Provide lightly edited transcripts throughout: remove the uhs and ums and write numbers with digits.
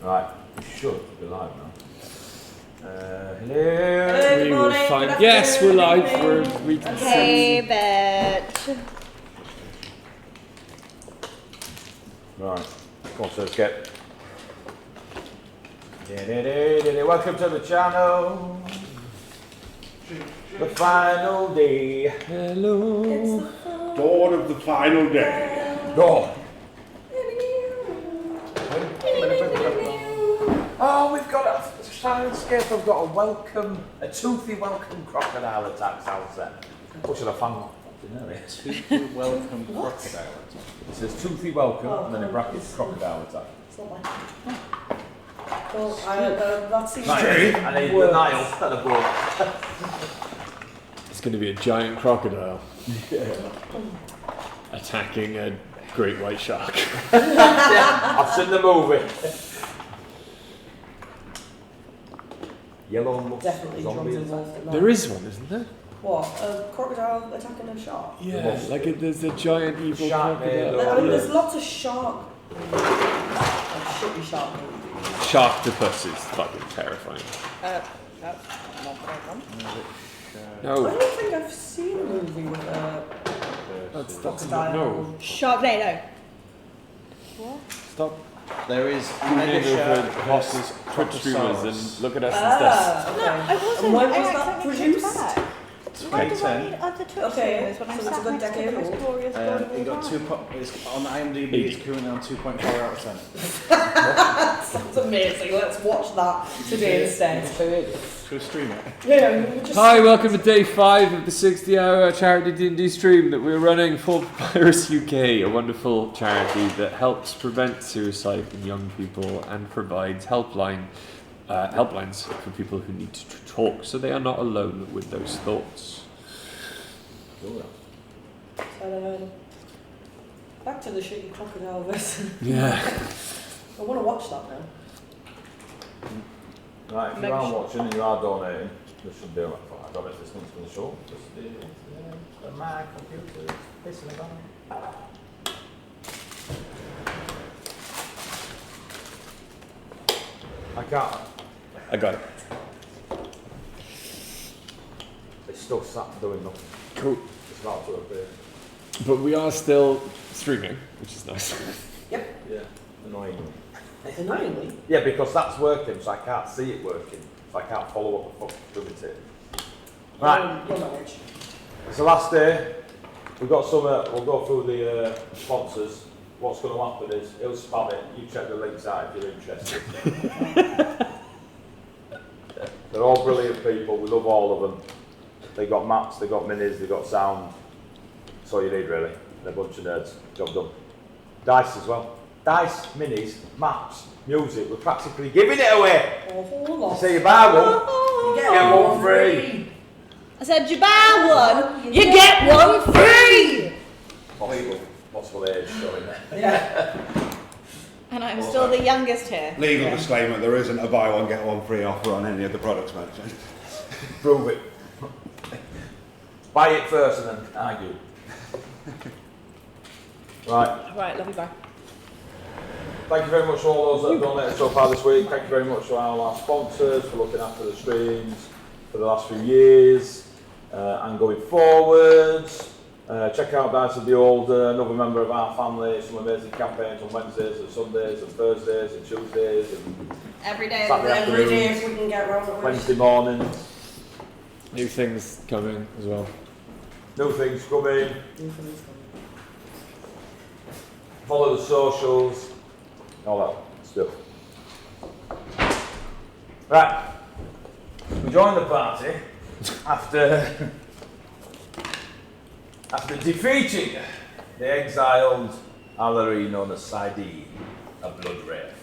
Right, we should be live now. Hello. We will find. Yes, we're live. We can Hey, see. bitch. Right, come on, so let's get. Welcome to the channel. The final day. Hello. Dawn of the final day. Go. Oh, we've got a soundscape. I've got a toothy welcome crocodile attack sound set. What should I find? Toothy welcome crocodile. It says toothy welcome and then in brackets crocodile attack. It's not bad. Well, that seems Right, I need the Nile and a boat. It's going to be a giant crocodile attacking a great white shark. Yeah, I've seen the movie. Yellow musk definitely drums zombie involved in that. There is one, isn't there? What? A crocodile attacking a shark? Yeah, like there's a giant evil Shark crocodile. made I mean, there's lots of shark. Like shitty shark movies. Sharktopus is fucking terrifying. That's not what I want. I No, don't think I've seen a movie with a that's crocodile. no. Sharknado. What? Stop. There is Mega mega over shark horses, Twitch streamers, and look at us instead. Ah, okay. No, I wasn't. And when I was that accidentally clicked produced? back. Why do I need other Twitch Okay, streamers when I'm so it's a sat good next to the decade most old. glorious God of It all got time? it's on IMDb. It's currently on 2.4 out of 10. Sounds amazing. Let's watch that today instead. Should we stream it? Yeah, we just Hi, welcome to day 5 of the 60-hour charity D&D stream that we're running for Papyrus UK, a wonderful charity that helps prevent suicide in young people and provides helplines for people who need to talk, so they are not alone with those thoughts. back to the shitty crocodile version. Yeah. I want to watch that now. Right, if you are watching and you are donating, this should do it. I don't know if this one's going to show. Just my computer is pissing about. I can't. I got it. It's still sat doing nothing. Cool. It's about to appear. But we are still streaming, which is nice. Yeah, annoyingly. Annoyingly. Yeah, because that's working, so I can't see it working. So I can't follow what the fuck's doing it. Right. You'll manage. It's the last day. We've got some, we'll go through the sponsors. What's going to happen is, he'll spam it, you check the links out if you're interested. They're all brilliant people, we love all of them. They got maps, they got minis, they got sound. That's all you need really. They're a bunch of nerds. Job done. Dice as well. Dice, minis, maps, music, we're practically giving it away. Oh, So you buy one, you get one free. I said, you buy one, you get one free! Possible age showing there. Yeah. And I'm still the youngest here. Legal disclaimer: there isn't a buy one get one free offer on any of the products mentioned. Prove it. Buy it first and then argue. Right. Right, love you, bye. Thank you very much to all those that have donated so far this week. Thank you very much to all our sponsors for looking after the streams for the last few years and going forwards. Check out Dice of the Old, another member of our family. Some amazing campaigns on Wednesdays and Sundays and Thursdays and Tuesdays and Every day. Saturday Every day afternoons, if we can get around it. Wednesday mornings. New things coming as well. New things coming. Follow the socials. All that stuff. Right. We joined the party after defeating the exiled Allery known as Saidi, a blood wraith.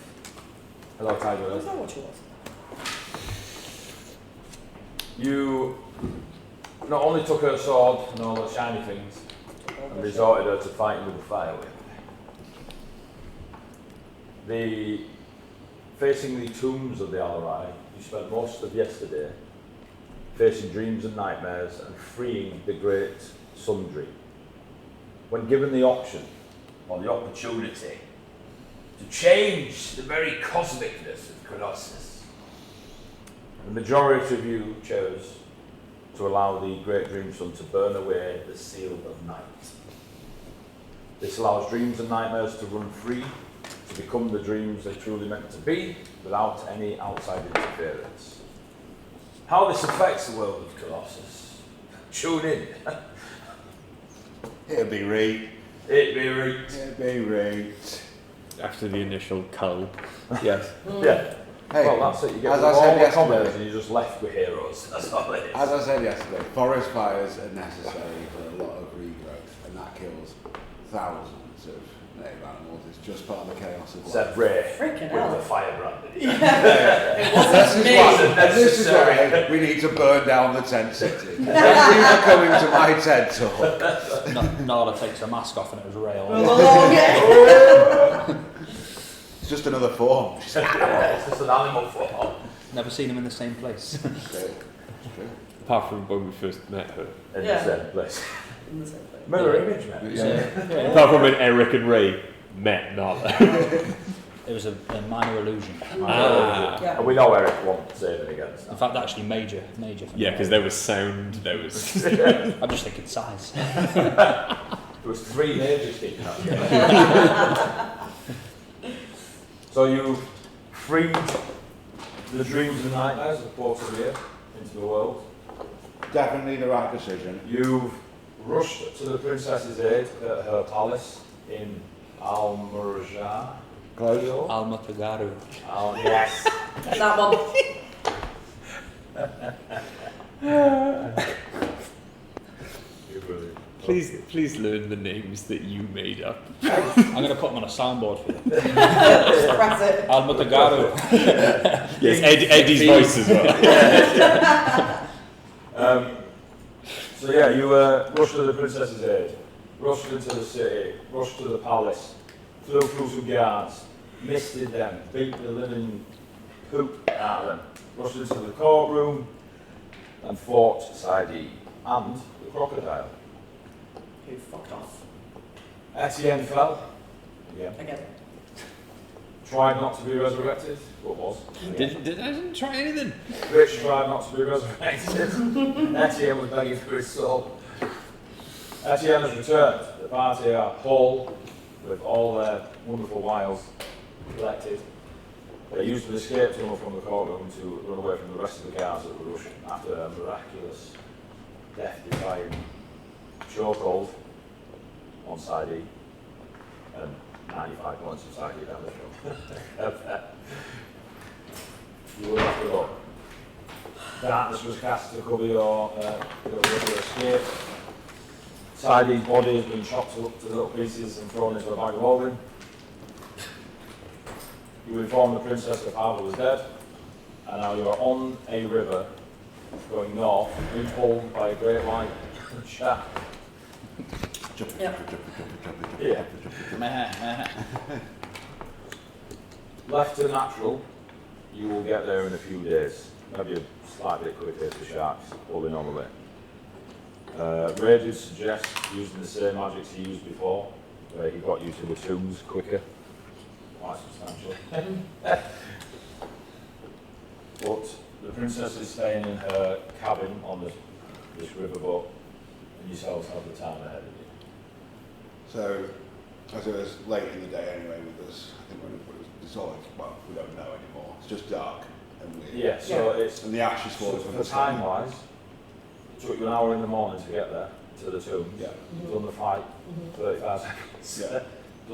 Hello, Tiger. Is that what you was? You not only took her sword and all the shiny things and resorted her to fighting with the fire whip. Facing the tombs of the Alarai, you spent most of yesterday facing dreams and nightmares and freeing the great Sundry. When given the option or the opportunity to to change the very cosmicness of Colossus. The majority of you chose to allow the great dream sun to burn away the seal of night. This allows dreams and nightmares to run free, to become the dreams they're truly meant to be, without any outside interference. How this affects the world of Colossus? Tune in. It'll be right. It'd be right. It'll be right. After the initial cull. Yes. Yeah. Hey, Well, that's it. You get as rid of I said all the comedies yesterday, and you're just left with heroes. That's all it is. as I said yesterday, forest fires are necessary for a lot of regrowth, and that kills thousands of native animals. It's just part of the chaos of life. Said Ray Freaking with hell. the firebrand. This is why we need to burn down the tent city. Thank you for coming to my TED talk. Nala takes her mask off and it was rail. Oh, yeah. It's just another form. It's just an animal form. Never seen him in the same place. It's true. Apart from when we first met her. In Yeah. the same place. In the same place. Mirror image, man. Yeah. Apart from when Eric and Ray met Nala. It was a minor illusion. Ah. Yeah. And we know Eric won't save it against In fact, actually, major. For Yeah, me. because there was sound, there was... I'm just thinking size. There was 3 majors kicking out. So you freed the dreams and nightmares of Portugal into the world. Definitely the right decision. You've rushed to the princess's aid at her palace in Almurja. Close. Alma Tagaru. Oh, yes. That one. You're brilliant. Please learn the names that you made up. I'm going to put them on a soundboard for you. Press it. Alma Tagaru. Yes, Eddie's voice as well. So yeah, you rushed to the princess's aid, rushed into the city, rushed to the palace, flew through some guards, misted them, beat the living poop out of them, rushed into the courtroom and fought Saidi and the crocodile. Who fucked off? Etienne fell, again, Again. tried not to be resurrected, but was. Again. I didn't try anything. Rich tried not to be resurrected. Etienne was begging for his soul. Etienne has returned. The party are whole, with all their wonderful wiles collected. They used an escape tunnel from the courtroom to run away from the rest of the guards that were rushing after a miraculous, death-defying chokehold on side E and 95 points of side E down the field. You will have to go. Darkness was cast to cover your escape. Sidey's body has been chopped up to little pieces and thrown into a bag of holding. You informed the princess that Pavel was dead, and now you are on a river going north, being pulled by a great white shark. Yeah. Left to natural, you will get there in a few days. Maybe a slight bit quicker for sharks pulling on the way. Ray did suggest using the same magics he used before, where he got you to the tombs quicker. Quite substantial. But the princess is staying in her cabin on this riverboat, and yourselves have the town ahead of you. So, as it was late in the day anyway with us, I think when it was dissolved, well, we don't know anymore. It's just dark and weird. Yeah, so it's And the ashes so falling from for the sky. time-wise, it took you an hour in the morning to get there to the tombs. Yeah. Done the fight, 35 seconds. Yeah.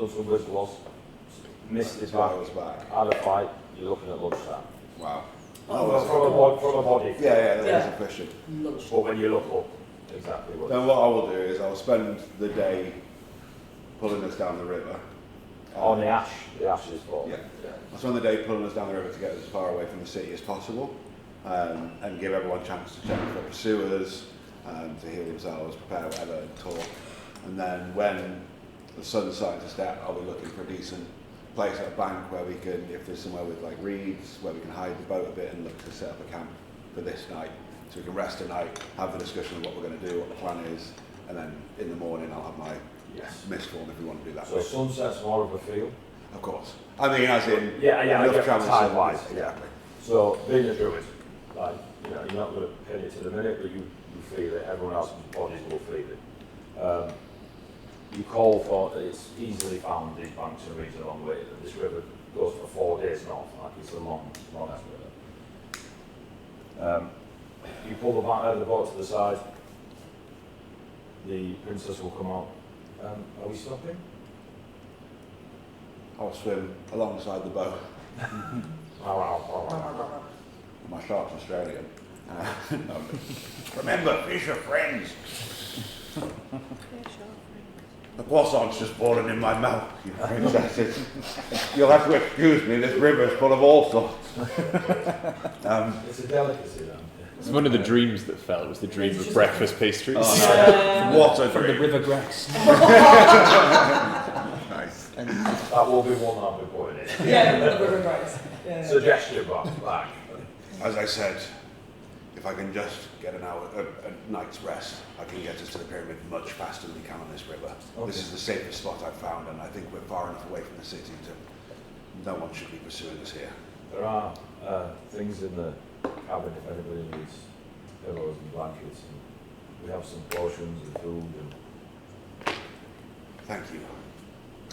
Done some whistles, missed his back, was back. had a fight. You're looking at lunchtime. Wow. From a body. Yeah, that Yeah. is efficient. Lunch. But when you look up, exactly what. Then what I will do is I'll spend the day pulling us down the river. On the ashes fall. Yeah. I'll spend the day pulling us down the river to get us as far away from the city as possible, and give everyone a chance to check for pursuers, to heal themselves, prepare whatever, and talk. And then when the sun's starting to set, I'll be looking for a decent place at a bank where we can, if there's somewhere with like reeds, where we can hide the boat a bit and look to set up a camp for this night. So we can rest a night, have the discussion of what we're going to do, what the plan is, and then in the morning I'll have my Yes. mist form if we want to do that. So sunset's more of a feel. Of course. I mean, as in Yeah, I enough get travel time-wise, exactly. So being a druid, like, you know, you're not going to pin it to the minute, but you feel it. Everyone else's bodies will feel it. You call for, it's easily found these banks and reads along the way. This river goes for 4 days north, like it's a long river. You pull the boat to the side, the princess will come out. Are we stopping? I'll swim alongside the boat. My shark's Australian. No. Remember, fish are friends. The croissant's just fallen in my mouth, you princesses. You'll have to excuse me, this river's full of all sorts. It's a delicacy then. It's one of the dreams that fell. Was the dream of breakfast pastries. Oh, no. What a From the dream. river grass. Nice. That will be one I'll be putting in. Yeah, the river grass. Yeah. Suggestion box back. As I said, if I can just get a night's rest, I can get us to the pyramid much faster than we can on this river. Okay. This is the safest spot I've found, and I think we're far enough away from the city to no one should be pursuing us here. There are things in the cabin if anybody needs pillows and blankets. And we have some potions and food. And Thank you.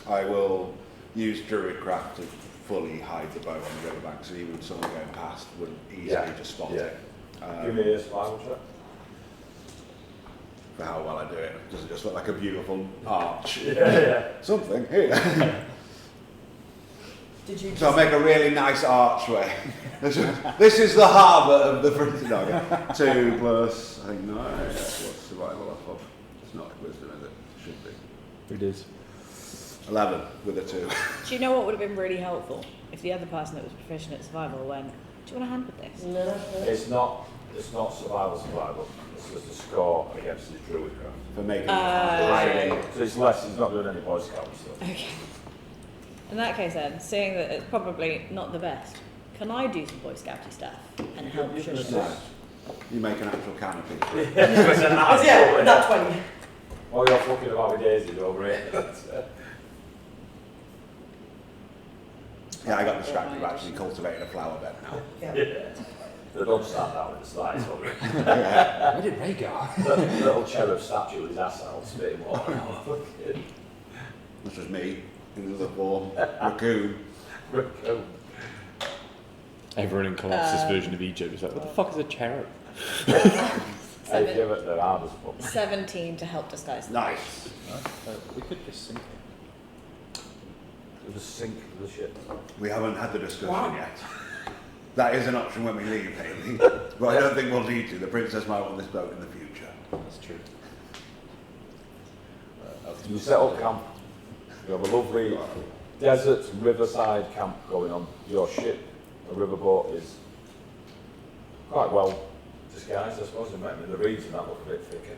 I will use Druidcraft to fully hide the boat on the riverbank, so even someone going past wouldn't easily just spot it. give me a survival check. For how well I do it. Does it just look like a beautiful arch? Yeah. Something here. Did you So I'll make a really nice archway. This is the harbour of the British. No, okay. 2 plus, I think 9. What's survival off of? It's not wisdom, is it? Should be. It is. 11 with a 2. Do you know what would have been really helpful if the other person that was proficient at survival went, do you want a hand with this? No. It's not survival. It's just a score against the Druidcraft. For making Right. So it's less, he's not doing any Boy Scout stuff. Okay. In that case then, seeing that it's probably not the best, can I do some Boy Scouty stuff and help You can Shush? assist. You make an actual canopy. It's a nice Yeah, one. that 20. Oh, you're fucking about with daisies over here. Yeah, I got distracted. We've actually cultivated a flower bed now. Yeah. They don't stand out in the slides over it. Where did Ray go? That little cherub statue with his ass out spitting water. This was me in the form raccoon. Raccoon. Everyone in Colossus' version of Egypt is like, what the fuck is a cherub? Hey, give it the hardest one. 17 to help disguise. Nice. We could just sink it. Just sink the ship. We haven't had the discussion Wow. yet. That is an option when we leave, Haley. But I don't think we'll need to. The princess might want this boat in the future. That's true. You set up camp. You have a lovely desert riverside camp going on. Your ship, a riverboat, is quite well disguised, I suppose. In the reeds and that look a bit thicker.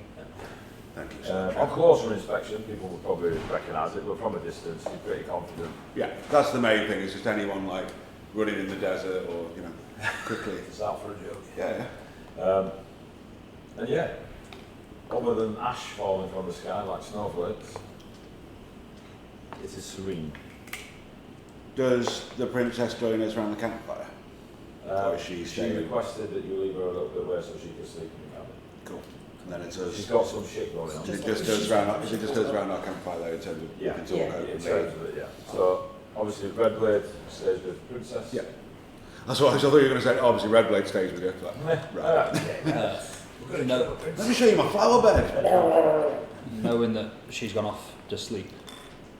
Thank you so much. On closer inspection, people would probably recognise it, but from a distance, you're pretty confident. Yeah, that's the main thing. It's just anyone like running in the desert or, you know, quickly. It's out for a joke. Yeah. And yeah, other than ash falling from the sky like snowflakes, it is serene. Does the princess join us around the campfire? Or is she She staying? requested that you leave her a little bit away so she can sleep in the cabin. Cool. And then it's us. She's got some shit going on. It just does around our campfire though in terms of Yeah, we can talk yeah, in openly. terms of it, yeah. So obviously Redblade stays with the princess. Yeah. That's what I thought you were going to say. Obviously, Redblade stays with you. Like, right. No, Let me show you my flower bed. knowing that she's gone off to sleep,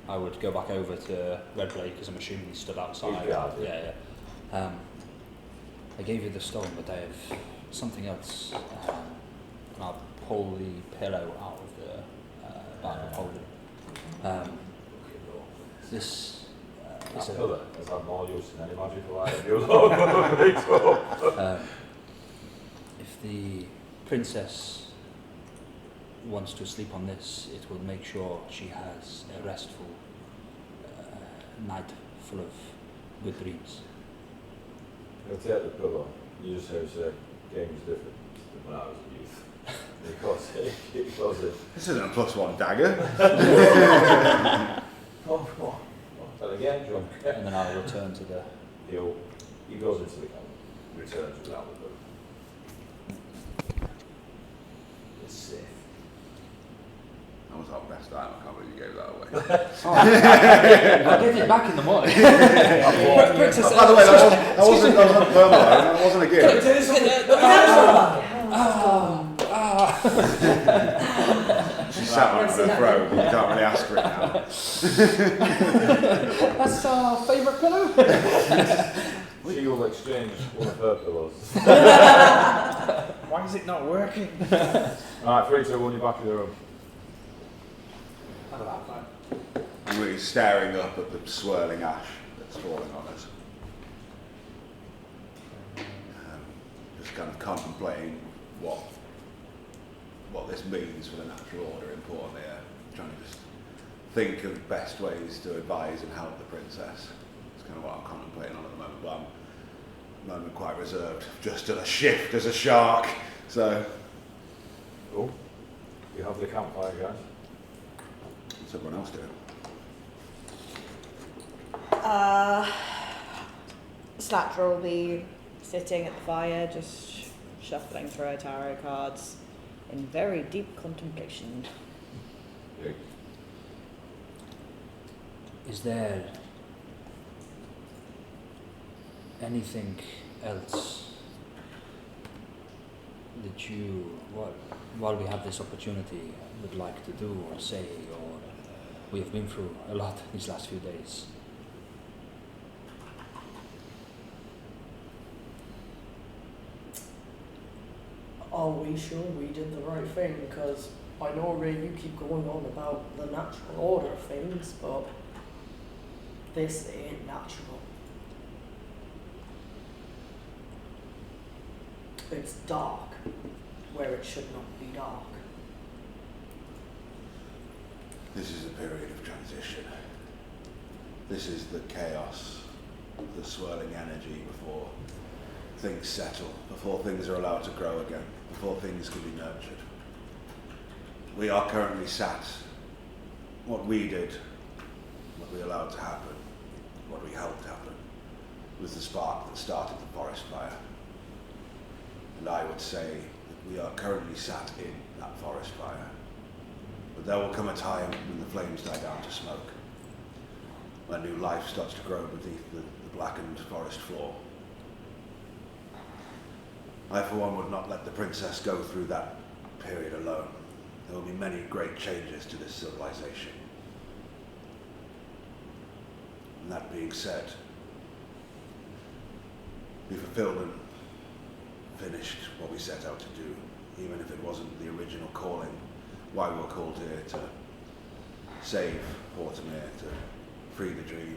I would go back over to Redblade because I'm assuming he stood outside. He's behind you. Yeah. I gave you the stone, but I have something else. And I'll pull the pillow out of the bag and hold it. This is That a pillar has had more use than any magical item you if the princess wants to sleep on this, it will make sure she has a restful night full of good dreams. You'll take the pillow. You just have to say, game's different than when I was a youth. Because This isn't a +1 dagger. oh, come on. I'm telling again, drunk. and then I'll return to the. He goes into the camp, returns without the book. It's safe. That was our best time. I can't believe you gave that away. I'll give it back in the morning. By the way, that wasn't thermal. That wasn't a gift. She sat on her throne. You can't really ask for it now. That's our favourite pillow. She will exchange one of her pillows. Why is it not working? Alright, 3, 2, 1, you're back in the room. And we're staring up at the swirling ash that's falling on us. Just kind of contemplating what this means for the natural order in Port Air. Trying to just think of best ways to advise and help the princess. It's kind of what I'm contemplating on at the moment, but I'm quite reserved. Just at a shift as a shark. So, Cool. You have the campfire, guys. what's everyone else doing? Slatra will be sitting at the fire, just shuffling through her tarot cards in very deep contemplation. Yeah. Is there anything else that you, while we have this opportunity, would like to do or say, or we have been through a lot these last few days? Are we sure we did the right thing? Because I know, Ray, you keep going on about the natural order of things, but this ain't natural. It's dark where it should not be dark. This is a period of transition. This is the chaos, the swirling energy before things settle, before things are allowed to grow again, before things can be nurtured. We are currently sat, what we did, what we allowed to happen, what we helped happen, was the spark that started the forest fire. And I would say that we are currently sat in that forest fire. But there will come a time when the flames die down to smoke, when new life starts to grow beneath the blackened forest floor. I, for one, would not let the princess go through that period alone. There will be many great changes to this civilization. And that being said, we fulfilled and finished what we set out to do, even if it wasn't the original calling, why we were called here to save Portamere, to free the dream,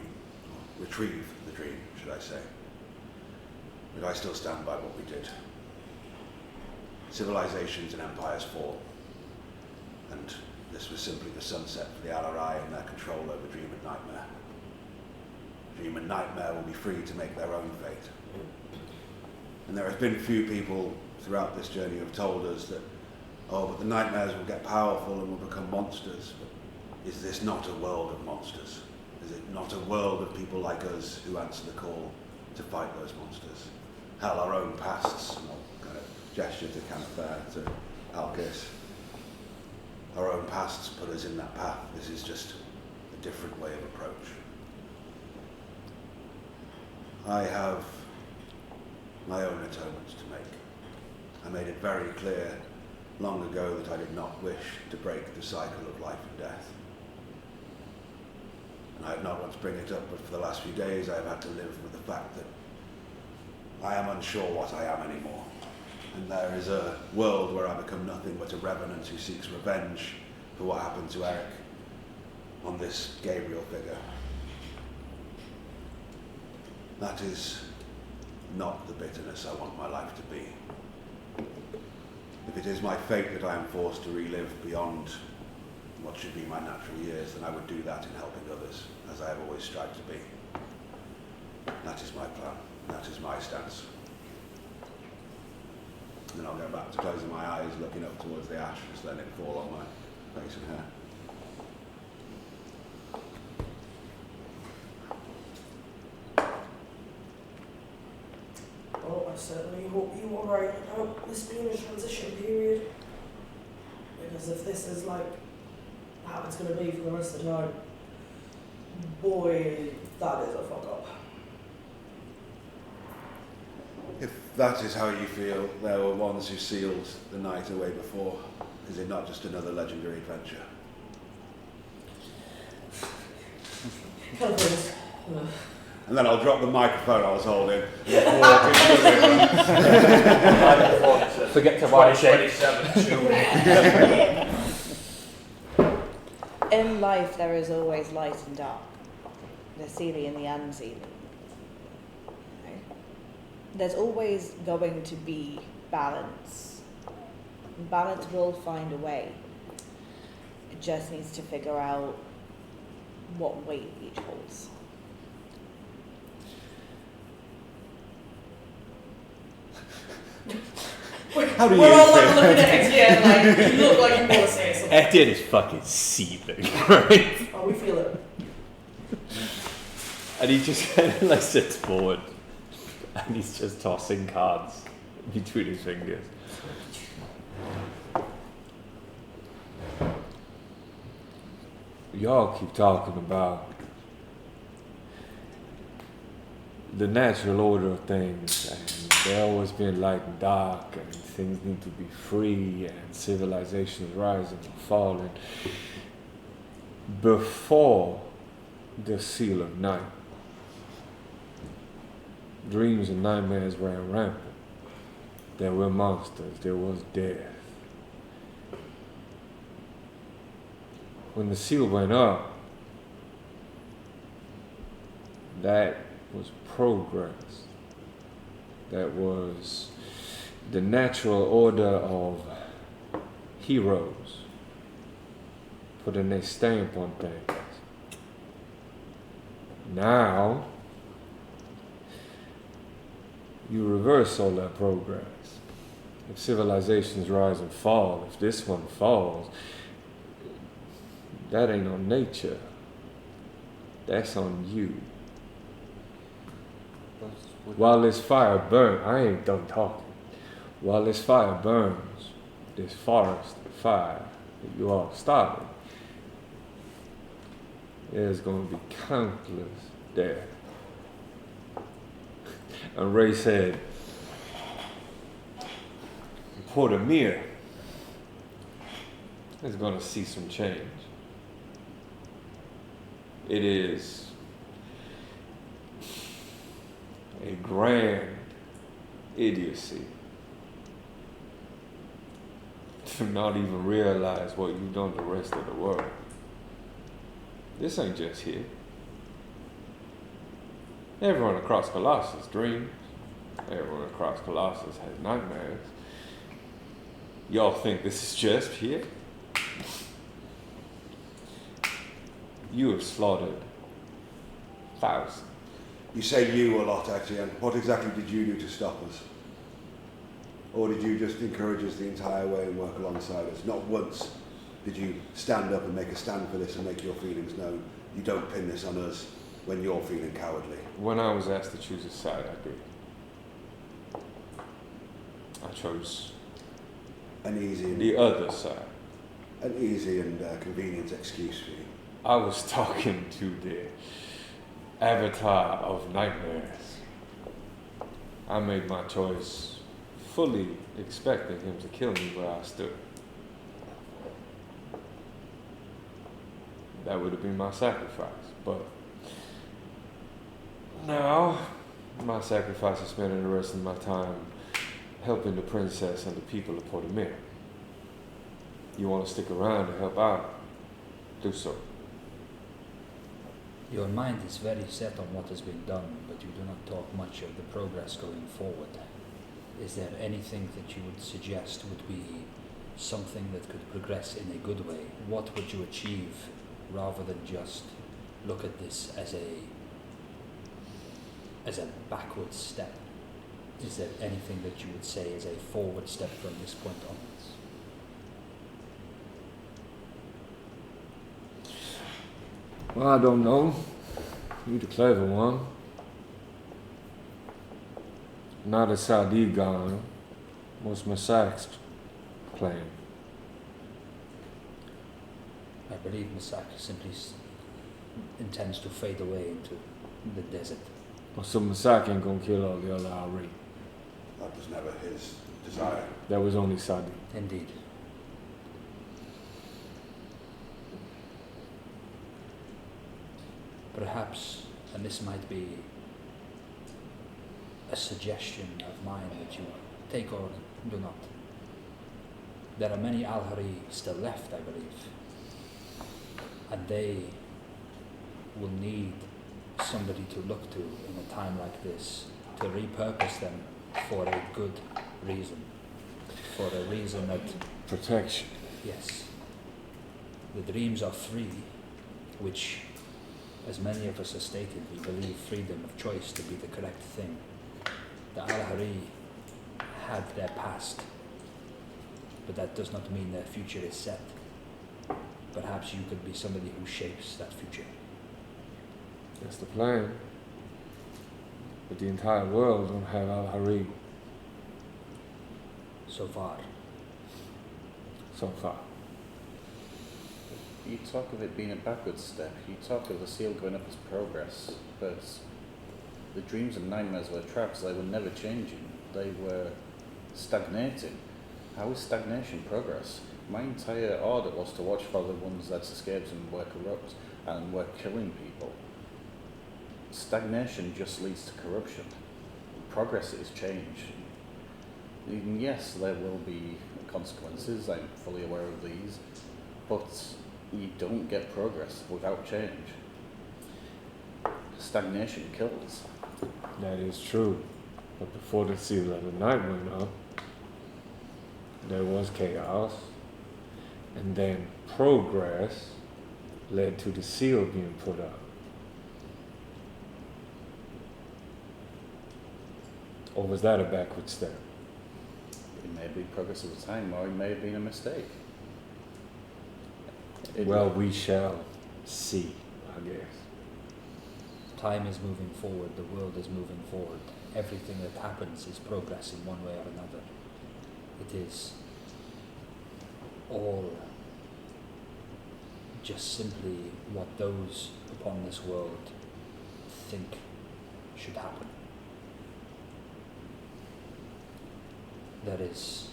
or retrieve the dream, should I say. But I still stand by what we did. Civilizations and empires fall, and this was simply the sunset for the Alarai and their control over Dream and Nightmare. Dream and Nightmare will be free to make their own fate. And there have been few people throughout this journey who have told us that, oh, but the nightmares will get powerful and will become monsters. But is this not a world of monsters? Is it not a world of people like us who answer the call to fight those monsters? Hell, our own pasts, and I'll kind of gesture to Canafair, to Alkis. Our own pasts put us in that path. This is just a different way of approach. I have my own atonements to make. I made it very clear long ago that I did not wish to break the cycle of life and death. And I have not want to bring it up, but for the last few days I have had to live with the fact that I am unsure what I am anymore. And there is a world where I become nothing but a revenant who seeks revenge for what happened to Eric on this Gabriel figure. That is not the bitterness I want my life to be. If it is my fate that I am forced to relive beyond what should be my natural years, then I would do that in helping others, as I have always strived to be. That is my plan. That is my stance. And then I'll go back to closing my eyes, looking up towards the ash, just letting it fall on my face and hair. I certainly hope you are right about this being a transition period. Because if this is like how it's going to be for the rest of the time, boy, that is a fuck up. If that is how you feel, there were ones who sealed the night away before. Is it not just another legendary adventure? Kind of things. And then I'll drop the microphone I was holding and walk into the river. Forget to buy a shake. 27 In life, there is always light and dark. The Seelie and the Unseelie. Okay? There's always going to be balance. Balance will find a way. It just needs to figure out what weight each holds. How do you We're all like feel? looking at Etienne like, you look like you want to say something. Etienne is fucking seething, right? Oh, we feel it. And he just kind of like sits forward and he's just tossing cards between his fingers. Y'all keep talking about the natural order of things, and there always been light and dark, and things need to be free, and civilizations rising and falling. Before the seal of night, dreams and nightmares ran rampant. There were monsters, there was death. When the seal went up, that was progress. That was the natural order of heroes putting their stamp on things. Now, you reverse all that progress. If civilizations rise and fall, if this one falls, that ain't on nature. That's on you. While this fire burns, I ain't done talking. While this fire burns, this forest fire that you all started, there's going to be countless death. And Ray said, Portamere is going to see some change. It is a grand idiocy to not even realize what you've done to the rest of the world. This ain't just here. Everyone across Colossus dreams. Everyone across Colossus has nightmares. Y'all think this is just here? You have slaughtered thousands. You say you a lot, Etienne. What exactly did you do to stop us? Or did you just encourage us the entire way and work alongside us? Not once did you stand up and make a stand for this and make your feelings known. You don't pin this on us when you're feeling cowardly. When I was asked to choose a side, I did. I chose An easy and, the other side. an easy and convenient excuse for you. I was talking to the avatar of nightmares. I made my choice fully expecting him to kill me where I stood. That would have been my sacrifice, but now my sacrifice is spending the rest of my time helping the princess and the people of Portamere. You want to stick around and help out? Do so. Your mind is very set on what has been done, but you do not talk much of the progress going forward. Is there anything that you would suggest would be something that could progress in a good way? What would you achieve rather than just look at this as a backward step? Is there anything that you would say is a forward step from this point onwards? Well, I don't know. You're the clever one. Now that Sadi gone, what's Masak's plan? I believe Masak simply intends to fade away into the desert. Or so Masak ain't gonna kill all the other Ari. That was never his desire. That was only Sadi. Indeed. Perhaps, and this might be a suggestion of mine that you take or do not. There are many Al-Hari still left, I believe, and they will need somebody to look to in a time like this, to repurpose them for a good reason, for a reason that, Protection. yes, the dreams are free, which, as many of us have stated, we believe freedom of choice to be the correct thing. The Al-Hari had their past, but that does not mean their future is set. Perhaps you could be somebody who shapes that future. That's the plan. But the entire world don't have Al-Hari So far, so far. You talk of it being a backward step, you talk of the seal going up as progress, but the dreams and nightmares were traps, they were never changing, they were stagnating. How is stagnation progress? My entire order was to watch for the ones that escaped and were corrupt and were killing people. Stagnation just leads to corruption. Progress is change. And yes, there will be consequences, I'm fully aware of these, but you don't get progress without change. Stagnation kills. That is true. But before the seal of the night went up, there was chaos. And then progress led to the seal being put up. Or was that a backward step? It may be progress at the time, or it may have been a mistake. Well, we shall see, I guess. time is moving forward, the world is moving forward. Everything that happens is progress in one way or another. It is all just simply what those upon this world think should happen. There is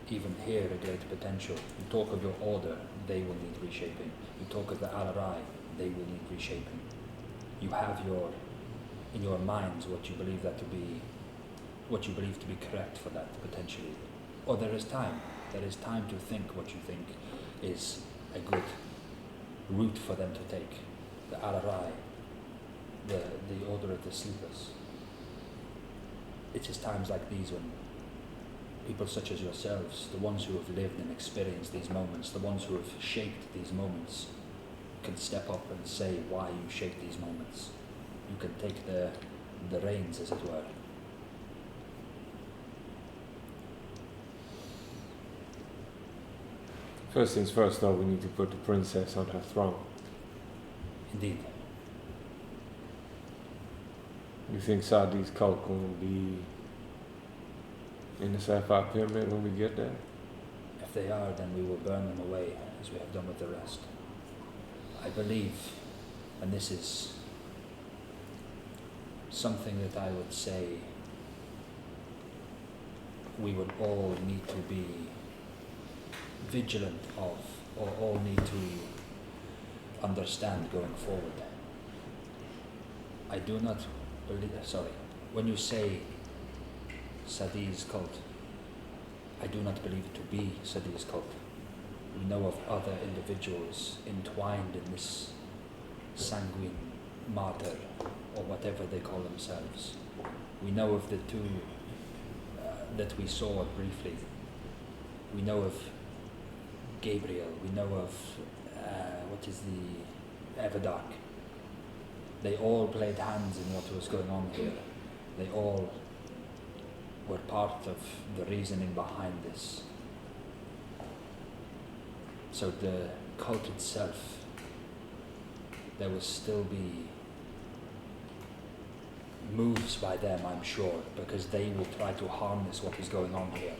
even here a great potential. You talk of your order, they will need reshaping. You talk of the Al-Arai, they will need reshaping. You have in your minds what you believe to be correct for that potentially. Or there is time. There is time to think what you think is a good route for them to take. The Al-Arai, the order of the sleepers. It is times like these when people such as yourselves, the ones who have lived and experienced these moments, the ones who have shaped these moments, can step up and say why you shaped these moments. You can take the reins, as it were. First things first, though, we need to put the princess on her throne. Indeed. You think Sadi's cult will be in the Sapphire Pyramid when we get there? If they are, then we will burn them away, as we have done with the rest. I believe, and this is something that I would say we would all need to be vigilant of, or all need to understand going forward. I do not believe, when you say Sadi's cult, I do not believe it to be Sadi's cult. We know of other individuals entwined in this sanguine martyr, or whatever they call themselves. We know of the two that we saw briefly. We know of Gabriel, we know of, Evadark. They all played hands in what was going on here. They all were part of the reasoning behind this. So the cult itself, there will still be moves by them, I'm sure, because they will try to harness what is going on here.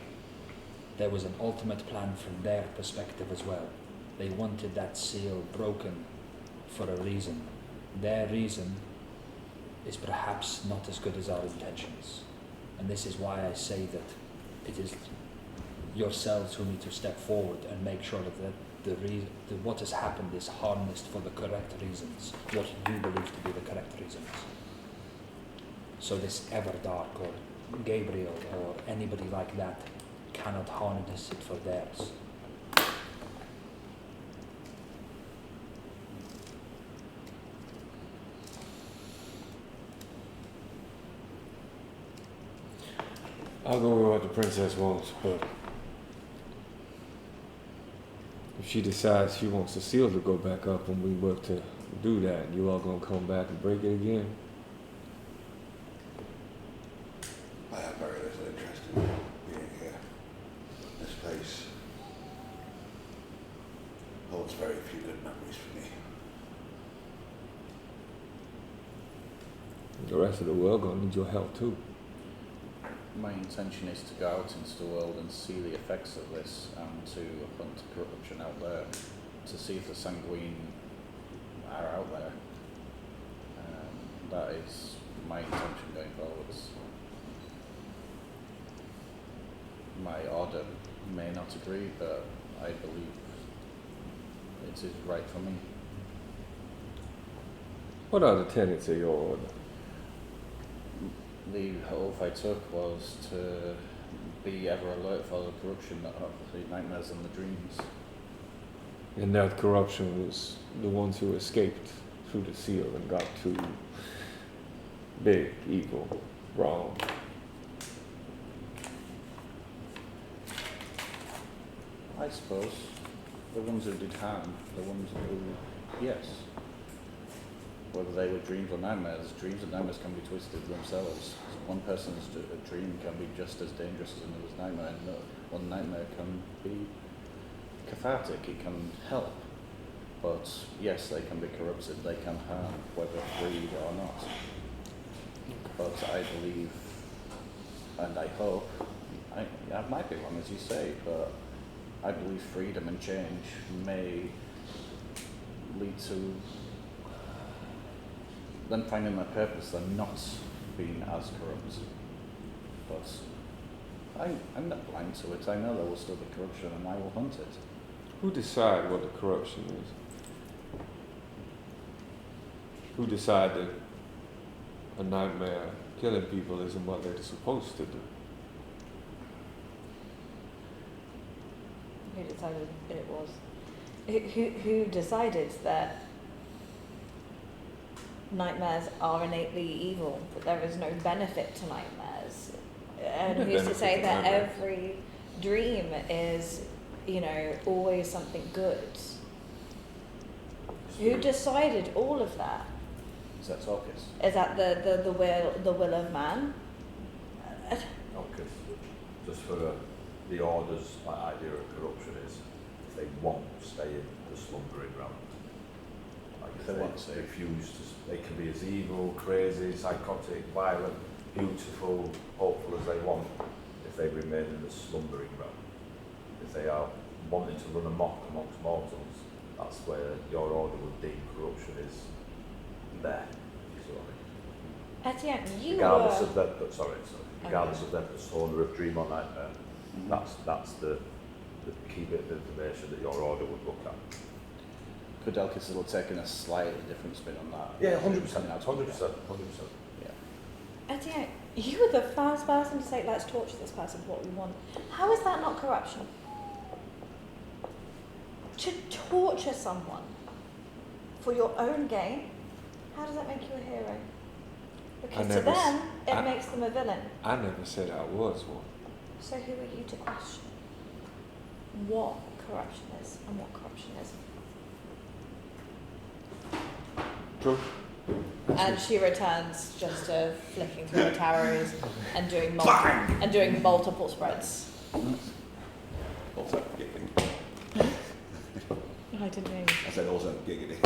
There was an ultimate plan from their perspective as well. They wanted that seal broken for a reason. Their reason is perhaps not as good as our intentions. And this is why I say that it is yourselves who need to step forward and make sure that what has happened is harnessed for the correct reasons, what you believe to be the correct reasons. So this Everdark or Gabriel or anybody like that cannot harness it for theirs. I'll go with what the princess wants, but if she decides she wants the seal to go back up and we work to do that, you all gonna come back and break it again? I have very little interest in being here. This place holds very few good memories for me. The rest of the world gonna need your help too. My intention is to go out into the world and see the effects of this and to hunt corruption out there, to see if the sanguine are out there. That is my intention going forwards. My order may not agree, but I believe it is right for me. What are the tenets of your order? The oath I took was to be ever alert for the corruption that are the nightmares and the dreams. And that corruption was the ones who escaped through the seal and got too big, evil, wrong. I suppose the ones who did harm, the ones who, yes. Whether they were dreams and nightmares can be twisted themselves. One person's dream can be just as dangerous as another's nightmare, and one nightmare can be cathartic, it can help. But yes, they can be corrupted, they can harm, whether freed or not. But I believe, and I hope, I might be wrong as you say, but I believe freedom and change may lead to them finding their purpose and not being as corrupt. But I'm not blind to it. I know there will still be corruption and I will hunt it. Who decide what the corruption is? Who decide that a nightmare killing people isn't what they're supposed to do? Who decided that it was? Who decided that nightmares are innately evil, that there is no benefit to nightmares? And No who's to benefit say to that nightmares. every dream is, always something good? Who decided all of that? Is that Orcus? Is that the will of man? Okay, just for the order's idea of corruption is if they won't stay in the slumbering realm. Like If they want to. refuse to, they can be as evil, crazy, psychotic, violent, beautiful, hopeful as they want if they remain in the slumbering realm. If they are wanting to run amok amongst mortals, that's where your order would deem corruption is there. Etienne, you Regardless were... of their, regardless of their persona of dream or nightmare, that's the key bit of information that your order would look at. Could Elkis have taken a slightly different spin on that? Yeah, 100%, 100%. Yeah. Etienne, you were the first person to say, let's torture this person for what we want. How is that not corruption? To torture someone for your own gain, how does that make you a hero? Because to never s- them, it I- makes them a villain. I never said I was one. So who are you to question what corruption is and what corruption isn't? True. And she returns just to flicking through the towers and doing multiple spreads. Also giggling. I didn't hear you. I said also giggling.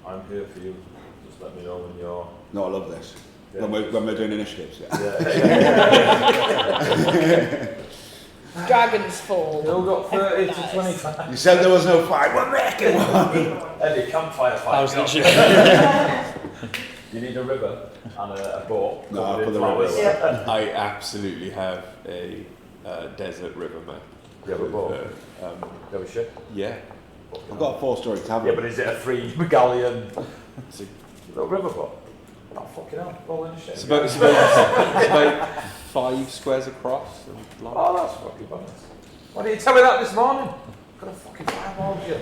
I'm here for you. Just let me know when you're... No, I love this. Yeah. When we're doing initiatives, yeah. Dragons Fall. You've got 30 to 25. You said there was no fight, we're making one! Any campfire fight. I was literally. You need a river and a boat. No, covered I'll in put the flowers. river. I absolutely have a desert river map. You have a boat? Um, You have a ship? yeah. I've got a 4-story Yeah, tavern. but is it a 3-galleon It's, a, little river boat? Oh, fucking hell. Rolling a ship. it's about 5 squares across. And long. Oh, that's fucking bad. Why didn't you tell me that this morning? Got a fucking fireball you.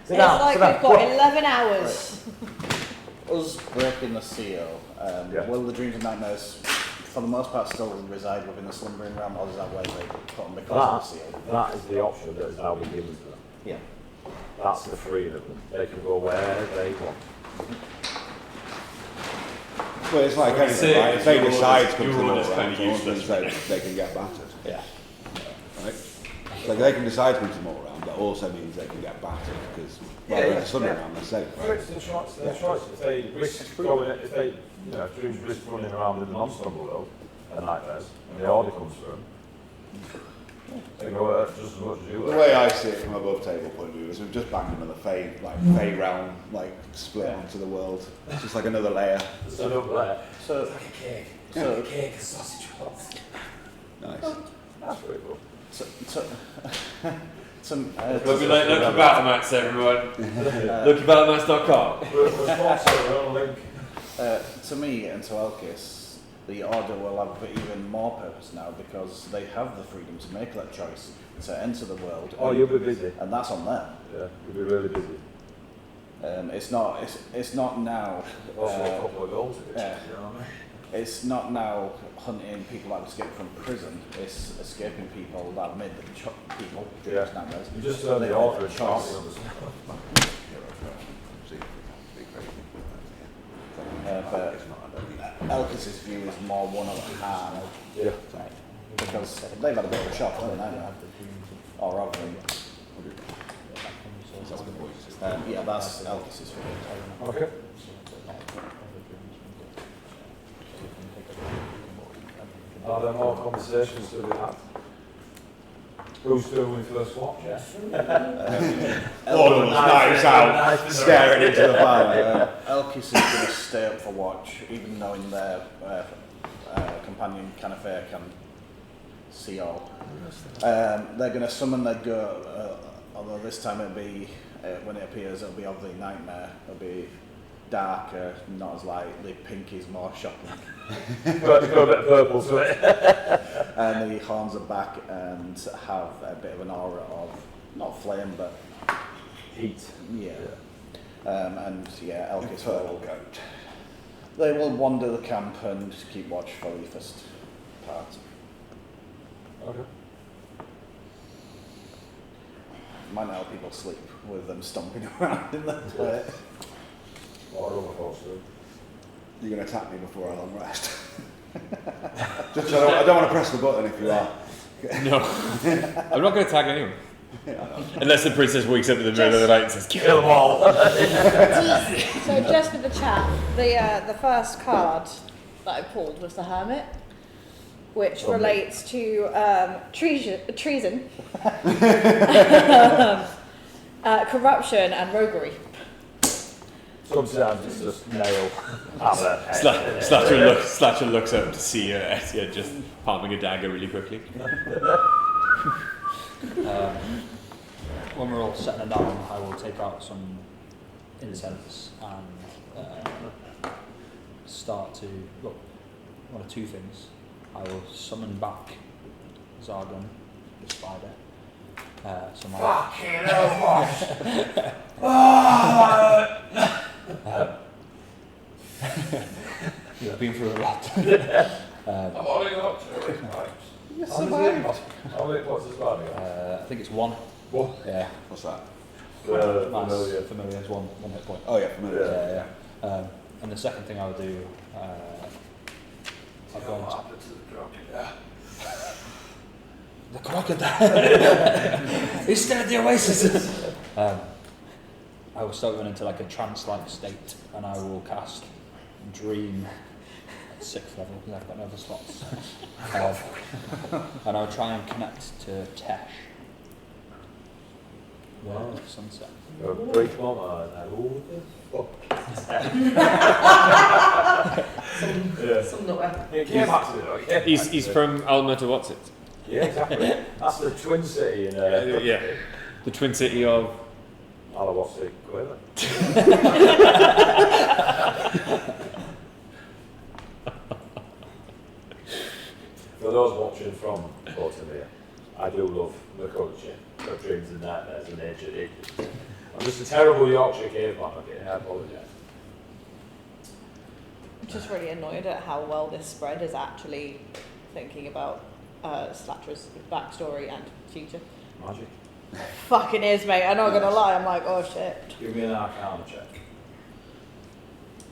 It's like we've got 11 hours. Us breaking the seal, Yeah. will the dreams and nightmares, for the most part, still reside within the slumbering realm, or is that where they put them because of the seal? That is the option that is now being given to them. Yeah. That's the freedom. They can go where they want. Well, it's like anything, Sick. right? If they Your decide orders- to come to your the orders round, kinda useless, they can get battered. Yeah. Right? Like they can decide to come to the round, but also means they can get battered because well, they're in the Sunday round, they're safe, So right? it's the choice. If they risk going, if they, dreams risk running around in the non-stumble world at nightmares, and the order comes through them, they go just as much as you. The way I see it from above table point of view is we've just banged another Fey realm, split onto the world. It's just like another layer. So up there. So, Like a cake. so, Like a cake and sausage rolls. Nice. That's pretty cool. Look at Battlemats, everyone. LuckyBattlemats.com. We're sponsored, we're on a link. to me and to Elkis, the Order will have even more purpose now because they have the freedom to make that choice to enter the world. Oh, you'll be busy. And that's on them. Yeah, you'll be really busy. It's not now. Also a couple of goals. yeah. It's not now hunting people that have escaped from prison. It's escaping people that have made the people. Yeah. Nightmares. You just turned They the made order the and choice. But Elkis's view is more one of harm. Yeah. Because they've had a bit of a shock, haven't they? Or have they? Yeah, that's Elkis's view. Okay. Are there more conversations to be had? Who's doing first watch? All of us, knives out, staring into the fire. Elkis is going to stay up for watch, even knowing their companion Canifair can see all. They're going to summon their go, although this time it'll be, when it appears, it'll be of the nightmare. It'll be darker, not as light. The pink is more shocking. Got a bit of purple to it. And the horns are back and have a bit of an aura of, not flame, but Heat. yeah. And yeah, Elkis Eternal will goat. They will wander the camp and keep watch for the first part. Okay. Might not help people sleep with them stomping around in the plate. What are other thoughts to it? You're going to attack me before I long rest. Just, I don't want to press the button if you are. No. I'm not going to tag anyone. Unless the princess wakes up in the middle of the night and says, kill them all. So just for the chat, the first card that I pulled was the Hermit, which relates to treason, corruption and roguery. Sometimes it's just nail. Hammer. Slatcher looks up to see Essia just palming a dagger really quickly. When we're all settling down, I will take out some incense and start to look. One of two things. I will summon back Zargon, the spider. Fucking hell, You've been through a lot. I've only got 2 pipes. You survived. What's the spider? I think it's 1. What? Yeah. What's that? Familiar. Familiar is one hit point. Oh yeah, familiar. Yeah. And the second thing I would do, I'll go on to the crocodile. He scared the oasis. I will start going into like a trance-like state, and I will cast Dream at 6th level because I've got no other slots. And I'll try and connect to Tesh. Wow. Sunset. You're a great mama. Who the fuck? Some nowhere. It came back to it, though. Yeah. He's from Alma to what's it? Yeah, exactly. That's the twin city in Yeah. The twin city of. Alawasi, Quayle. For those watching from Baltimore, I do love the culture of dreams and nightmares and nature. I'm just a terrible Yorkshire caveman, okay? I apologise. I'm just really annoyed at how well this spread is actually thinking about Slatra's backstory and future. Magic. Fucking is, mate. I'm not gonna lie. I'm like, oh shit. Give me an Arcana check.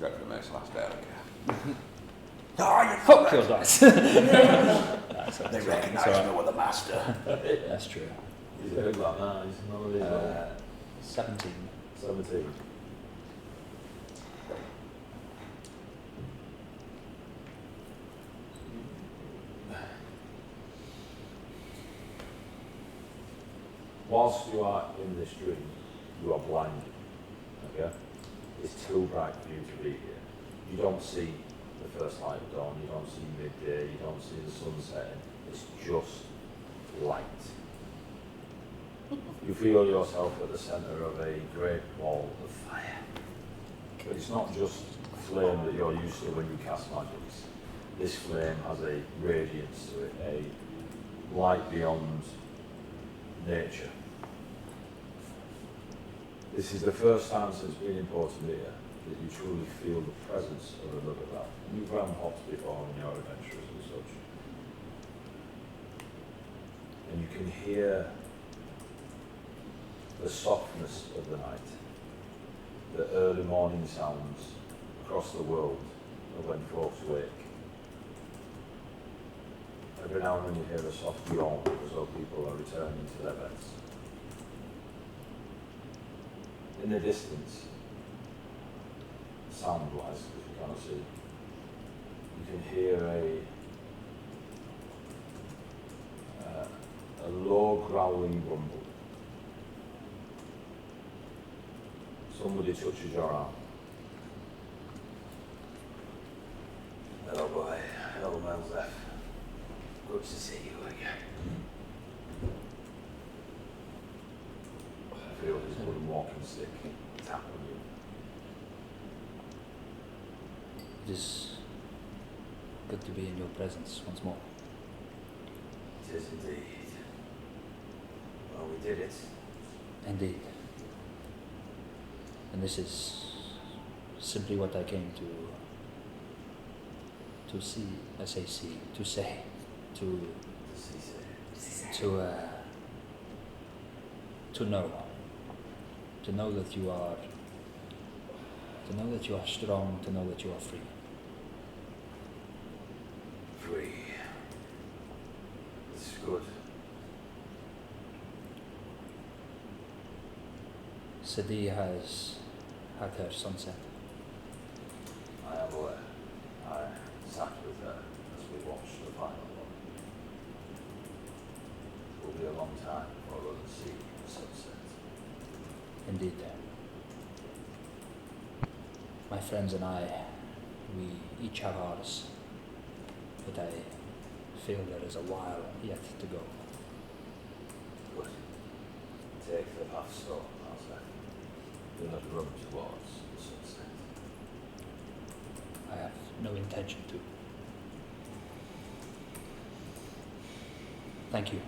Go for the most last day, Fuck your dice. They recognise me with the master. That's true. He's a big lad, nah, he's none of these. 17. 17. Whilst you are in this dream, you are blinded. Okay? It's too bright for you to be here. You don't see the first light of dawn, you don't see midday, you don't see the sun setting. It's just light. You feel yourself at the centre of a great wall of fire. But it's not just a flame that you're used to when you cast magics. This flame has a radiance to it, a light beyond nature. This is the first time since being in Portimea that you truly feel the presence of another realm. You've run hops before in your adventures and such. And you can hear the softness of the night, the early morning sounds across the world of when folks wake. Every now and then you hear a soft yawn as though people are returning to their beds. In the distance, sound-wise, because you cannot see, you can hear a low growling rumble. Somebody touches your arm. Hello, boy. Hello, Melzef. Good to see you again. I feel his wooden walking stick tap on you. It is good to be in your presence once more. It is indeed. Well, we did it. Indeed. And this is simply what I came to see, I say see, to say, to know that you are, strong, to know that you are free. Free. It's good. Sadie has had her sunset. I am aware. I sat with her as we watched the final one. It will be a long time before we'll see the sunset. Indeed. My friends and I, we each have ours, but I feel there is a while yet to go. Good. Take the path stone, Master. Do not run towards the sunset. I have no intention to. Thank you.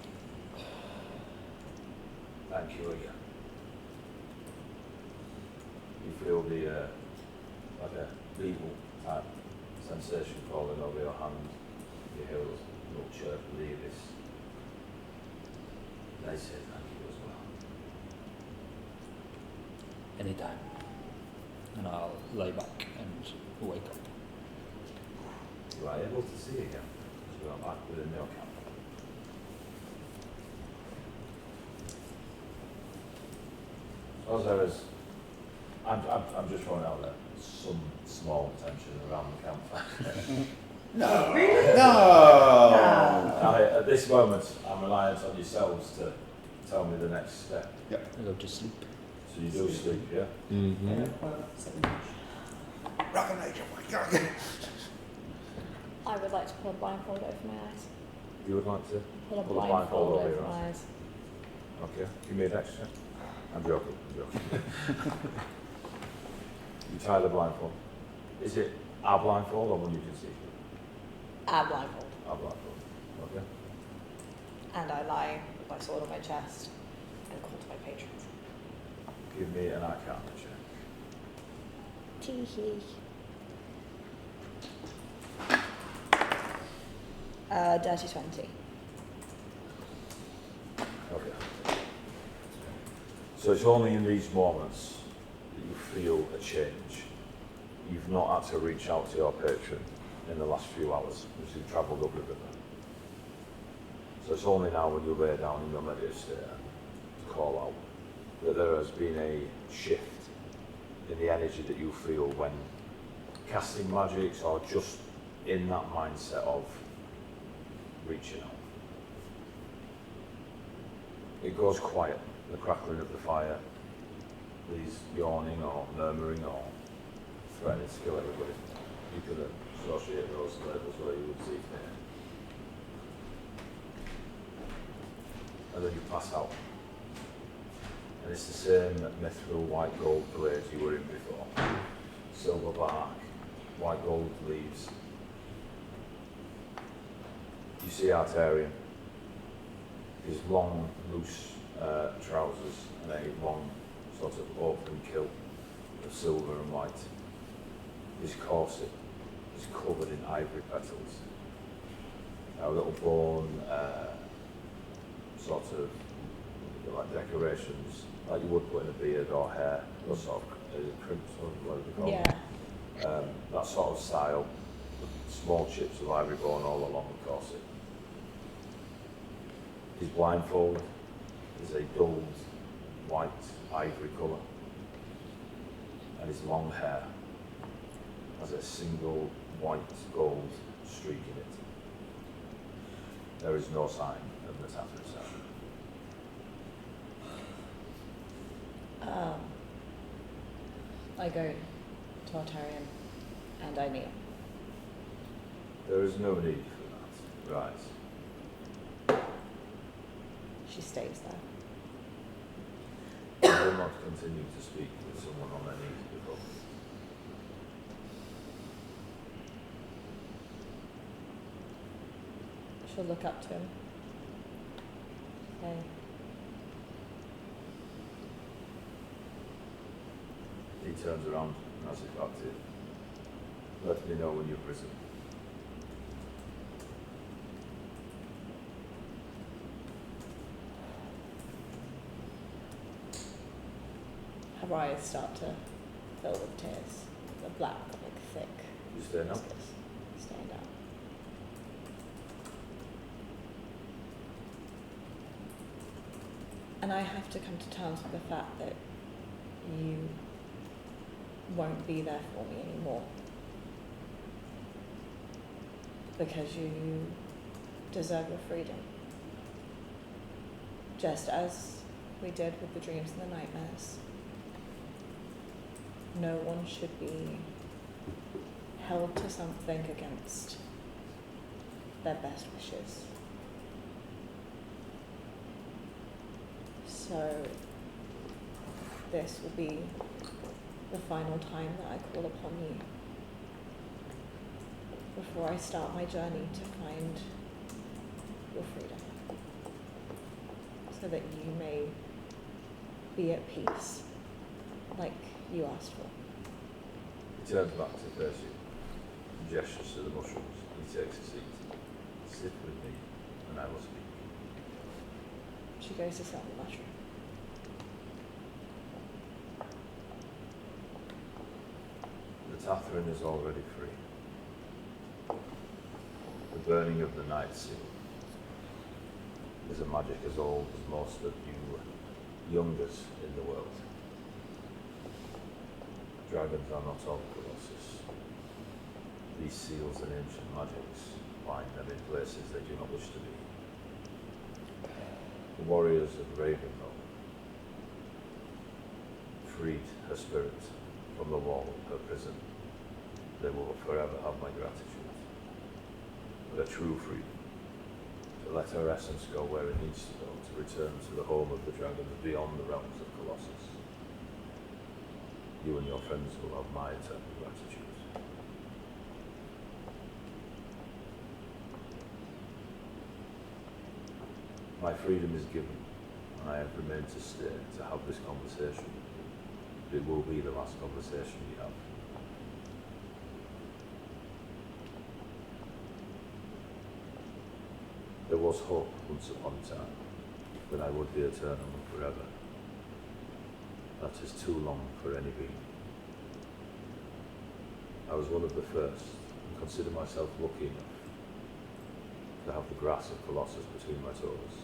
Thank you again. You feel the, like a beetle type sensation crawling over your hand. You hear a little chirp, Levis. They say thank you as well. Anytime. And I'll lay back and wake up. You are able to see again as you are back within your camp. Osiris I'm just throwing out there some small tension around the campfire. No. At this moment, I'm reliant on yourselves to tell me the next step. I go to sleep. So you do sleep, yeah? Mm-hmm. Rock and nature, my God. I would like to pull a blindfold over my eyes. You would like to Pull a pull a blindfold over your my eyes? eyes. Okay, give me a next check. I'm joking, You tie the blindfold. Is it our blindfold or one you can see? Our blindfold. Our blindfold. Okay. And I lie with my sword on my chest and call to my patrons. Give me an arcana check. Tee-hee. Dirty 20. Okay. So it's only in these moments that you feel a change. You've not had to reach out to your patron in the last few hours as you've travelled up the river. So it's only now when you lay down in your meditative state to call out that there has been a shift in the energy that you feel when casting magics or just in that mindset of reaching out. It goes quiet, the crackling of the fire, these yawning or murmuring or threatening to kill everybody. You can associate those labels where you would see fear. And then you pass out. And it's the same mithril white gold blade you were in before. Silver bark, white gold leaves. You see Artarian. His long, loose trousers and a long sort of open kilt of silver and white. His corset is covered in ivory petals. Now little bone sort of like decorations like you would put in a beard or hair, or sort of crimps or whatever they call them. That sort of style, with small chips of ivory bone all along the corset. His blindfold is a dulled white ivory colour, and his long hair has a single white gold streak in it. There is no sign of the tattoo sound. I go to Artarian and I kneel. There is no need for that. Rise. She stays there. I will not continue to speak with someone on their knees before. She'll look up to him. Say, He turns around and asks back to you. Let me know when you've risen. her eyes start to fill with tears. They're black, like thick. You stay now? whiskers. Staying down. And I have to come to terms with the fact that you won't be there for me anymore. Because you deserve your freedom. Just as we did with the dreams and the nightmares. No one should be held to something against their best wishes. So this will be the final time that I call upon you before I start my journey to find your freedom, so that you may be at peace like you asked for. He turns back to face you and gestures to the mushrooms. He takes a seat. Sit with me and I will speak. She goes to sit on the mushroom. The Tatharin is already free. The burning of the night seal is a magic as old as most of you youngers in the world. dragons are not of Colossus. These seals and ancient magics bind them in places they do not wish to be. The warriors of Ravenlow freed her spirit from the wall of her prison. They will forever have my gratitude. But a true freedom, to let her essence go where it needs to go, to return to the home of the dragons beyond the realms of Colossus. You and your friends will have my eternal gratitude. My freedom is given, and I have remained to stay to have this conversation. It will be the last conversation we have. There was hope once upon a time, when I would be eternal and forever. That is too long for any being. I was one of the first, and consider myself lucky enough to have the grass of Colossus between my toes,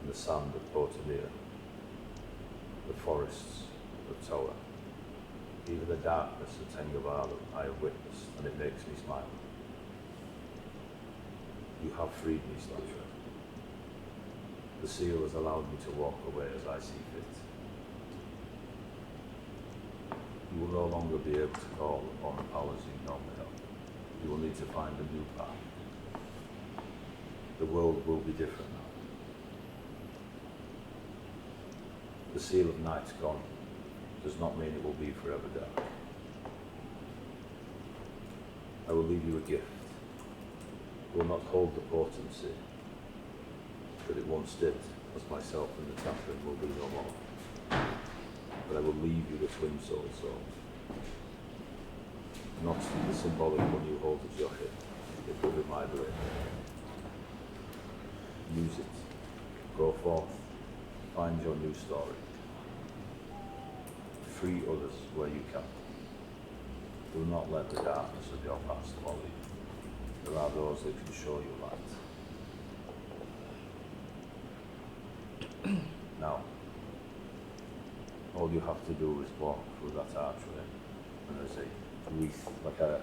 and the sand of Portamere, the forests of Toa, even the darkness of Tengavala I have witnessed, and it makes me smile. You have freed me, Slasher. The seal has allowed me to walk away as I see fit. You will no longer be able to call upon the powers you normally have. You will need to find a new path. The world will be different now. The seal of night gone does not mean it will be forever dark. I will leave you a gift. It will not hold the potency that it once did, as myself and the Catherine will be no more. But I will leave you the twin soul sword. Not the symbolic one you hold at your hip. It will be my blade. Use it. Go forth. Find your new story. Free others where you can. Do not let the darkness of your past follow you. There are those that can show you light. Now, all you have to do is walk through that archway, and there's a wreath, like a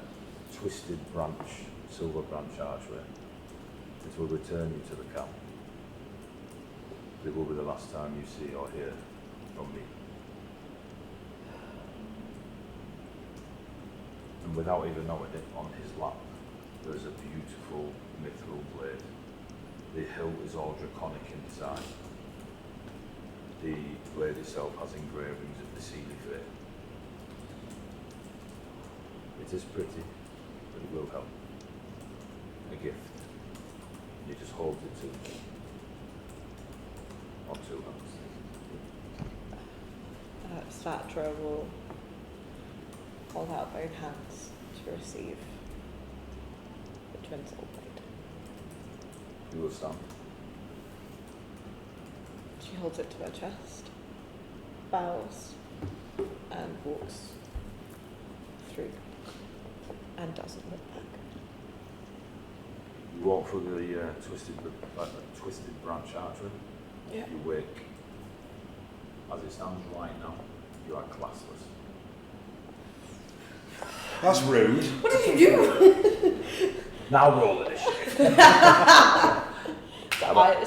twisted branch, silver branch archway. It will return you to the camp. It will be the last time you see or hear from me. And without even knowing it, on his lap, there is a beautiful mithril blade. The hilt is all draconic in design. The blade itself has engravings of the CharityWeekLong. It is pretty, but it will help. A gift. You just hold it to me. On two hands. Satra will hold out both hands to receive the twin soul blade. You will stand. She holds it to her chest, bows, and walks through, and doesn't look back. You walk through the twisted branch archway. Yeah. You wake. As it stands right now, you are classless. That's rude. What did you do? Now roll initiative.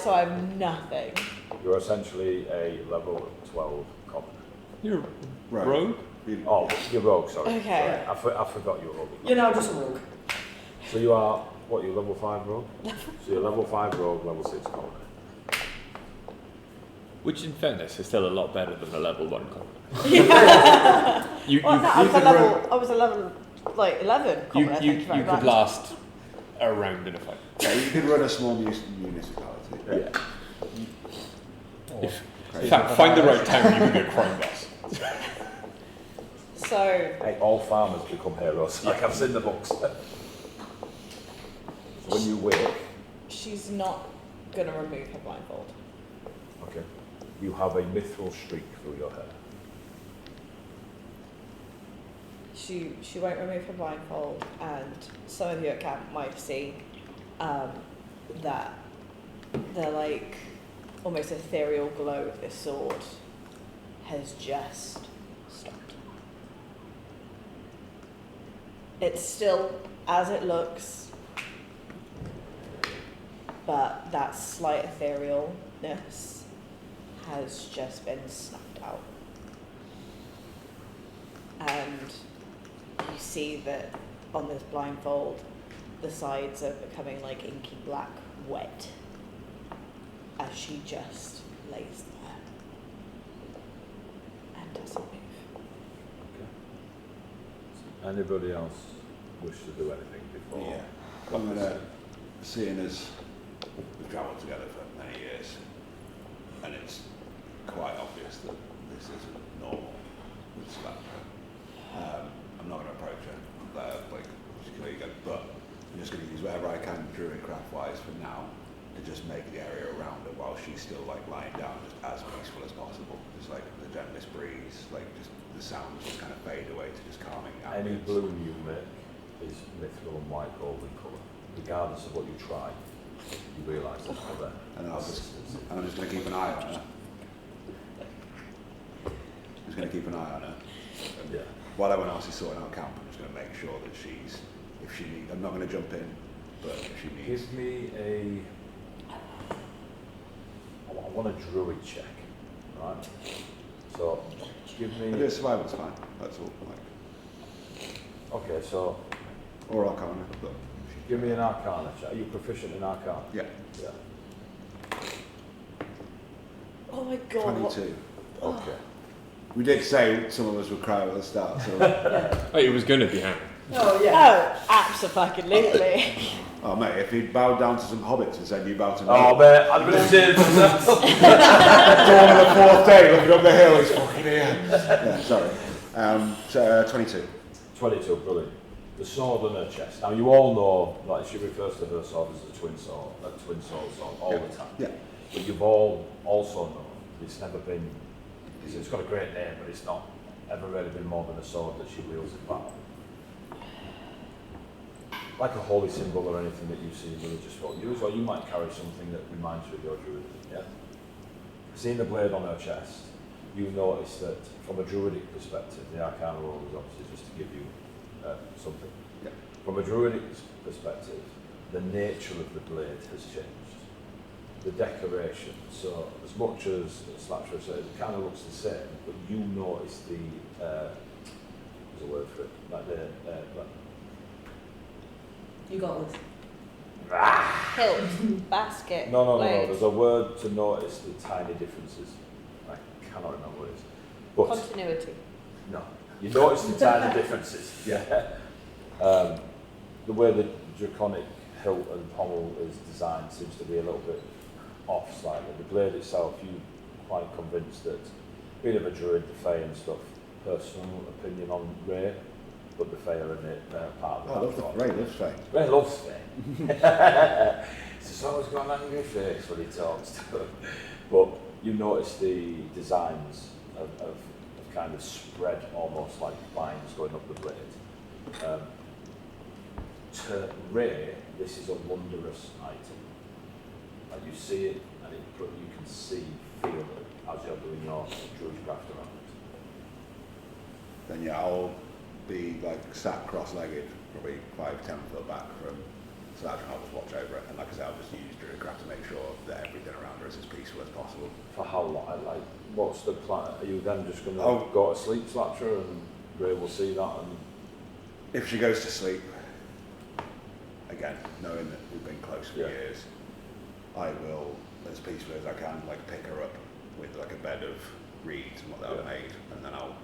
So I'm nothing. You're essentially a level 12 commoner. You're Right. rogue? Oh, you're rogue, sorry. Okay. Sorry. I forgot you were rogue. You're now just a rogue. So you are, what, you're level 5 rogue? So you're level 5 rogue, level 6 commoner. Which, in fairness, is still a lot better than a level 1 commoner. you Well, no, I was a level like 11 commoner. Thank you very you much. could last a round in a fight. Yeah, you could run a small municipality. Yeah. In fact, find the right town, you can be a crime boss. So Hey, all farmers become heroes. Like I've seen the books. So when you wake, she's not gonna remove her blindfold. okay, you have a mithril streak through your hair. She won't remove her blindfold, and some of you at camp might see that the like almost ethereal glow of this sword has just stopped. It's still as it looks, but that slight etherealness has just been snuffed out. And you see that on this blindfold, the sides are becoming like inky black wet as she just lays there and doesn't move. Anybody else wish to do anything before? Yeah. I'm gonna, seeing as we've travelled together for many years, and it's quite obvious that this isn't normal with Slapper. I'm not gonna approach her, like, she's clearly good, but I'm just gonna use whatever I can druidcraft-wise for now to just make the area around her while she's still like lying down, just as peaceful as possible. Just like the gentlest breeze, like just the sounds just kind of fade away to just calming out. Any bloom you make is mithril and white gold in colour. Regardless of what you try, you realise there's other. And I'm just going to keep an eye on her. Just going to keep an eye on her. Yeah. While everyone else is sorting out camp, I'm just going to make sure that she's, if she needs, I'm not going to jump in, but if she needs. Give me I want a druid check, right? So, give I do me. a survival's fine. That's all. Like, Okay, so or Arcana, but give me an Arcana check. Are you proficient in Arcana? yeah. Yeah. Oh my god. 22. Okay. We did say some of us would cry at the start, so. Oh, it was going to be Hannah. Oh yeah. Oh, absolutely. Oh mate, if he'd bowed down to some hobbits and said you bow to me. Oh man, I'm gonna say it myself. Dawn on the fourth day, looking up the hill, he's fucking here. Yeah, sorry. So 22. 22, brilliant. The sword on her chest. Now you all know, like she refers to her sword as a twin sword all the time. Yeah. But you've all also known it's never been. It's got a great name, but it's not ever really been more than a sword that she wields in battle. Like a holy symbol or anything that you see religious folk use, or you might carry something that reminds you of your druidism. Yeah. Seeing the blade on her chest, you notice that from a druidic perspective, the Arcana roll is obviously just to give you something. Yeah. From a druidic perspective, the nature of the blade has changed. The decoration. So as much as Slapshire says, it kind of looks the same, but you notice the there's a word for it, like the You got this. Hilt, basket. no. blade. There's a word to notice the tiny differences. I cannot remember what it is. But Continuity. no, you notice the tiny differences. Yeah. The way the draconic hilt and pommel is designed seems to be a little bit off slightly. The blade itself, you're quite convinced that being of a druid, the Fae and stuff. Personal opinion on Ray, but the Fae are in it part of the I love backdrop. Ray loves Faye. Ray loves Fae. He's always got an angry face when he talks to them. But you notice the designs of kind of spread almost like lines going up the blade. To Ray, this is a wondrous item. Like you see it, and you can see, feel it as you're doing your druidcraft around it. Then yeah, I'll be like sat cross-legged, probably 5-10 foot back from Slash, and I'll just watch over it. And like I said, I'll just use druidcraft to make sure that everything around her is as peaceful as possible. For how long? Like, what's the plan? Are you then just going to Oh. go to sleep, Slapshire, and Ray will see that? And If she goes to sleep, again, knowing that we've been close for Yeah. years, I will, as peacefully as I can, like pick her up with like a bed of reeds and what they've Yeah. made, and then I'll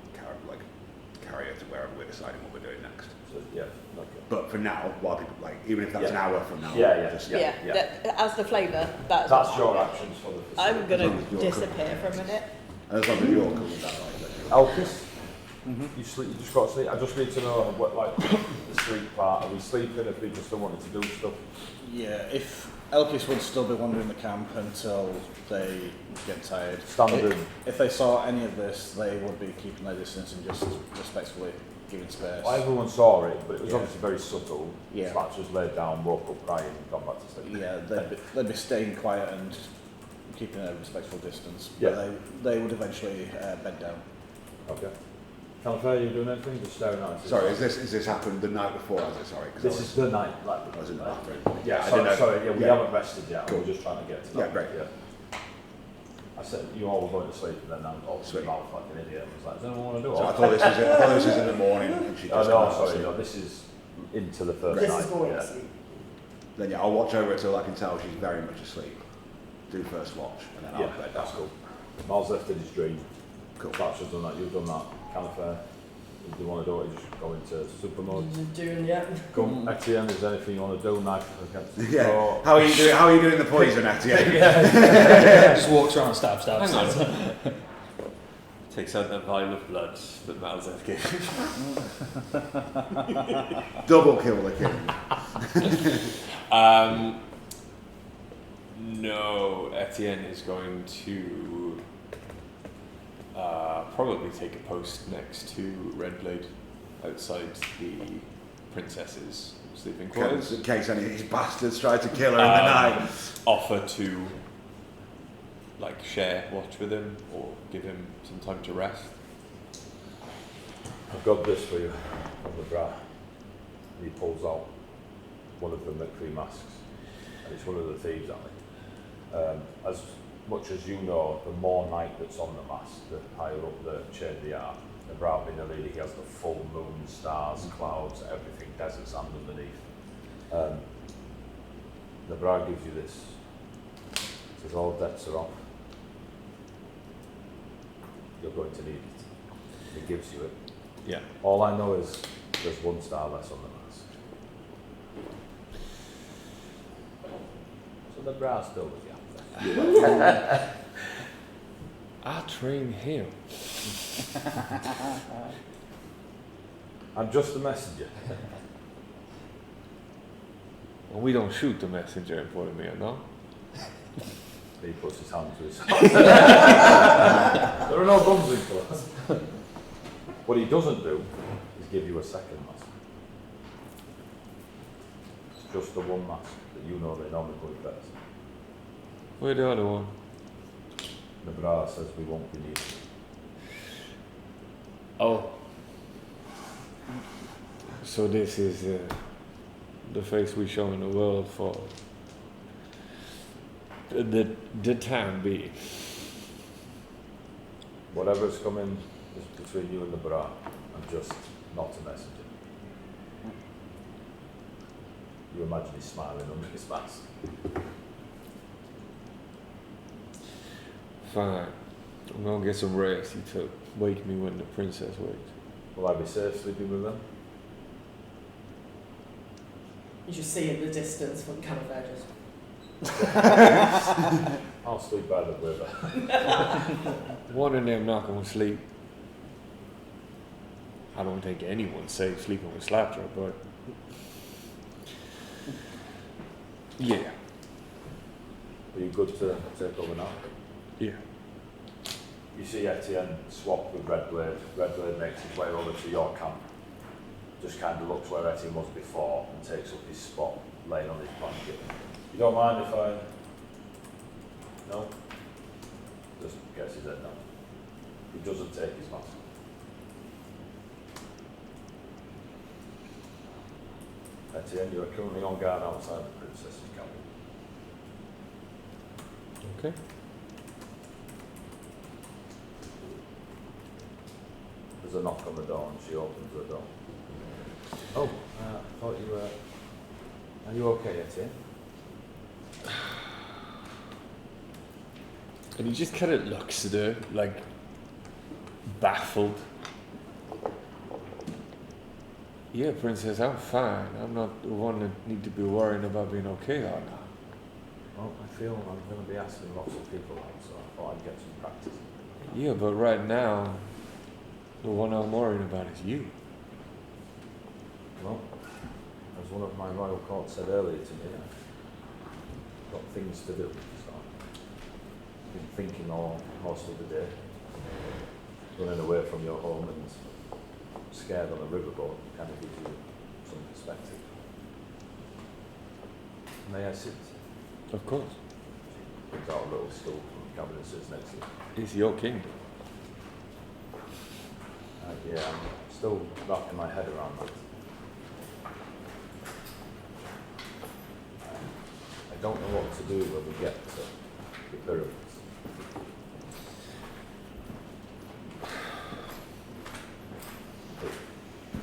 carry her to wherever we're deciding what we're doing next. so, yeah, okay. But for now, while people like, even if that's Yeah. an hour from now, Yeah. just Yeah. As the flavour, that's That's what your I'm actions for the I'm facility. going As long as to you're disappear for a minute. as long as you're cool with that, like, Elkis, you sleep. You just got to sleep. I just need to know what, like, the sleep part. Are we sleeping if we just don't want to do stuff? Yeah, if Elkis would still be wandering the camp until they get tired. Standard. If they saw any of this, they would be keeping their distance and just respectfully giving space. Well, everyone saw it, but it was Yeah. obviously very subtle. Yeah. Slap just laid down, woke up crying, and gone back to sleep. Yeah, they'd be staying quiet and keeping a respectful distance. Yeah. But they would eventually bed down. Okay. Califair, you doing anything? Just staring at it. Sorry, is this happened the night before? Has it? Sorry, 'cause This is the night, like, I was in the bathroom. yeah, I didn't know. sorry, yeah, we Yeah. haven't rested yet. Cool. We're just trying to get to that. Yeah, great. Yeah. I said you all were going to sleep, and then I was all Sweet. mouth like an idiot. I was like, does anyone want to do it? So I thought this was in the morning, and she Oh just no, come out sorry, asleep. no, this is into the first This night. is going yeah. to sleep. Then yeah, I'll watch over it till I can tell she's very much asleep. Do first watch, and then I'll Yeah, bed that's down. cool. Miles lifted his dream. Cool. That's just done that. You've done that. Califair. If you want to do it, you just go into super mode. Doing yeah. Come, Etienne, is there anything you want to do? Knife against Yeah. throat? How are you doing? How are you doing the poison, Etienne? Just walks around, stab. Hang on. Takes out that vial of blood that Malzeth gave. Double kill the king. No, Etienne is going to probably take a post next to Redblade outside the princess's sleeping quarters. In case any of these bastards try to kill her in the night. Offer to like share watch with him or give him some time to rest. I've got this for you on the bra. He pulls out one of the McCree masks, and it's one of the thieves, Ali. As much as you know, the more night that's on the mask, the higher up the chain they are. The bra being a lady, he has the full moon, stars, clouds, everything, desert sand underneath. The bra gives you this. It says all debts are off. You're going to need it. It gives you it. Yeah. All I know is there's one star less on the mask. So the bra's still with you. I'll train him. I'm just the messenger. Well, we don't shoot the messenger in Portomir, no? He puts his hand to his heart. There are no guns in class. What he doesn't do is give you a second mask. It's just the one mask that you know they normally put first. Where's the other one? The bra says we won't be needing it. Oh. So this is the face we show in the world for the time being. Whatever's coming is between you and the bra. I'm just not a messenger. You imagine he's smiling under his mask. Fine. I'm gonna get some rest. You to wake me when the princess wakes. Will I be safe sleeping with them? You just see in the distance from Califair just. I'll sleep by the river. One of them not gonna sleep. I don't think anyone's safe sleeping with Slapjaw, but yeah, Are you good to take over now? yeah. You see Etienne swap with Redblade. Redblade makes his way over to your camp. Just kind of looks where Etienne was before and takes up his spot, laying on his blanket. You don't mind if I... No? Just gets his head down. He doesn't take his mask. Etienne, you are currently on guard outside the princess's camp. Okay. There's a knock on the door and she opens the door. Oh, I thought you were... Are you okay, Etienne? And he just kind of looks at her, like, baffled. Yeah, princess, I'm fine. I'm not the one that need to be worrying about being okay or not. Well, I feel I'm going to be asking lots of people out, so I thought I'd get some practice. Yeah, but right now, the one I'm worrying about is you. Well, as one of my royal court said earlier to me, I've got things to do, so I've been thinking most of the day, running away from your home and scared on a riverboat kind of gives you some perspective. May I sit? Of course. Brings out a little stool from the cabinet, sits next to you. It's your kingdom. Yeah, I'm still wrapping my head around that. I don't know what to do when we get to the pyramids.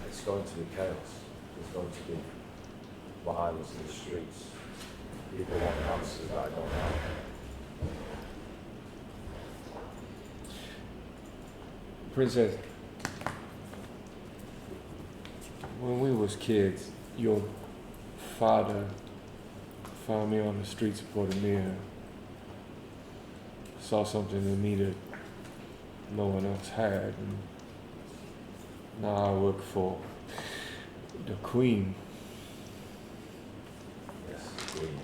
It's going to be chaos. There's going to be violence in the streets. People want answers that I don't know. Princess, when we was kids, your father found me on the streets of Portomia, saw something in me that no one else had, and now I work for the Queen. Yes, Queen.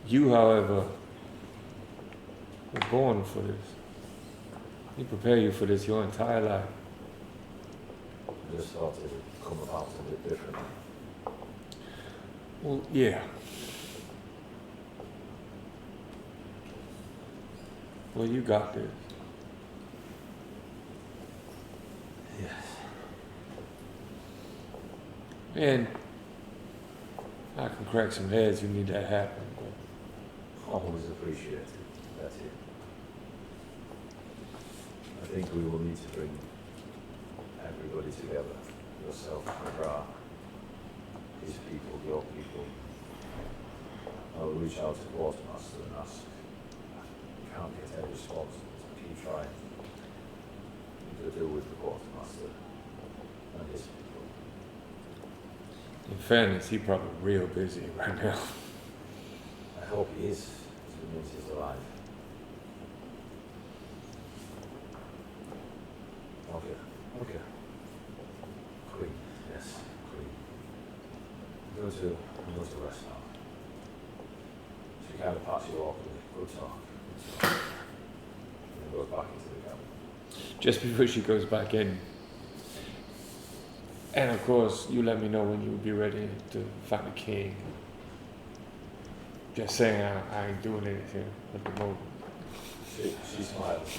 You, however, were born for this. He prepared you for this your entire life. I just thought it would come about a bit differently. Well, yeah. Well, you got this. Yes. And I can crack some heads you need that happen. Always appreciated. That's it. I think we will need to bring everybody together. Yourself, Gra, his people, your people. I'll reach out to Quartermaster and ask. Can't get any response, but keep trying to deal with the Quartermaster and his people. In fairness, he's probably real busy right now. I hope he is, as it means he's alive. Okay, okay. Queen, yes, Queen. I'm going to rest now. She kind of pats you off with a good talk. And then goes back into the cabin. Just before she goes back in. And of course, you let me know when you'll be ready to find the king. Just saying, I ain't doing anything at the moment. She smiles.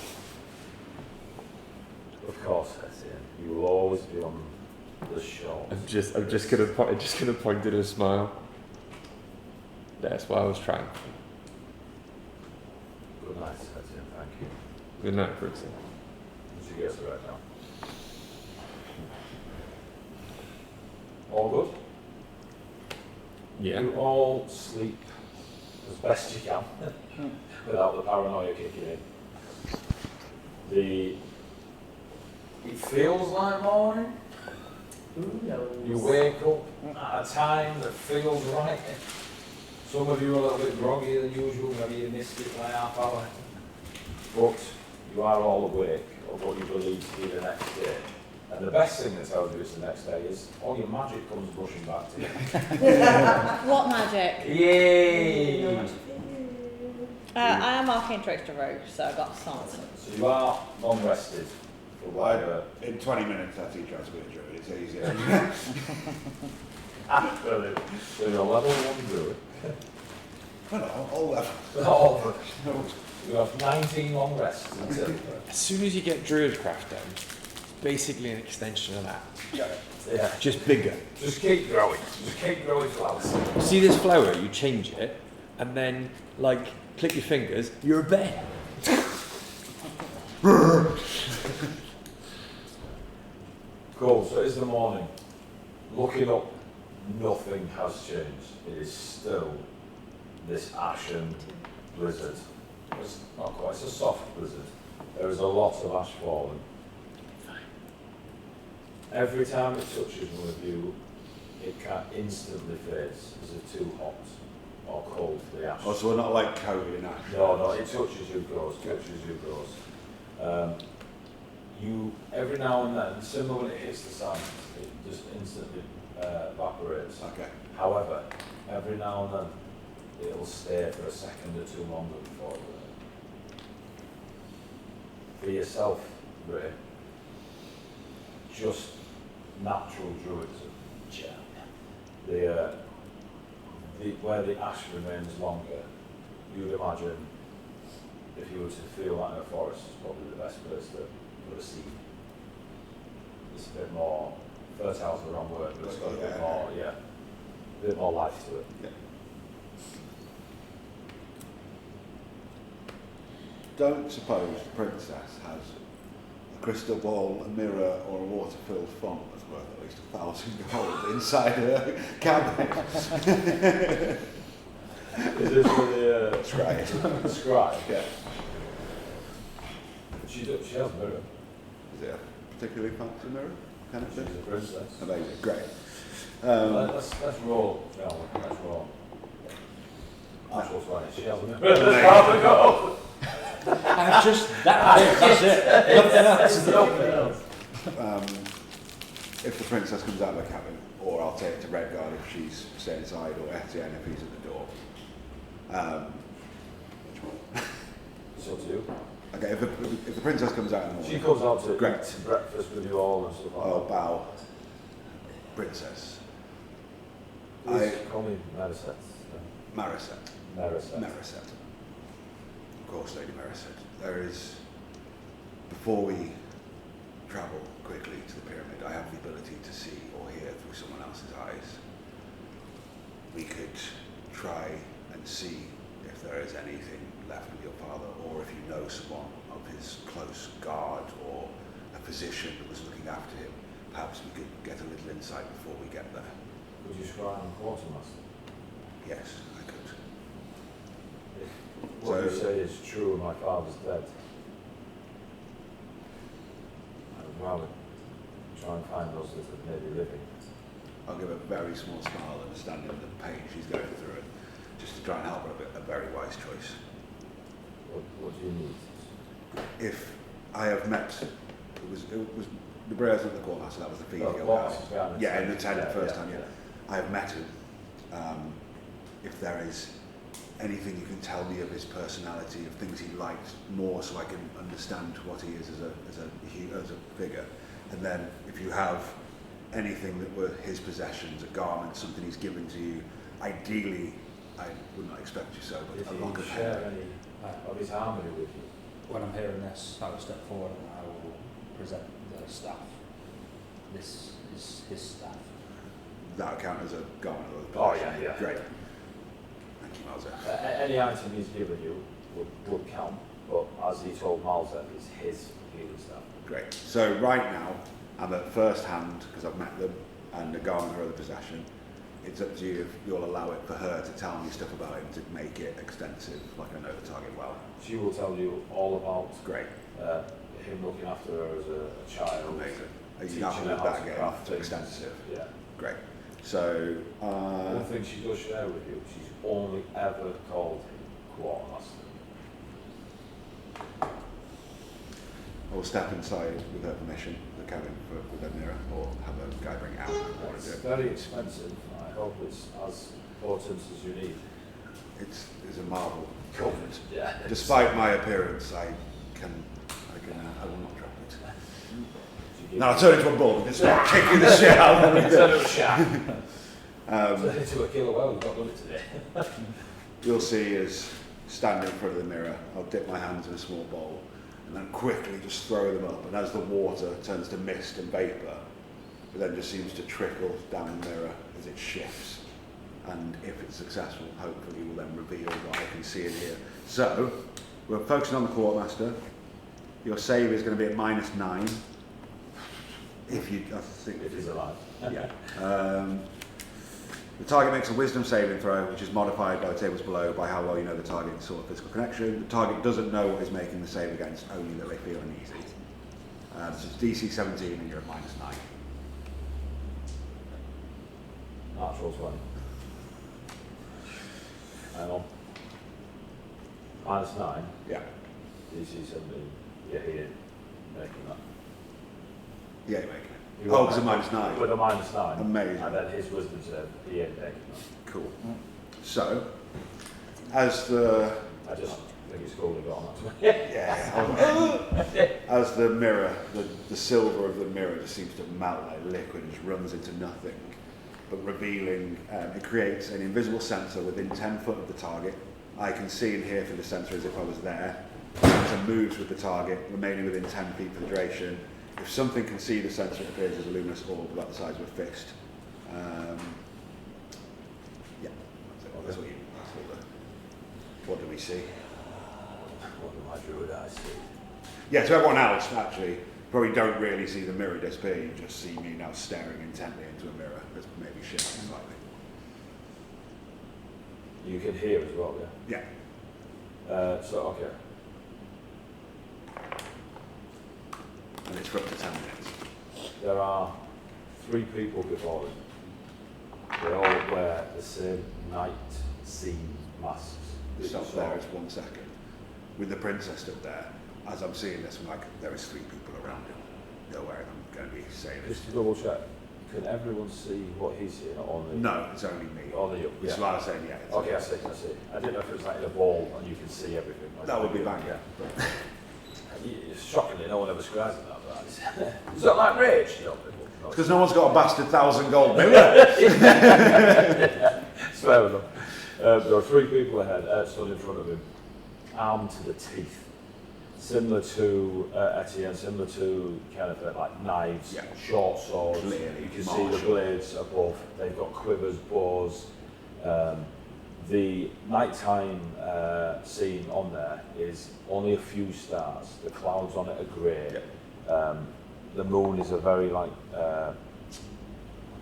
Of course, that's it. You will always be on the show. I'm just gonna point at her smile. That's what I was trying for. Good night, Etienne. Thank you. Good night, Princess. She gets it right now. All good? Yeah. You all sleep as best you can without the paranoia kicking in. It feels like morning. Who knows? You wake up at a time that feels right. Some of you are a little bit groggier than usual, maybe you missed it by half hour. But you are all awake of what you believe to be the next day. And the best thing that tells you it's the next day is all your magic comes rushing back to you. What magic? Yay! I am Arcane Trickster Rogue, so I got something. So you are long rested for whatever. In 20 minutes, I teach you how to be a druid. It's easier. Brilliant. So you're a level 1 druid. No, all levels. Oh, you have 19 long rests until. As soon as you get Druidcraft down, it's basically an extension of that. Yeah. Just bigger. Just keep growing. Just keep growing flowers. See this flower, you change it, and then, like, click your fingers, you're a bear. Cool, so it's the morning. Looking up, nothing has changed. It is still this ashen blizzard. It's not quite, it's a soft blizzard. There is a lot of ash falling. Every time it touches one of you, it can instantly fades as if too hot or cold for the ash. Oh, so we're not like Cody and Ash. No, it touches you, goes, you, every now and then, similar when it hits the sand, it just instantly evaporates. Okay. However, every now and then, it'll stay for a second or two longer before for yourself, Ray, just natural druidism. Where the ash remains longer, you'd imagine if you were to feel like a forest, is probably the best place to put a seed. It's a bit more, fertile's the wrong word, but it's got a bit more, a bit more life to it. Yeah. Don't suppose the princess has a crystal ball, a mirror, or a water-filled font that's worth at least 1,000 gold inside her cabinet. Is this for the Scribe. scribe? Yeah. She has a mirror. Is it a particularly fancy mirror? Kind of She's thing? a princess. Amazing, great. Let's roll. No, let's roll. Actual 20. She has a mirror. Amazing. That's it. Nothing else. If the princess comes out of the cabin, or I'll take it to Redguard if she's staying inside, or Etienne if he's at the door. Which one? It's up to you. Okay, if the princess comes out in the morning, She comes out to Great. eat breakfast with you all and stuff like I'll bow. Princess. that. Please call me Mariset. Mariset. Mariset. Mariset. Of course, Lady Mariset. There is, before we travel quickly to the pyramid, I have the ability to see or hear through someone else's eyes. We could try and see if there is anything left with your father, or if you know someone of his close guard or a physician that was looking after him. Perhaps we could get a little insight before we get there. Would you scry on quartermaster? Yes, I could. If what you So- say is true and my father's dead, I would rather try and find those that may be living. I'll give a very small smile, understanding the pain she's going through, and just to try and help her a very wise choice. What do you need? If I have met, it was the Brewers at the Courthouse, that was the Oh, Field Courthouse, house. yeah, Yeah, in the tent yeah, first yeah, time, yeah. yeah. I have met him. If there is anything you can tell me of his personality, of things he liked more, so I can understand what he is as a figure. And then if you have anything that were his possessions, a garment, something he's given to you, ideally, I would not expect you so, but If a you lock of share hair. any of his harmony with you, When I'm hearing this, I will step forward and I will present the staff. This is his staff. That would count as a garment or a Oh, possession. yeah, yeah. Great. Thank you, Malza. any item he's given you would count, but as he told Malza, it's his healing stuff. Great. So right now, I'm at first hand, because I've met them, and a garment or other possession. It's up to you if you'll allow it for her to tell me stuff about him to make it extensive, like I know the target well. She will tell you all about Great. him looking after her as a child. Amazing. Are you teaching happy her with how that to getting craft to things. extensive? Yeah. Great. So, One thing she does share with you, she's only ever called him quartermaster. I will step inside with her permission, the cabin with a mirror, or have a guy bring it out. I want to do It's it. very expensive. I hope it's as potent as you need. It's a marvel. Covered. Yeah. Despite my appearance, I will not drop it. No, I'll turn into a bull and just start kicking the shit out of Turn everything. into a shack. Turn into a killer whale. You've not done it today. You'll see as standing in front of the mirror, I'll dip my hands in a small bowl and then quickly just throw them up. And as the water turns to mist and vapour, it then just seems to trickle down the mirror as it shifts. And if it's successful, hopefully will then reveal what I can see in here. So, we're focusing on the Quartermaster. Your save is going to be at -9. If you, I think, If he's alive. yeah. The target makes a wisdom saving throw, which is modified by the tables below by how well you know the target and sort of physical connection. The target doesn't know what is making the save against, only that they feel uneasy. So it's DC 17 and you're at -9. Natural 20. Hang on. -9. Yeah. DC 17. Yeah, he didn't making that. Yeah, you're making it. He Oh, was because of -9. With a -9. Amazing. And then his wisdom said he ain't making that. Cool. So, as the I just think it's cool he got on that. as the mirror, the silver of the mirror just seems to melt like liquid and just runs into nothing. But revealing, it creates an invisible sensor within 10 foot of the target. I can see and hear through the sensor as if I was there. turns and moves with the target, remaining within 10 feet for the duration. If something can see the sensor, it appears as a luminous orb about the size of a fist. Yeah, that's what what do we see? What do my druid eyes see? Yeah, to everyone else, actually, probably don't really see the mirror disappear, you just see me now staring intently into a mirror that's maybe shifting slightly. You can hear as well, yeah? Yeah, Okay. and it's for up to 10 minutes. There are 3 people before them. They all wear the same night scene masks. Stop there, it's 1 second. With the princess stood there, as I'm seeing this, I'm like, there is 3 people around him. They're wearing them, going to be saying this. Just to double check, can everyone see what he's seeing? Only No, it's only me. Only you. It's Yeah. what I was saying, yeah. it's- Okay, I see. I didn't know if it was like in a ball and you can see everything. That would be bang, yeah. yeah. Shockingly, no one ever describes it that bad. Is that like rage? Because no one's got a bastard 1,000 gold mirror. It's fair enough. There are 3 people ahead, stood in front of him, armed to the teeth. Similar to Etienne, similar to kind of like knives, Yeah. short swords. Clearly You can see the martial. blades above. They've got quivers, bows. The nighttime scene on there is only a few stars. The clouds on it are grey. Yeah. The moon is a very like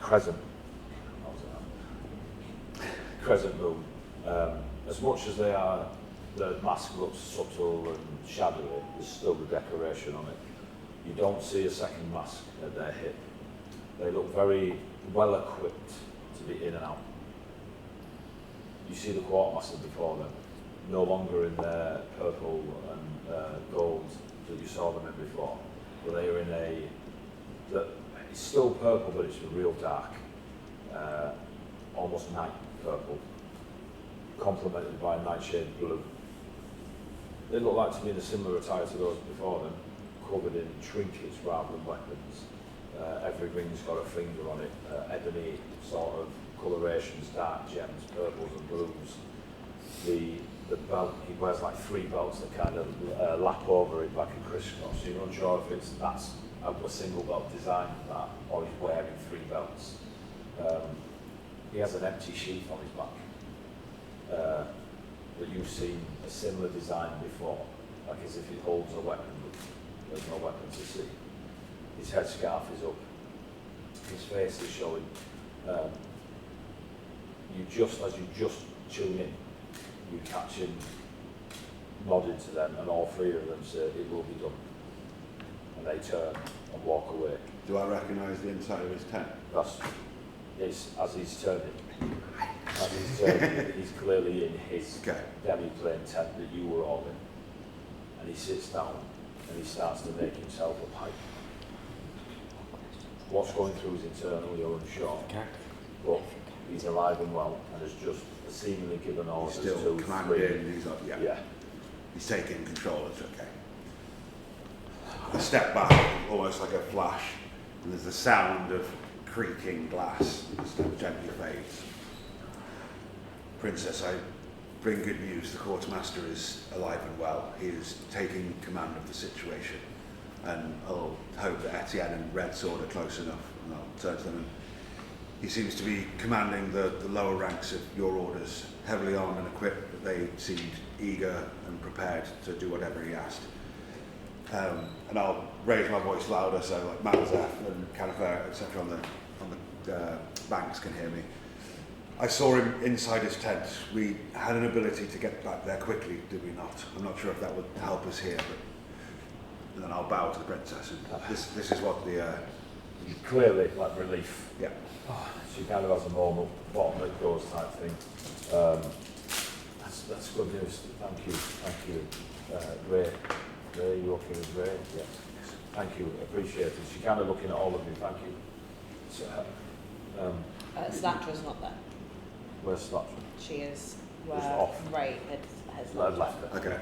crescent. Crescent moon. As much as they are, the mask looks subtle and shadowy, there's still the decoration on it. You don't see a second mask at their hip. They look very well equipped to be in and out. You see the quartermaster before them, no longer in their purple and gold that you saw them in before, but they are in it's still purple, but it's real dark, almost night purple, complemented by a nightshade blue. They look like to be in a similar attire to those before them, covered in trinkets rather than weapons. Every ring's got a finger on it, ebony sort of colorations, dark gems, purples and blues. The belt, he wears like 3 belts that kind of lap over it like a crisscross. So you're unsure if that's a single belt design that, or he's wearing 3 belts. He has an empty sheath on his back. But you've seen a similar design before, like as if he holds a weapon, but there's no weapon to see. His headscarf is up. His face is showing. As you just tune in, you catch him nodding to them, and all 3 of them say, "It will be done." And they turn and walk away. Do I recognise the inside of his tent? As he's turning. He's clearly in his Okay. demi-plane tent that you were all in. And he sits down and he starts to make himself a pipe. What's going through his internal, you're unsure. But he's alive and well and has just seemingly given orders He's still to commanding, he's like, Yeah. He's taking control, it's okay. I step back, almost like a flash, and there's the sound of creaking glass, just gently fades. Princess, I bring good news. The quartermaster is alive and well. He is taking command of the situation. And I'll hope that Etienne and Red Sword are close enough, and I'll turn to them. And he seems to be commanding the lower ranks of your orders, heavily armed and equipped, but they seemed eager and prepared to do whatever he asked. And I'll raise my voice louder so like Manzef and Canifer, etc. on the banks can hear me. I saw him inside his tent. We had an ability to get back there quickly, did we not? I'm not sure if that would help us here, but and then I'll bow to the princess. And this is what the Clearly, like relief. yeah. She kind of has a normal bottom that goes type thing. That's good news. Thank you. Ray, you okay with Ray? Yes. Thank you. Appreciate it. She's kind of looking at all of you. Thank you. So, Slatra's not there. where's Slatra? She is Just where off. Ray has Left left. it. Okay.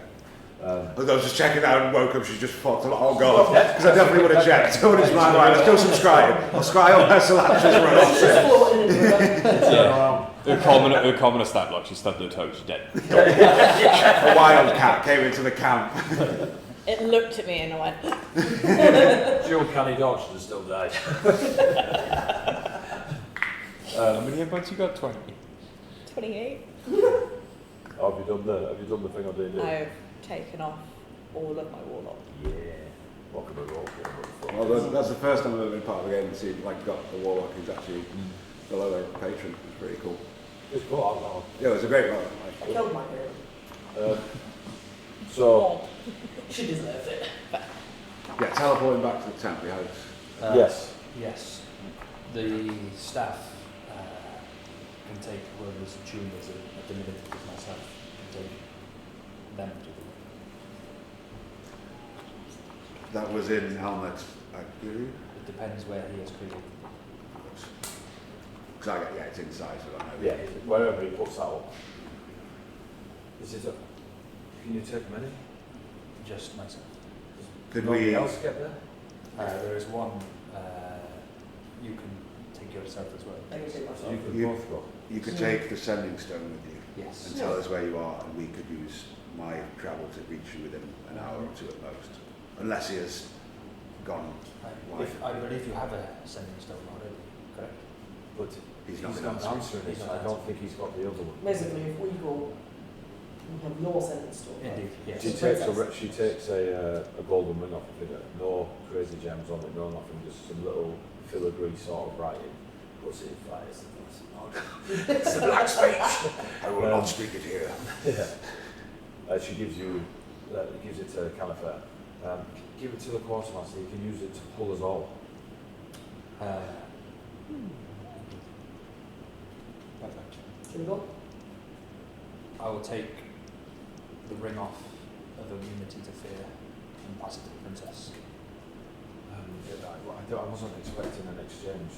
I Um, was just checking out and woke up. She's just thought, oh god, because I definitely would have checked. So it's my mind. I'm still subscribing. I'll scry on her Salatra's run off. Just floating in the river. turn around. Her common stat block, she stubbed her toe, she's dead. A wild cat came into the camp. It looked at me and I went, She uncanny dog should have still died. How many hit points you got? 20. 28. Have you done the thing on D&D? I've taken off all of my warlock. Yeah. What can we roll for? Well, that's the first time I've ever been part of a game and seen like got the warlock who's actually below their patron. It's pretty cool. It's cool. I don't know. Yeah, it was a great run. I killed my hero. So, She deserves it. Yeah, teleporting back to the tent. We had. yes. Yes. The staff can take whoever's tuners at the minute with myself and take them to the. That was in Helmet, I believe. It depends where he has created. Because it's inside, so I know. Yeah, wherever he puts that up. Is it can you take many? Just myself. Could Nobody we? else get there? There is one. You can take yourself as well. I can take myself. You could You- both go. You could take the sending stone with you Yes. and tell us where you are, and we could use my travel to reach you within an hour or two at most, unless he has gone. I believe you have a sending stone already, correct? But He's he's not not answering. answering He's it. not I don't think he's got the other one. Basically, if we go, we have your sending store. Indeed, yes. She takes a golden ring off of it. No crazy gems on it, no nothing, just some little filigree sort of writing. Puts it in fires. It's the black speech. I will not speak it here. Yeah. She gives it to Caliphate. Give it to the quartermaster. He can use it to pull us all. Perfect. Can we go? I will take the ring off of immunity to fear and pass it to the princess. I wasn't expecting an exchange.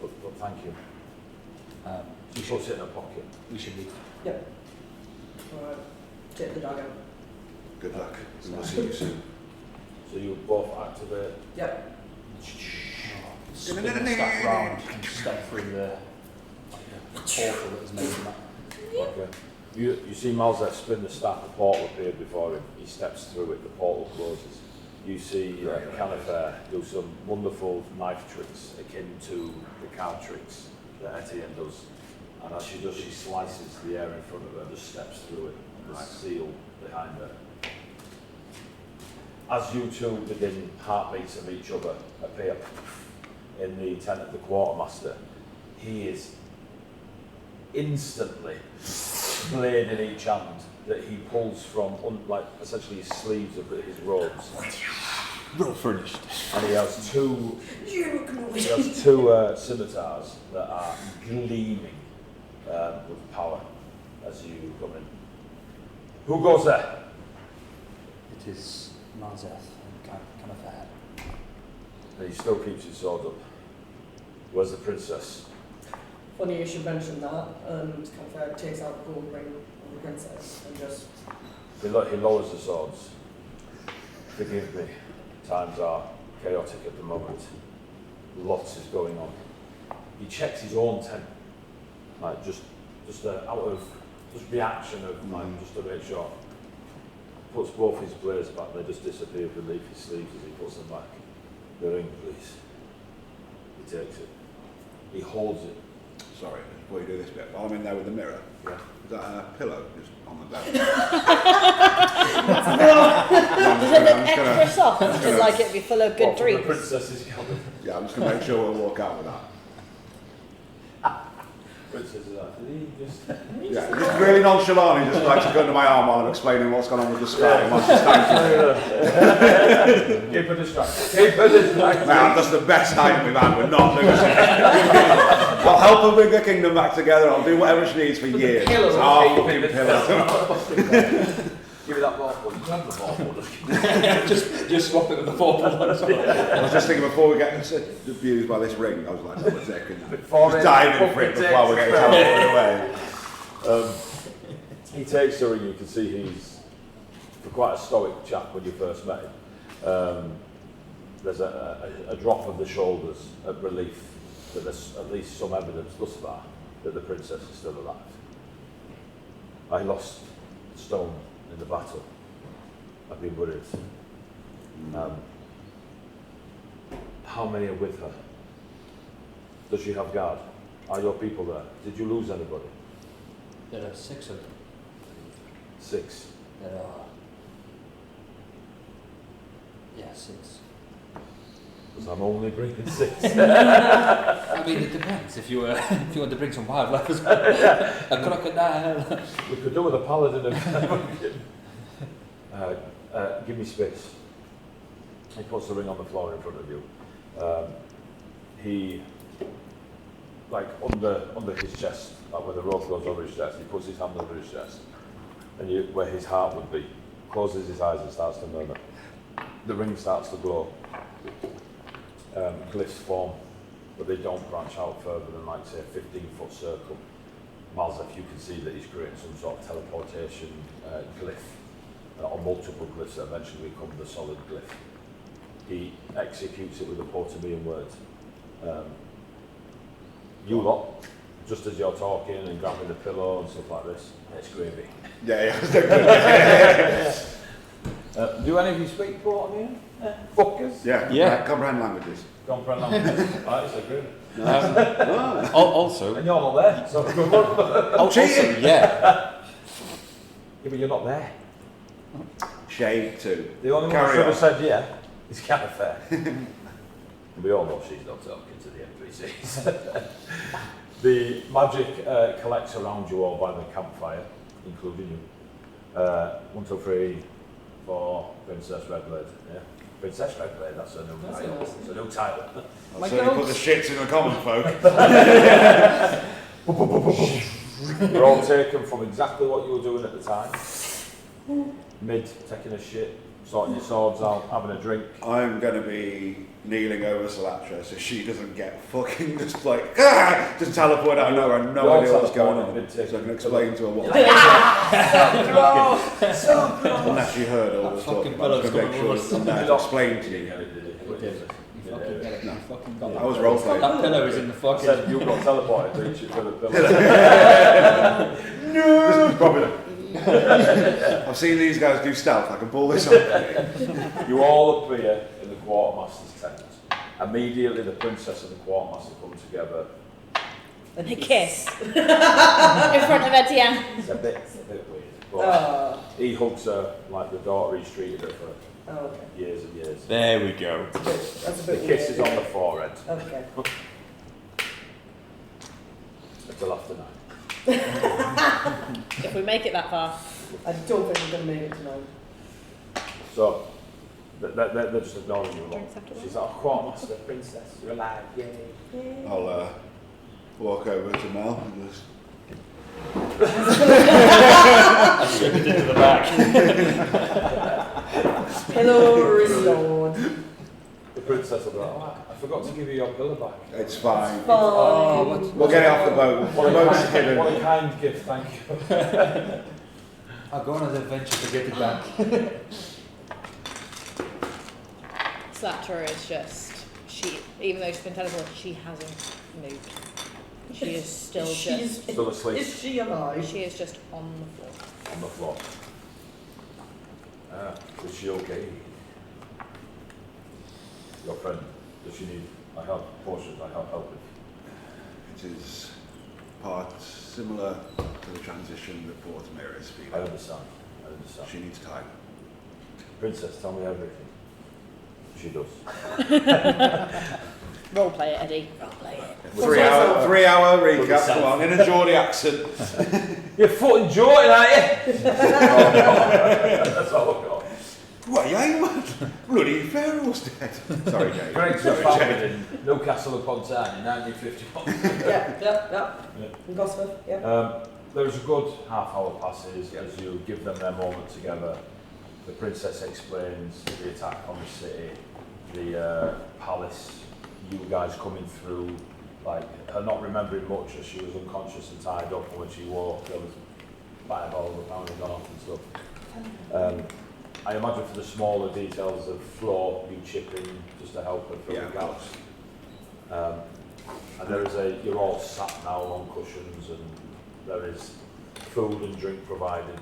But thank you. She puts it in her pocket. We should leave. Yep. Alright. Take the dog out. Good luck. We will see you soon. So you both activate. Yep. Spin the staff round and step through the portal that was made in that. Okay. You see Malzette spin the staff, the portal appeared before him. He steps through it, the portal closes. You see Caliphate do some wonderful knife tricks akin to the card tricks that Etienne does. And as she does, she slices the air in front of her, just steps through it, and there's a seal behind her. As you two begin, heartbeats of each other appear in the tent of the quartermaster. He is instantly blade in each hand that he pulls from essentially his sleeves of his robes. Well furnished. And he has two scimitars that are gleaming with power as you come in. Who goes there? It is Malzeth and Caliphate. And he still keeps his sword up. Where's the princess? Funny you should mention that, and Caliphate takes out the gold ring of the princess and just. He lowers the swords. Forgive me. Times are chaotic at the moment. Lots is going on. He checks his own tent, like just out of reaction of just to make sure. Puts both his blades back. They just disappear beneath his sleeves as he puts them back. The ring, please. He takes it. He holds it. Sorry, before you do this bit, while I'm in there with the mirror, Yeah. is that a pillow just on the bed? Does it look extra soft? Just like it'd be full of good The dreams. princess's cabin. Yeah, I'm just going to make sure we'll walk out with that. Princess is like, did he just... Yeah, just really nonchalant, he just likes to go into my arm while I'm explaining what's going on with the sky. And what's Keep her distracted. Keep her distracted. Man, that's the best time we've had. We're not losing. I'll help her bring the kingdom back together. I'll do whatever she needs for years. pillow. Oh, fucking pillow. Give me that ball. You have the ball. just swap it with the four I was just thinking before we get abused by this ring, I was like, no, a second. Before Just diving for it before we get teleported away. He takes her and you can see he's quite a stoic chap when you first met him. There's a drop of the shoulders of relief that there's at least some evidence thus far that the princess is still alive. I lost Stone in the battle. I've been worried. How many are with her? Does she have guard? Are your people there? Did you lose anybody? There are 6 of them. 6. There are. Yeah, 6. Because I'm only bringing 6. I mean, it depends. If you want to bring some wildlife as well, a crocodile. We could do with a paladin of give me space. He puts the ring on the floor in front of you. He, like under his chest, like where the rope goes over his chest, he puts his hand over his chest, and where his heart would be, closes his eyes and starts to murmur. The ring starts to glow. Glyphs form, but they don't branch out further than, like, say, a 15-foot circle. Malzef, you can see that he's creating some sort of teleportation glyph, or multiple glyphs that eventually become the solid glyph. He executes it with the Portuguese words. You lot, just as you're talking and grabbing the pillow and stuff like this, it's gravy. Yeah. Do any of you speak Portuguese? Fuckers? Yeah. Comprehend languages. Comprehend languages. Right, so good. Also, And you're not there, so good luck. also, yeah. Yeah, but you're not there. Shade too. The only one who Carry should on. have said yeah is Califair. We all know she's not talking to the NPCs. The magic collects around you all by the campfire, including you. 1, 2, 3, 4, Princess Redblade. Yeah. Princess Redblade, that's a new title. It's a new title. My So you put the goats. shits in the common folk. You're all taken from exactly what you were doing at the time. Mid, taking a shit, sorting your swords out, having a drink. I'm going to be kneeling over Salatra so she doesn't get fucking just like, just teleport out of nowhere and no idea what's going on. So I can explain to her what. Unless you heard all the talk. Fucking I'm just going to make pillows sure I'm there to explain to you. You fucking get it. You fucking got it. I was role playing. That pillow is in the I fucking. said you got teleported, reach it for the pillow. No! This is probably I've seen these guys do stealth. I can pull this off. You all appear in the quartermaster's tent. Immediately, the princess and the quartermaster come together. And they kiss in front of Etienne. It's a bit weird. But he hugs her like the daughter he's treated her for Okay. years and years. There we go. That's a The bit kiss is weird. on the forehead. Okay. Until after night. If we make it that far. I don't think we're going to make it tonight. So, they're just ignoring you a lot. Drinks afterwards? She's like, oh, quartermaster, princess, you're alive, yay. I'll walk over to Mel and just. Stripped into the back. Hello, restored. The princess will be like, oh, I forgot to give you your pillow back. It's fine. Fine. We'll get it off the boat. The boat's hidden. What a kind gift, thank you. I'll go on an adventure to get it back. Slatra is just, even though she's been teleported, she hasn't moved. She is still Still asleep. Is she alive? she is just on the floor. On the floor. Is she okay? Your friend, does she need I help portions I help with? It is part similar to the transition that Portimere is I feeling. understand. She needs time. Princess, tell me everything. She does. Role play it, Eddie. Role play it. 3 hour recap. Come on, in a Geordie accent. You're fucking joking, aren't you? That's all I've got. What, you ain't man? Bloody Pharaoh's dead. Sorry, Jay. Greg's was founded in Newcastle upon Tyne in 1951. Yeah. In Gosford, yeah. There's a good half-hour passes as you give them their moment together. The princess explains the attack on the city, the palace, you guys coming through, like her not remembering much as she was unconscious and tied up, and when she woke there was fireballs pounding gone off and stuff. I imagine for the smaller details of Flo, you chipping just to help her fill the gaps. And there is you're all sat now on cushions, and there is food and drink provided,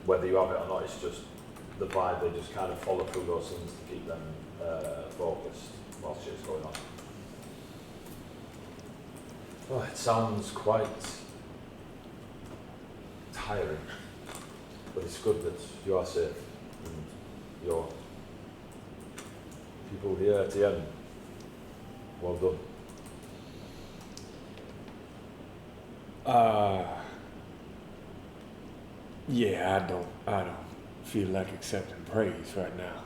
whether you have it or not. It's just the vibe. They just kind of follow through those things to keep them focused whilst shit's going on. Oh, it sounds quite tiring, but it's good that you are safe and your people here at the end. Well done. Yeah, I don't feel like accepting praise right now.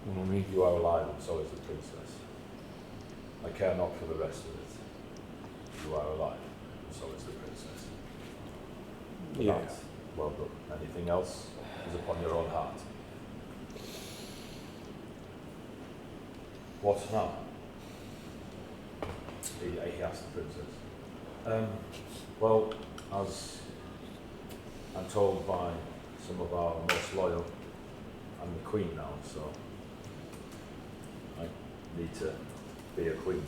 You know what I mean? You are alive, and so is the princess. I care not for the rest of it. You are alive, and so is the princess. For Yeah. that, well done. Anything else is upon your own heart. What now? He asked the princess. Well, as I'm told by some of our most loyal, I'm the queen now, so I need to be a queen.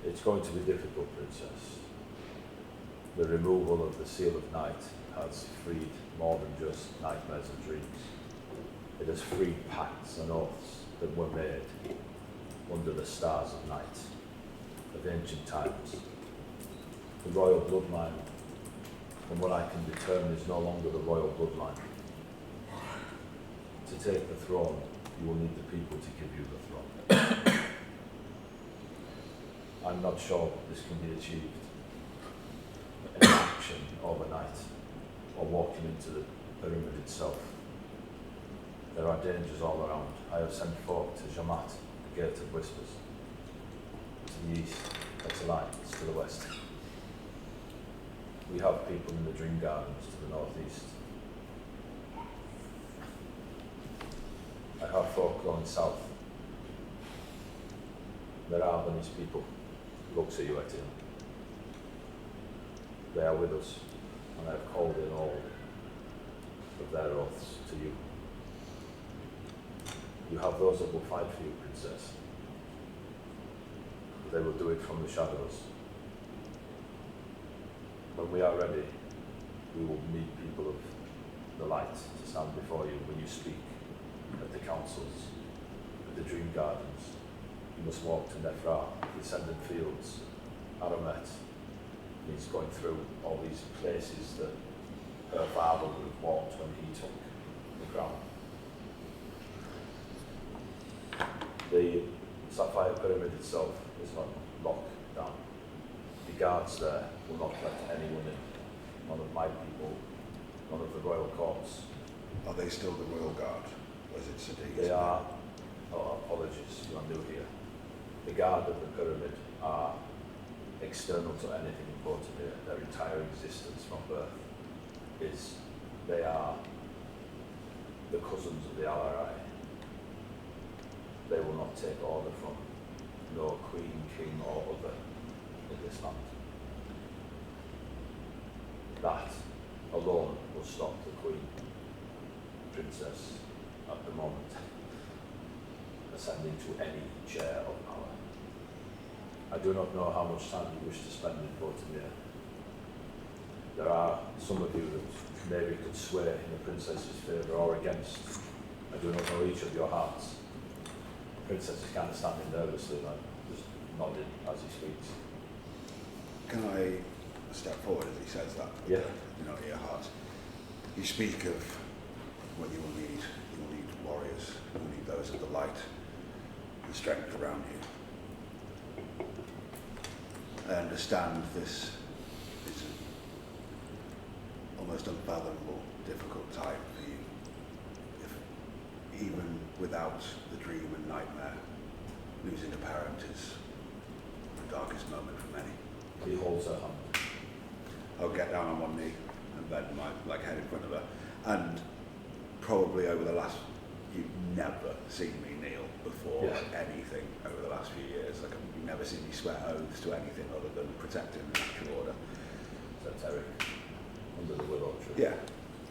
It's going to be difficult, princess. The removal of the seal of night has freed more than just nightmares and dreams. It has freed pacts and oaths that were made under the stars of night, of ancient times. The royal bloodline, from what I can determine, is no longer the royal bloodline. To take the throne, you will need the people to give you the throne. I'm not sure this can be achieved in action overnight, or walking into the pyramid itself. There are dangers all around. I have sent folk to Jamat, the Gate of Whispers. To the east, Exalites to the west. We have people in the Dream Gardens to the northeast. I have folk going south. There are Bunny's people. Looks at you, Etienne. They are with us, and I have called in all of their oaths to you. You have those that will fight for you, princess. They will do it from the shadows. When we are ready, we will meet people of the light to stand before you when you speak at the councils, at the Dream Gardens. You must walk to Nefra, the Ascendant Fields, Aramet. He's going through all these places that her father would have walked when he took the crown. The Sapphire Pyramid itself is not locked down. The guards there will not let anyone in. None of my people, none of the royal courts. Are they still the royal guard? Or is it Sadiq? They are, apologies, you are new here. The guard of the pyramid are external to anything important here. Their entire existence from birth is, they are the cousins of the Al-Arai. They will not take order from no queen, king or other in this land. That alone will stop the queen, princess, at the moment, ascending to any chair of power. I do not know how much time you wish to spend in Portimere. There are some of you that maybe could sway in the princess's favour or against. I do not know each of your hearts. The princess is kind of standing nervously, like just nodding as he speaks. Can I step forward as he says that? Yeah. You know, your heart. You speak of what you will need. You will need warriors. You will need those of the light, the strength around you. I understand this is an almost unfathomable, difficult time for you. If even without the dream and nightmare, losing a parent is the darkest moment for many. He holds her hand. I'll get down on one knee and bend my head in front of her. And probably over the last, you've never seen me kneel before anything over the last few years. Like, you've never seen me swear oaths to anything other than protecting the natural order. So that's Eric, under the willow tree. Yeah,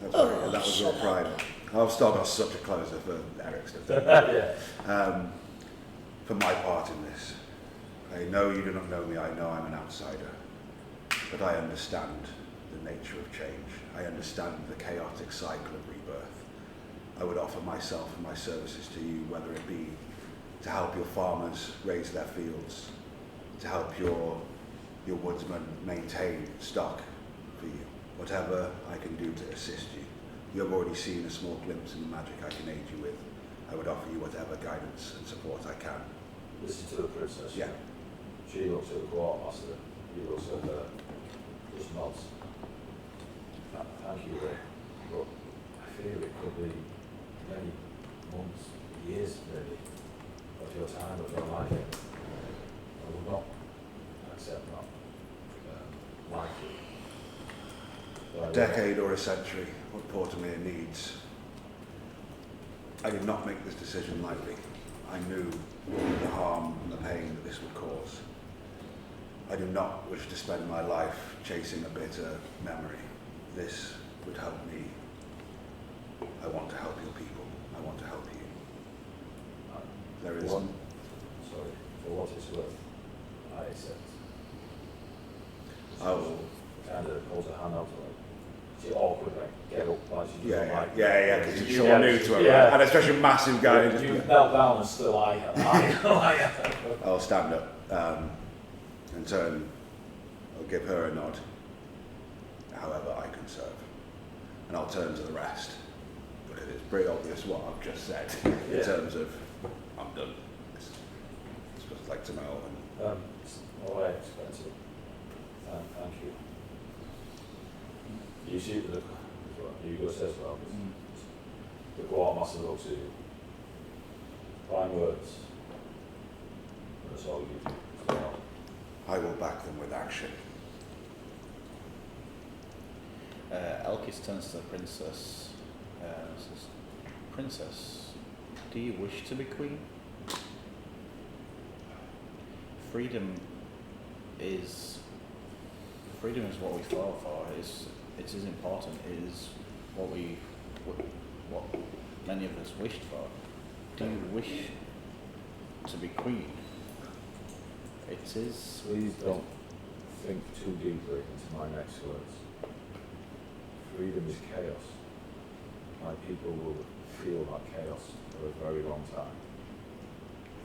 that's right. That was your pride. I've still got such a closer for Eric's stuff. Yeah. For my part in this, I I know you do not know me, I know I'm an outsider, but I understand the nature of change. I understand the chaotic cycle of rebirth. I would offer myself and my services to you, whether it be to help your farmers raise their fields, to help your woodsmen maintain stock for you, whatever I can do to assist you. You have already seen a small glimpse in the magic I can aid you with. I would offer you whatever guidance and support I can. Listen to the princess. Yeah. She looks at the quartermaster. He looks at her. Just nods. Thank you, Ray. But I fear it could be many months, years, maybe, of your time of your life. I will not accept that lightly. A decade or a century, what Portermere needs. I did not make this decision lightly. I knew the harm and the pain that this would cause. I do not wish to spend my life chasing a bitter memory. This would help me. I want to help your people. I want to help you. There is... Sorry, for what it's worth, I accept. I will... Kind of holds her hand out to her. She awkward, like, get up, like she doesn't like. Yeah, because it's so new to her, right? And especially a massive guy. You knelt down and still I I'll stand up and turn. I'll give her a nod, however I can serve. And I'll turn to the rest. But it is pretty obvious what I've just said in terms of, I'm done. It's just like to know. And all I expected. Thank you. You see the Hugo says well. The quartermaster looks at you. Fine words. That's all you do. So, I will back them with action. Elkis turns to the princess. Says, Princess, do you wish to be queen? Freedom is what we fought for. It is important. It is what many of us wished for. Do you wish to be queen? It is. please don't think too deeply into my next words. Freedom is chaos. My people will feel that chaos for a very long time.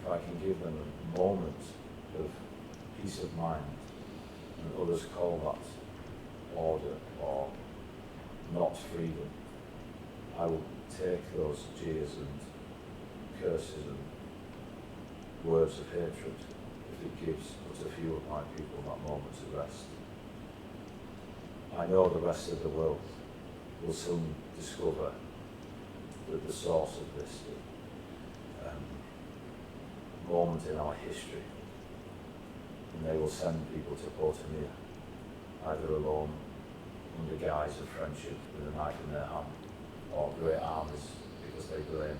If I can give them a moment of peace of mind, and others call that order or not freedom, I will take those jeers and curses and words of hatred if it gives but a few of my people that moment of rest. I know the rest of the world will soon discover that the source of this moment in our history, and they will send people to Portermere, either alone, under guise of friendship with a knife in their hand, or great armies because they blame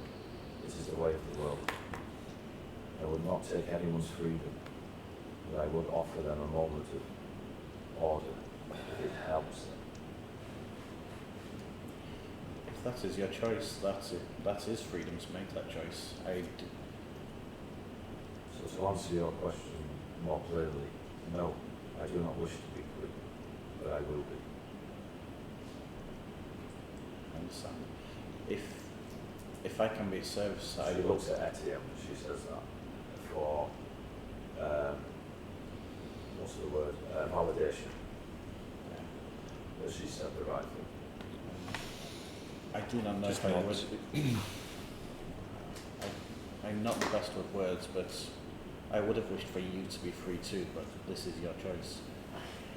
it is the way of the world. I would not take anyone's freedom, but I would offer them a moment of order if it helps them. If that is your choice, that is freedom to make that choice. So to answer your question more clearly, no, I do not wish to be queen, but I will be. I understand. If I can be of service, I She will. looks at Etienne when she says that for, what's the word, validation. That she said the right thing. I do not know if I would. I'm not the best with words, but I would have wished for you to be free too, but this is your choice.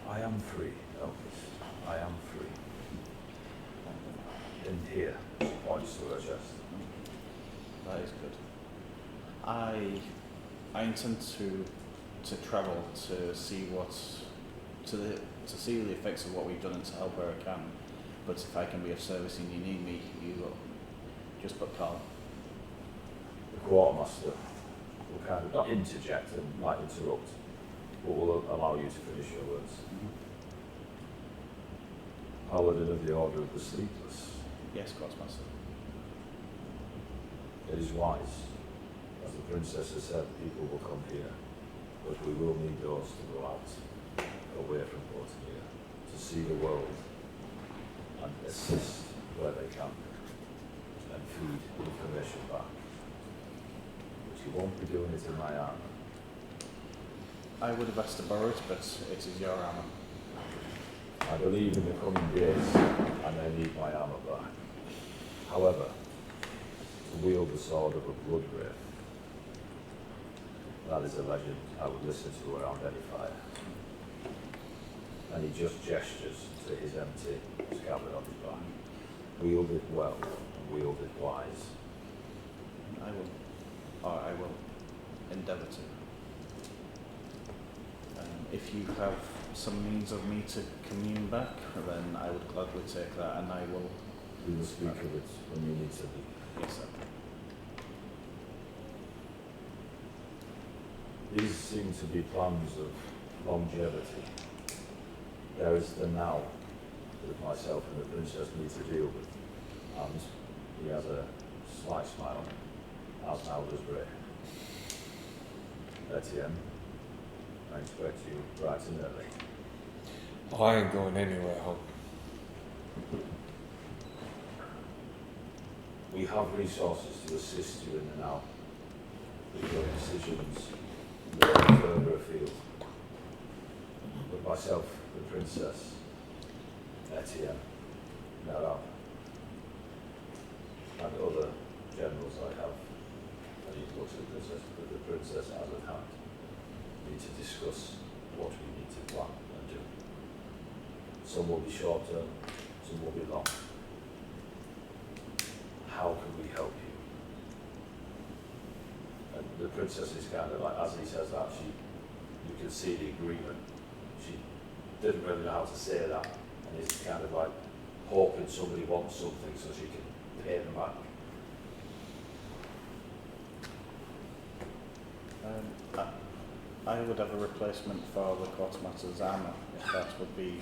I am free, Elvis. I am free. In here, she points to her chest. That is good. I intend to travel to see to see the effects of what we've done and to help where I can. But if I can be of service and you need me, you will. Just but call. The quartermaster will kind of not interject and might interrupt, but will allow you to finish your words. Paladin of the Order of the Sleepless. Yes, Quartermaster. It is wise. As the princess has said, people will come here, but we will us to go out away from Portugal, to see the world and assist where they can and feed information back. But you won't be doing it in my armour. I would have asked to borrow it, but it is your armour. I believe in the coming days and I need my armour back. However, to wield the sword of a bloodwraith, that is a legend I would listen to around any fire. And he just gestures to his empty scabbard on his back. Wield it well and wield it wise. I will endeavour to. If you have some means of me to commune back, then I would gladly take that, and I will. We will speak of it when you need to be. Yes, sir. These seem to be plans of longevity. There is the now that myself and the princess need to deal with. And he has a slight smile, as now does Ray. Etienne, I expect you bright and early. I ain't going anywhere, Hope. We have resources to assist you in the now with your decisions going further afield. But myself, the princess, Etienne, Narab, and other generals I have, and he looks at the princess as at hand, need to discuss what we need to plan and do. Some will be short term, some will be long. How can we help you? And the princess is kind of like, as he says that, you can see the agreement. She didn't really know how to say that, and is kind of like hoping somebody wants something so she can pay them back. I would have a replacement for the Quartermaster's armour, if that would be.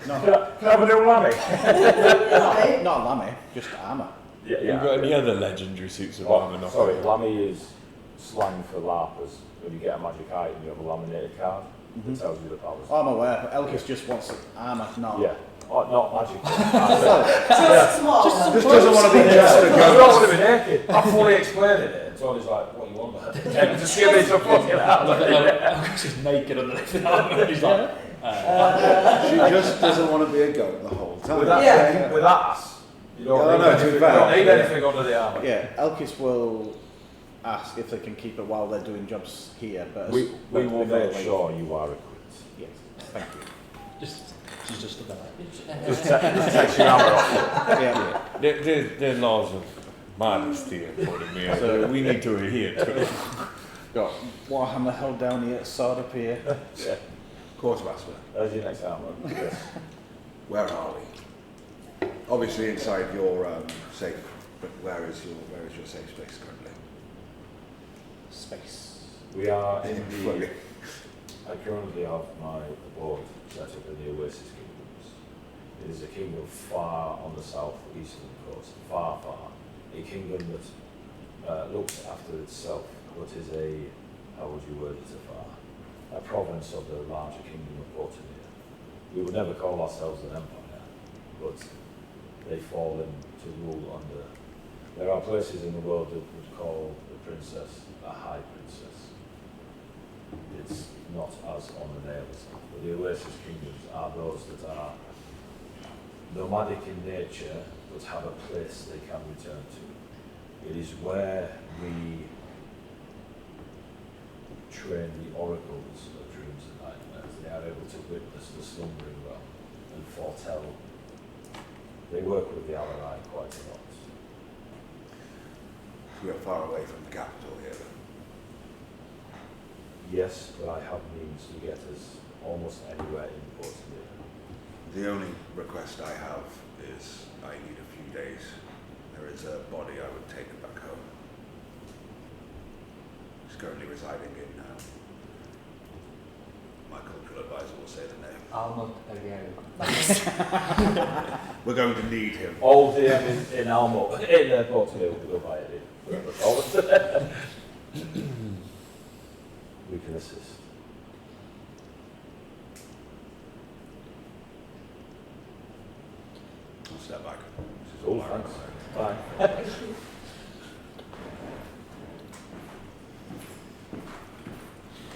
No, Can I have a new lammy? not lammy, just armour. Yeah, You got any other legendary suits of Oh, armour? Not sorry, lammy is slang for LARPers. When you get a magic item, you have a laminated card that tells you the powers. Oh, I'm aware, but Elkis just wants armour, not. Yeah. Oh, not magic. Just small. Just doesn't want to be I just don't want to be naked. I fully explained it, and Tony's like, what you want, man? Just give me some fucking armour. She's naked underneath the armour. He's like, She just doesn't want to be a goat the whole time. With that, Yeah. with that ass, you don't, Yeah, I need, know, anything, to be you fair. don't need anything under the armour. Yeah, Elkis will ask if they can keep it while they're doing jobs here, but We will before make they sure you are equipped. Yes, thank you. she's just about. Just take your armour off. Yeah. There are laws of modesty according me, so we need to adhere to. Got Warhammer held down here, sword up here. Yeah. Quartermaster, There's your next armour. Yes. where are we? Obviously inside your safe, but where is your safe space currently? Space. We are in Fully. the. I currently have my board set up in the Oasis Kingdoms. It is a kingdom far on the south-eastern coast, far. A kingdom that looks after itself, but is a, how would you word it, a province of the larger kingdom of Portugal. We would never call ourselves an empire, but they fall in to rule under. There are places in the world that would call the princess a high princess. It's not as on the nails, but the Oasis kingdoms are those that are nomadic in nature, but have a place they can return to. It is where we train the oracles of dreams and nightmares. They are able to witness the slumbering realm and foretell. They work with the Alarai quite a lot. We are far away from the capital here. Yes, but I have means to get us almost anywhere in Portugal. The only request I have is I need a few days. There is a body I would take back home. He's currently residing in. My cultural advisor will say the name. Almond again. We're going to need him. All DM in Almo, in Portugal, to go buy it. We can assist. Cool, thanks. Bye.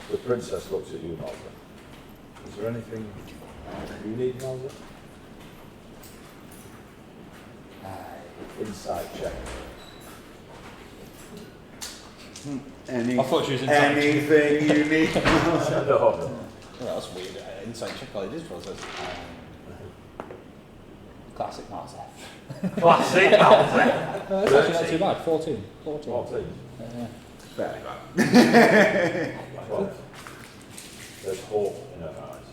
The princess looks at you, Malta. Is there anything you need, Malta? Inside check. Any, I thought she was inside. anything you need. No. Well, that's weird. Inside check all it is process. Classic Martha. Classic Malta. That's actually not too bad. 14. 14. Fairly bad. 12. There's hope in her eyes.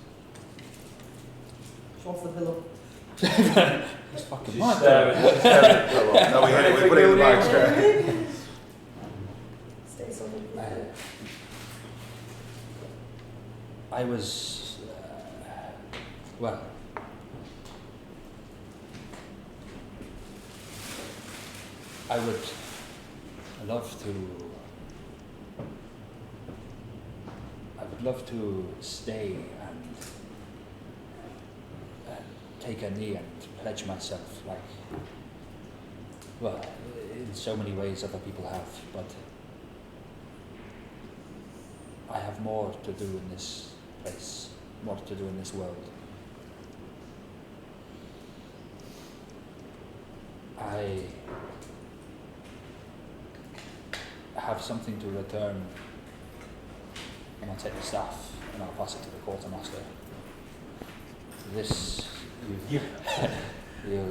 It's off the pillow. It's fucking She's mad. staring at the pillow. No, we hit it. We put it in the bag straight. Stay something. I was, well, I would love to stay and take a knee and pledge myself, like, well, in so many ways other people have, but I have more to do in this place, more to do in this world. I have something to return, and I'll take the staff and I'll pass it to the quartermaster. This, you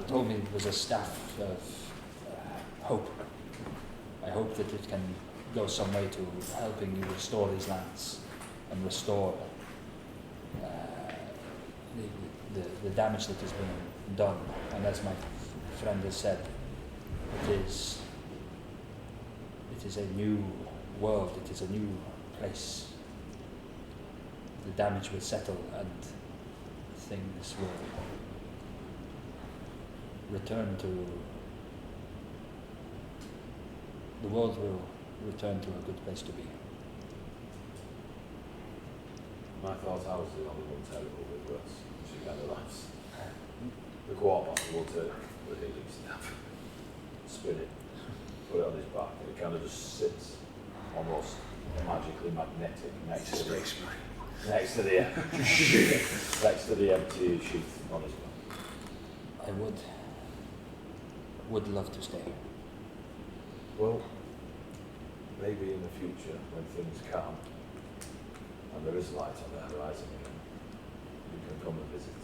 told me it was a staff of hope. I hope that it can go some way to helping you restore these lands and restore the damage that has been done. And as my friend has said, it is a new world, it is a new place. The damage will settle and things will return to, the world will return to a good place to be. I thought I was the only one terrible with words. She kind of laughs. The quartermaster will take the healing staff, spin it, put it on his back, and it kind of just sits almost magically magnetic next to the next to the empty sheath on his back. I would love to stay. Well, maybe in the future when things calm and there is light on the horizon again, you can come and visit.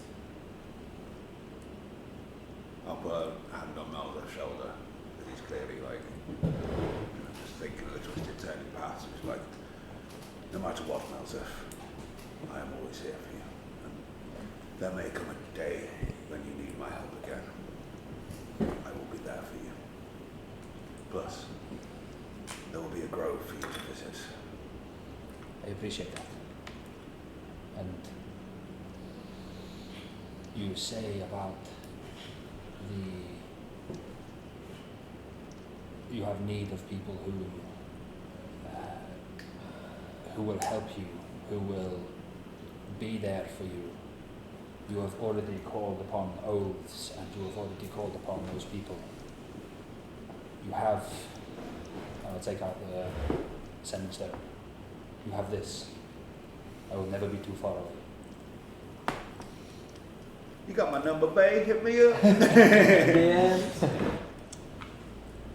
I'll put a hand on Mel's shoulder, because he's clearly like, just thinking of the twisted turning paths. He's like, no matter what, Melzef, I am always here for you. And there may come a day when you need my help again. I will be there for you. Plus, there will be a grove for you to visit. I appreciate that. And you say about you have need of people who will help you, who will be there for you. You have already called upon oaths, and you have already called upon those people. You have, I'll take out the sending stone. You have this. I will never be too far away. You got my number, babe. Hit me up.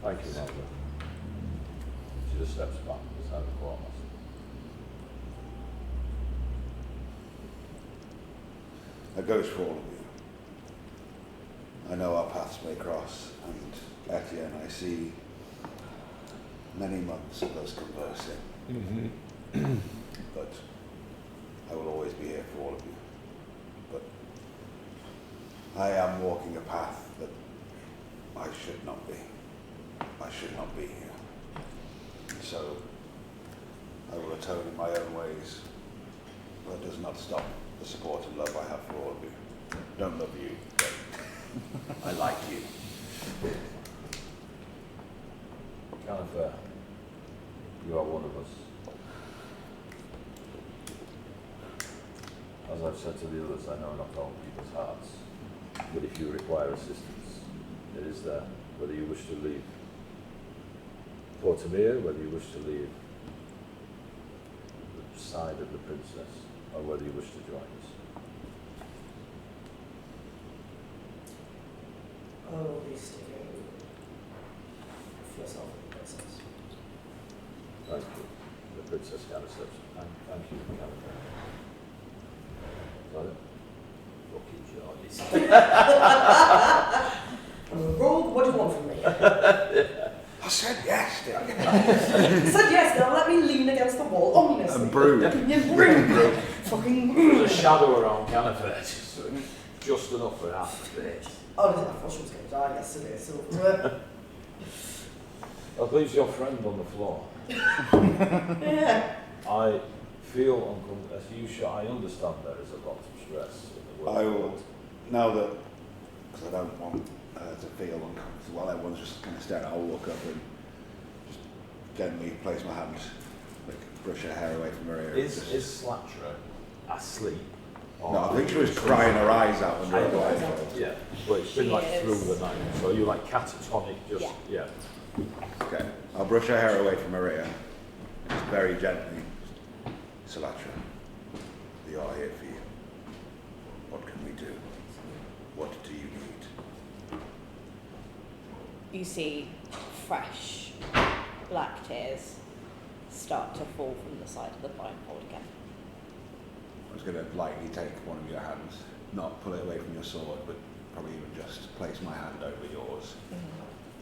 Thank you, Martha. She just steps back beside the quartermaster. That goes for all of you. I know our paths may cross, and Etienne, I see many months of us conversing. But I will always be here for all of you. But I am walking a path that I should not be. I should not be here. So I will atone in my own ways. But it does not stop the support and love I have for all of you. Don't love you, but I like you. Kind of you are one of us. As I've said to the others, I know not all people's hearts, but if you require assistance, It is there. Whether you wish to leave Portamere, whether you wish to leave the side of the princess, or whether you wish to join us. I will be sticking with yourself and the princess. Thank you. The princess kind of steps. Thank you, Captain. Got it? Fucking Geordies. Rogue, what do you want from me? I said yes, Dick. I said yes, now let me lean against the wall ominously. And brood. Fucking There's a shadow around Canifer. Just enough for half. bitch. Oh, I thought she was going to die yesterday, so... That leaves your friend on the floor. yeah. I feel uncomfortable. As you should, I understand there is a lot of stress in the world. I will, now that, because I don't want to feel uncomfortable while everyone's just kind of staring, I'll walk up and just gently place my hand, like brush her hair away from her ear. Is Slatra asleep? No, I think she was crying her eyes out under her eyes. Yeah, but it's been She like is. through the night. So you're like catatonic, just, yeah. Okay, I'll brush her hair away from her ear, just very gently. Salatra, we are here for you. What can we do? What do you need? You see fresh black tears start to fall from the side of the blindfold again. I was going to lightly take one of your hands, not pull it away from your sword, but probably even just place my hand over yours.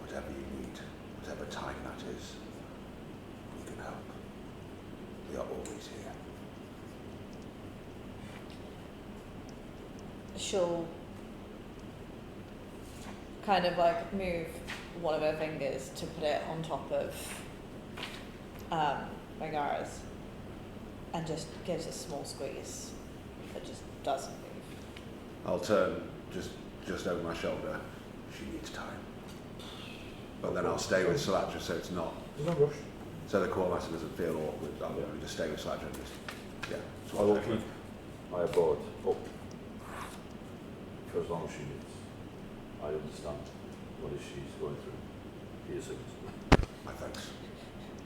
Whatever you need, whatever time that is, we can help. We are always here. She'll kind of like move one of her fingers to put it on top of Megara's and just gives a small squeeze that just doesn't move. I'll turn just over my shoulder. She needs time. But then I'll stay with Salatra so it's not. There's no rush. So the quartermaster doesn't feel awkward. I'll just stay with Salatra and just, yeah. I will keep my abode up for as long as she needs. I understand what is she's going through. He is My thanks.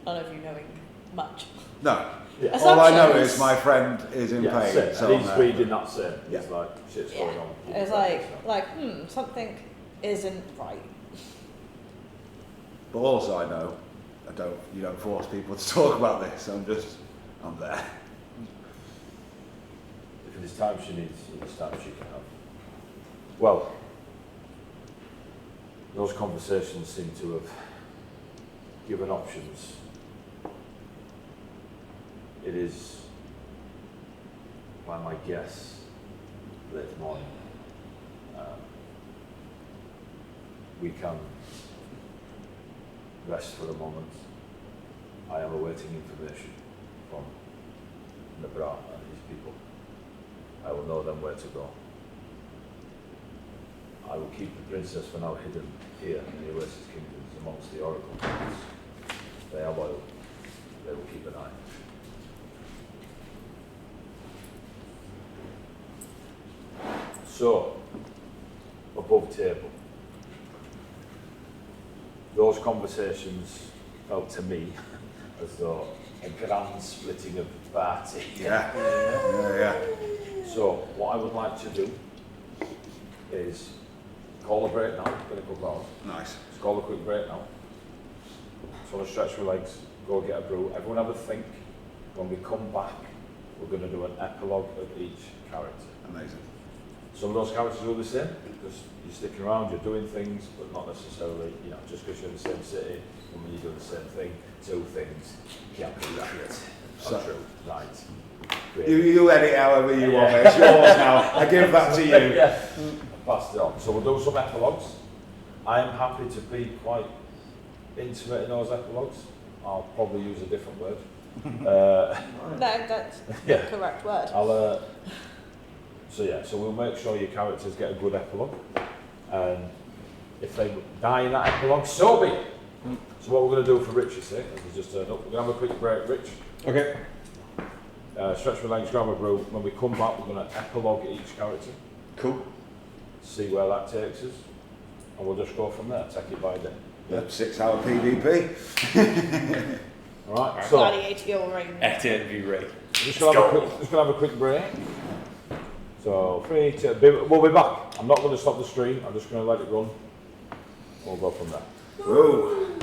None of you knowing much. No. Yeah. All I know Assumptions. is my friend is in pain. Same. So And he's I'm reading that same. Yeah. It's like, shit's Yeah. going on. It's like, something isn't right. But also I know, you don't force people to talk about this. I'm there. If it is time she needs, it is time she can have. Well, those conversations seem to have given options. It is, by my guess, late morning. We can rest for a moment. I am awaiting information from Nebra and his people. I will know then where to go. I will keep the princess for now hidden here in the Oasis Kingdoms amongst the Oracle Kings. They are loyal. They will keep an eye. So, above table, those conversations felt to me as though a grand splitting of the party. Yeah. So, what I would like to do is call a break now, it's been a couple hours. Nice. Let's call a quick break now. So I'll stretch my legs, go get a brew. Everyone have a think. When we come back, we're going to do an epilogue of each character. Amazing. Some of those characters are the same, because you're sticking around, you're doing things, but not necessarily, just because you're in the same city, and when you're doing the same thing, two things, can't be that. So- Not true. Right. You edit however you want, mate. It's yours now. I give that to you. Yeah. Pass it on. So we'll do some epilogues. I am happy to be quite intimate in those epilogues. I'll probably use a different word. No, that's Yeah. the correct word. I'll, so we'll make sure your characters get a good epilogue. And if they die in that epilogue, so be it. So what we're going to do for Rich's sake, as he's just turned up, we're going to have a quick break, Rich. Okay. Stretch my legs, grab a brew. When we come back, we're going to epilogue each character. Cool. See where that takes us. and we'll just go from there, take it by day. The 6 hour PvP. Alright, so Gladiator ring. At envy rate. just gonna have a quick break. So 3, 2, we'll be back. I'm not going to stop the stream, I'm just going to let it run. We'll go from there. Whoa.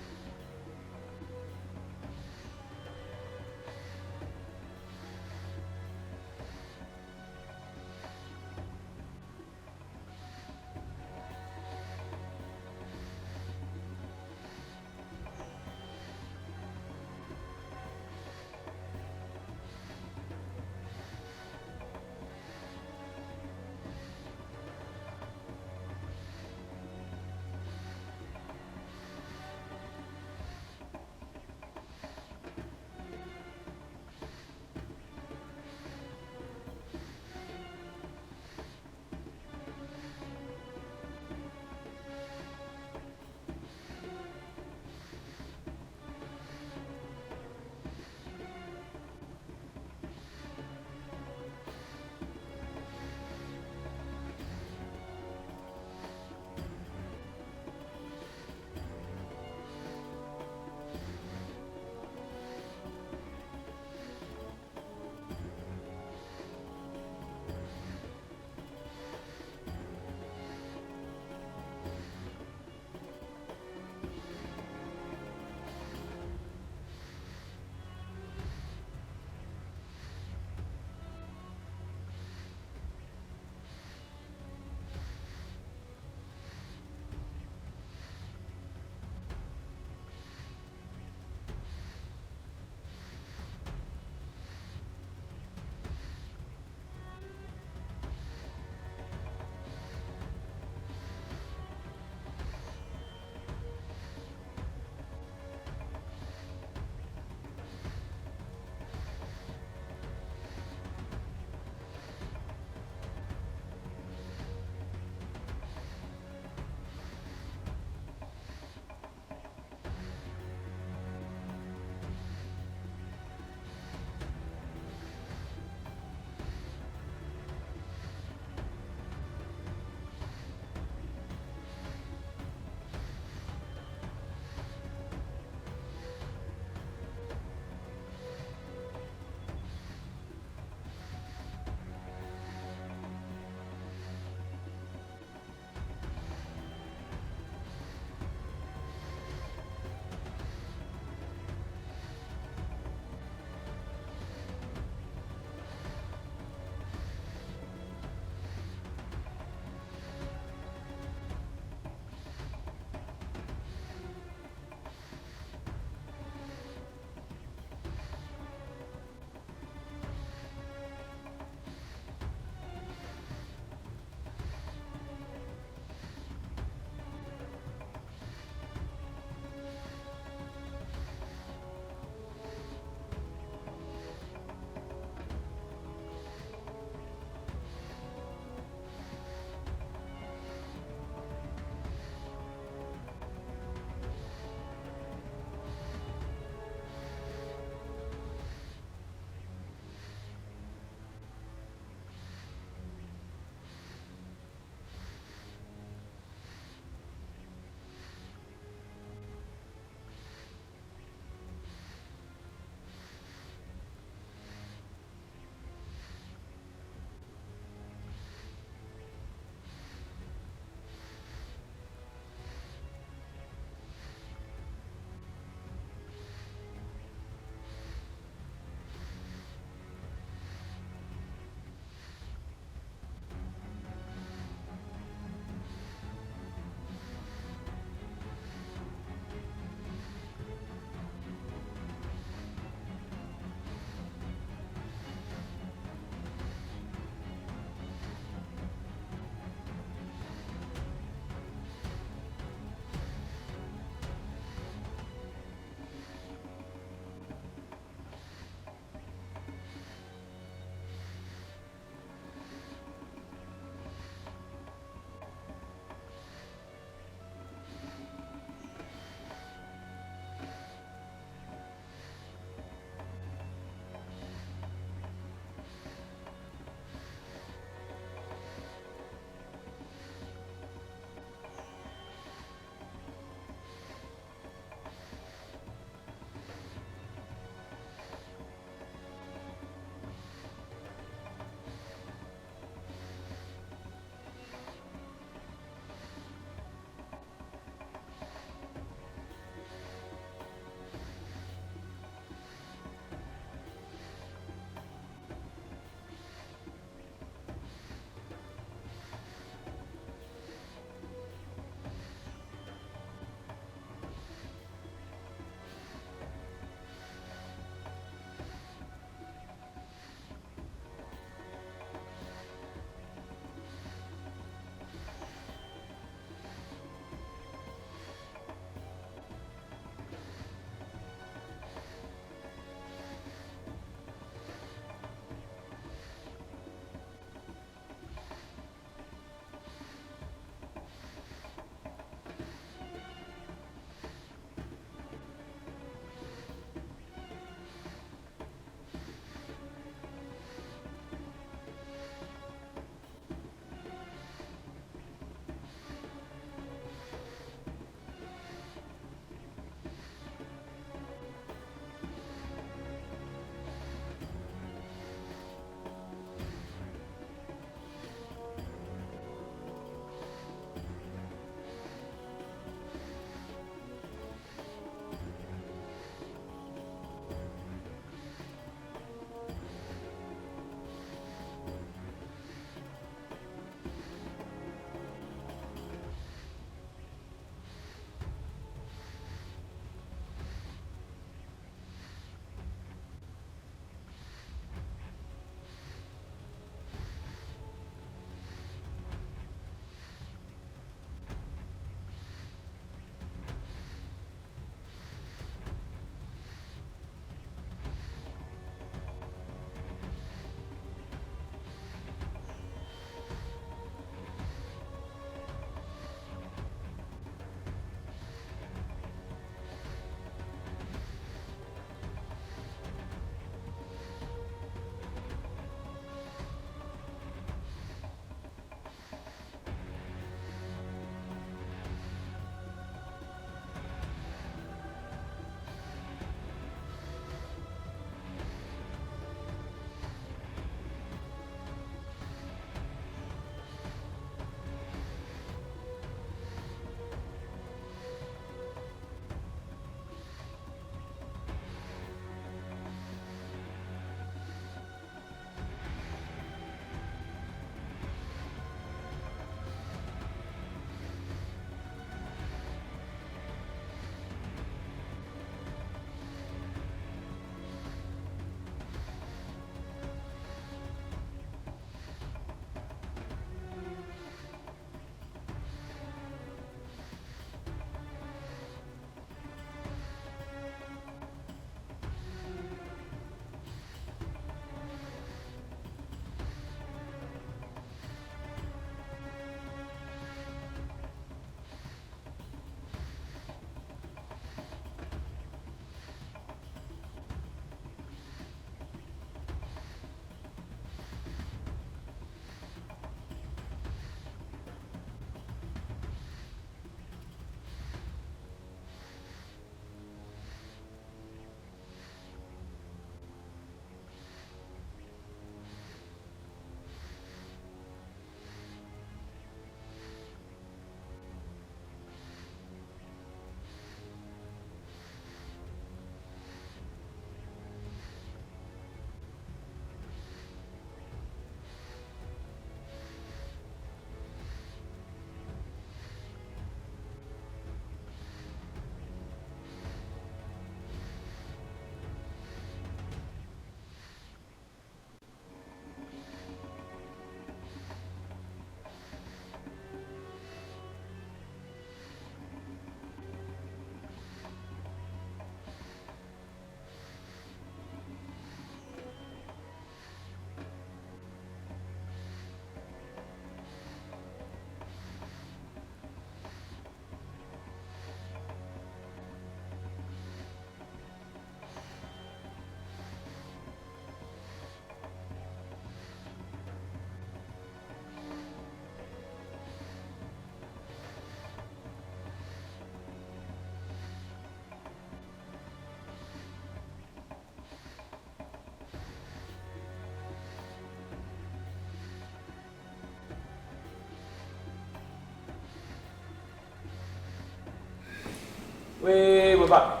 We're back.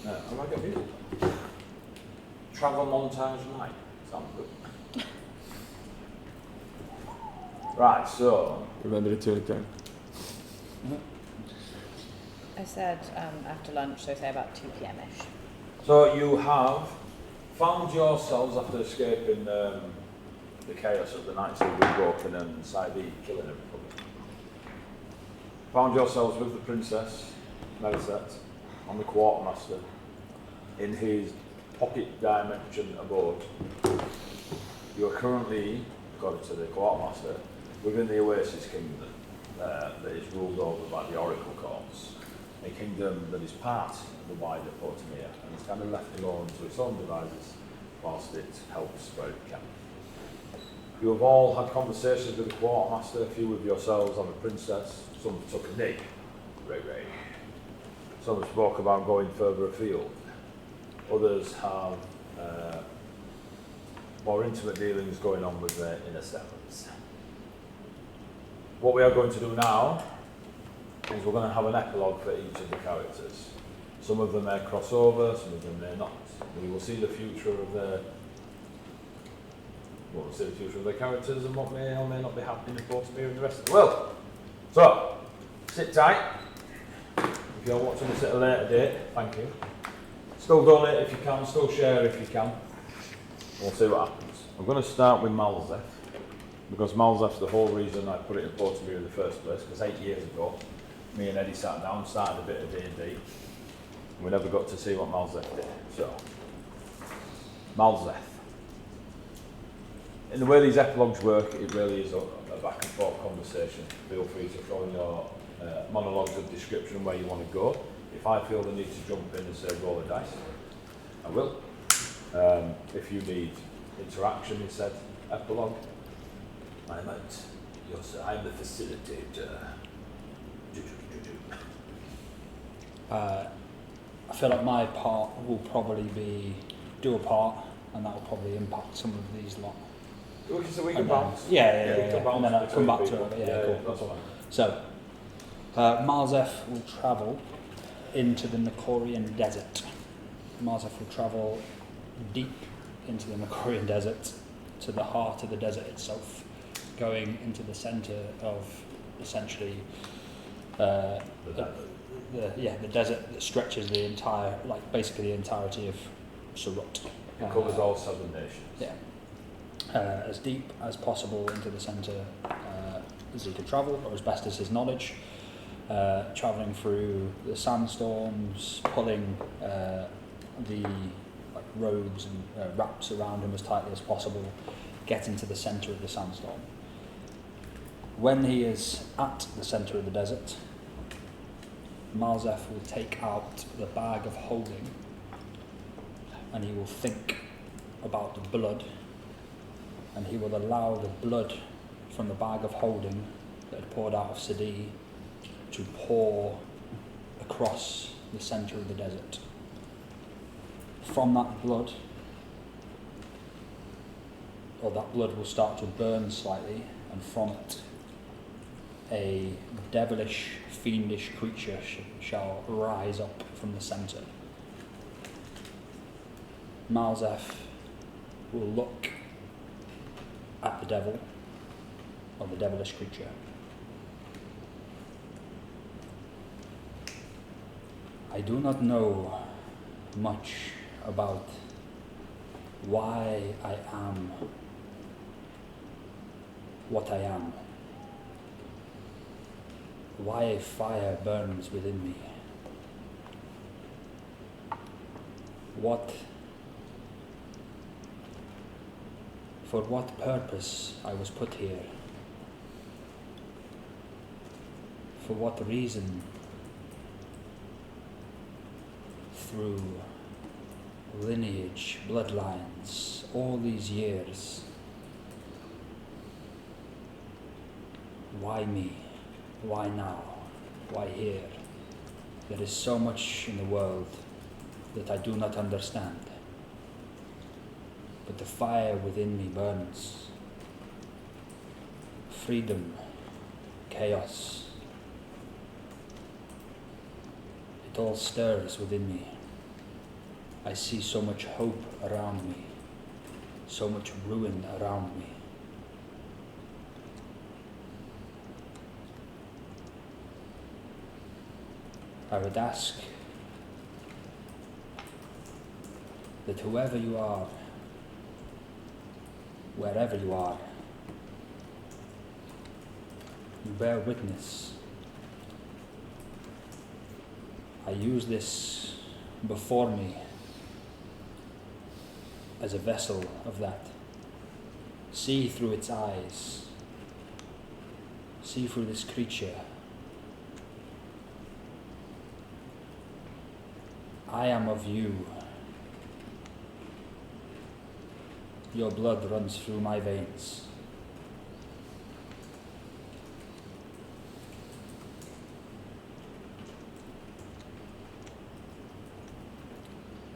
Am I getting music? Travel montage night. Sounds good. Right, so Remember to turn it down. I said after lunch, so say about 2 p.m.ish. So you have found yourselves after escaping the chaos of the nights of the broken and Saidi killing everybody. Found yourselves with the princess, Melisette, on the quartermaster, in his pocket dimension abode. You are currently, according to the quartermaster, within the Oasis Kingdom that is ruled over by the Oracle Courts, a kingdom that is part of the wider Portimere and is kind of left alone to its own devices whilst it helps where it can. You have all had conversations with the quartermaster, a few with yourselves and the princess. Some took a knee, Ray. Some spoke about going further afield. Others have more intimate dealings going on with their inner selves. What we are going to do now is we're going to have an epilogue for each of the characters. Some of them may cross over, some of them may not. We will see the future of their characters and what may or may not be happening in Portimere and the rest of the world. So, sit tight. If you're watching this at a later date, thank you. Still donate if you can, still share if you can. We'll see what happens. I'm going to start with Malzeth, because Malzeth's the whole reason I put it in Portimere in the first place, because 8 years ago, me and Eddie sat down, started a bit of D&D, and we never got to see what Malzeth did. So, Malzeth. In the way these epilogues work, it really is a back and forth conversation. Feel free to throw in your monologues of description where you want to go. If I feel the need to jump in and say roll a dice, I will. If you need interaction in said epilogue, I'm the facilitator. I feel like my part will probably be do a part, and that will probably impact some of these lot. So we can bounce. Yeah. We can bounce And then I'll come back between to it. people. Yeah, That's cool. fine. So, Malzeth will travel into the Nakorian Desert. Malzeth will travel deep into the Nakorian Desert, to the heart of the desert itself, going into the centre of essentially the desert that stretches the entire, like basically the entirety of Surut. It covers all 7 nations. Yeah. As deep as possible into the centre as he can travel, or as best as his knowledge, travelling through the sandstorms, pulling the roads and wraps around him as tightly as possible, getting to the centre of the sandstorm. When he is at the centre of the desert, Malzeth will take out the bag of holding and he will think about the blood, and he will allow the blood from the bag of holding that had poured out of Sadi to pour across the centre of the desert. From that blood, or that blood will start to burn slightly, and from it a devilish, fiendish creature shall rise up from the centre. Malzeth will look at the devil, or the devilish creature. I do not know much about why I am what I am, why a fire burns within me, for what purpose I was put here, for what reason, through lineage, bloodlines, all these years. Why me? Why now? Why here? There is so much in the world that I do not understand. But the fire within me burns. Freedom, chaos, It all stirs within me. I see so much hope around me, so much ruin around me. I would ask that whoever you are, wherever you are, you bear witness. I use this before me as a vessel of that. See through its eyes. See through this creature. I am of you. Your blood runs through my veins.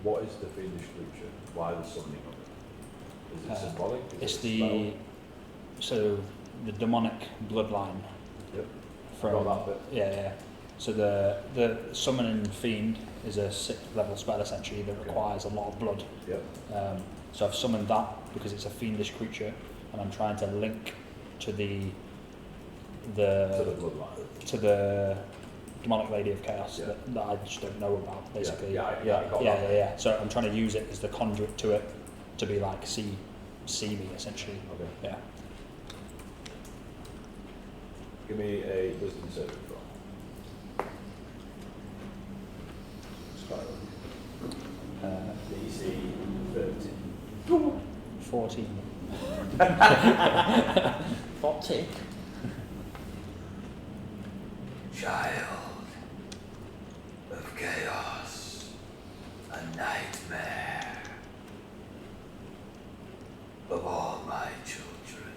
What is the fiendish creature? Why the summoning of it? Is it symbolic? Is It's it a the so the demonic bloodline. Yep. From Got that bit. yeah. So the summoning fiend is a 6th level spell essentially that Okay. requires a lot of blood. Yep. So I've summoned that because it's a fiendish creature, and I'm trying to link to the To the bloodline. to the demonic lady of chaos Yeah. that I just don't know about basically. Yeah, I got that. yeah. So I'm trying to use it as the conduit to it to be like see me essentially. Okay. Yeah. Give me a wisdom saving throw. DC 30. 14. 40. Child of chaos, a nightmare of all my children.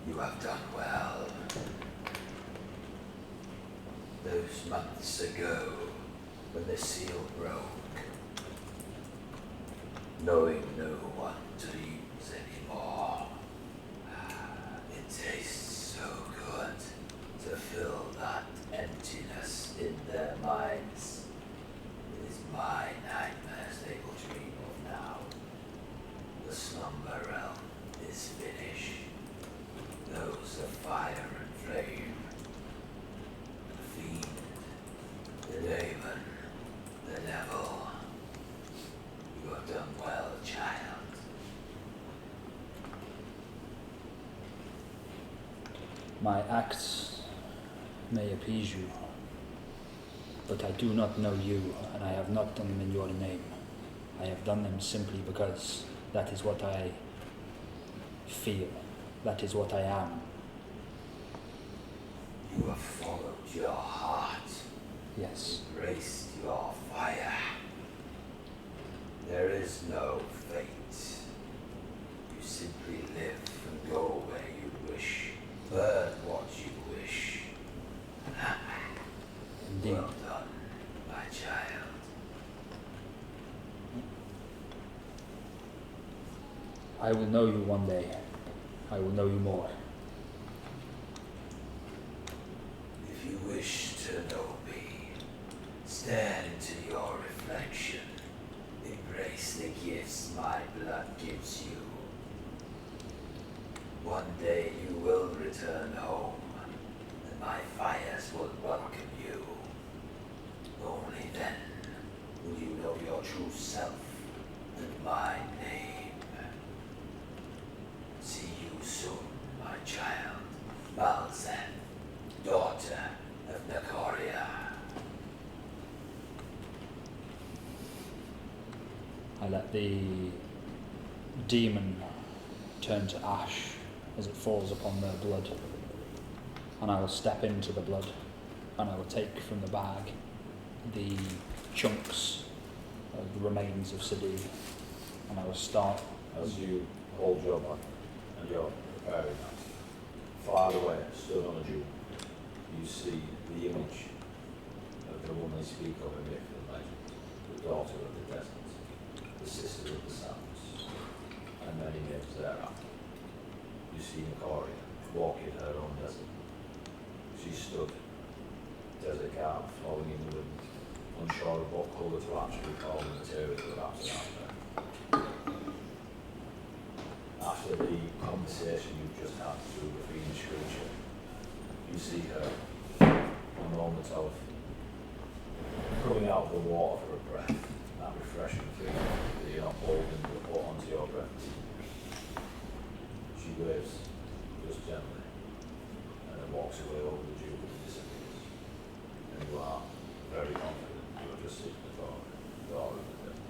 You have done well. Those months ago, when the seal broke, knowing no one dreams anymore, it tastes so good to fill that emptiness in their minds. It is my nightmares they will dream of now. The slumber realm is finished. Those of fire and flame. The fiend, the demon, the devil. You have done well, child. My acts may appease you, but I do not know you, and I have not done them in your name. I have done them simply because that is what I feel. That is what I am. You have followed your heart, Yes. embraced your fire. There is no fate. You simply live and go where you wish, burn what you wish. Indeed. Well done, my child. I will know you one day. I will know you more. If you wish to know me, stare into your reflection. Embrace the gifts my blood gives you. One day you will return home, and my fires will welcome you. Only then will you know your true self and my name. See you soon, my child, Malzen, daughter of Nakoria. I let the demon turn to ash as it falls upon their blood, and I will step into the blood, and I will take from the bag the chunks of the remains of Sadi, and I will start. As you hold your back and you're preparing that, far away, stood on a dune, you see the image of the woman they speak of in myth and legend, the daughter of the desert, the sister of the sands, and many names thereafter. You see Nakoria walking her own desert. She stood, desert calm flowing in the wind, unsure of what colour to actually call the material that wraps around her. After the conversation you've just had through the fiendish creature, you see her a moment of coming out of the water for a breath, that refreshing feeling that you're not holding but put onto your breath. She waves just gently and then walks away over the dew and disappears. And you are very confident you are just sitting at the door of the desert.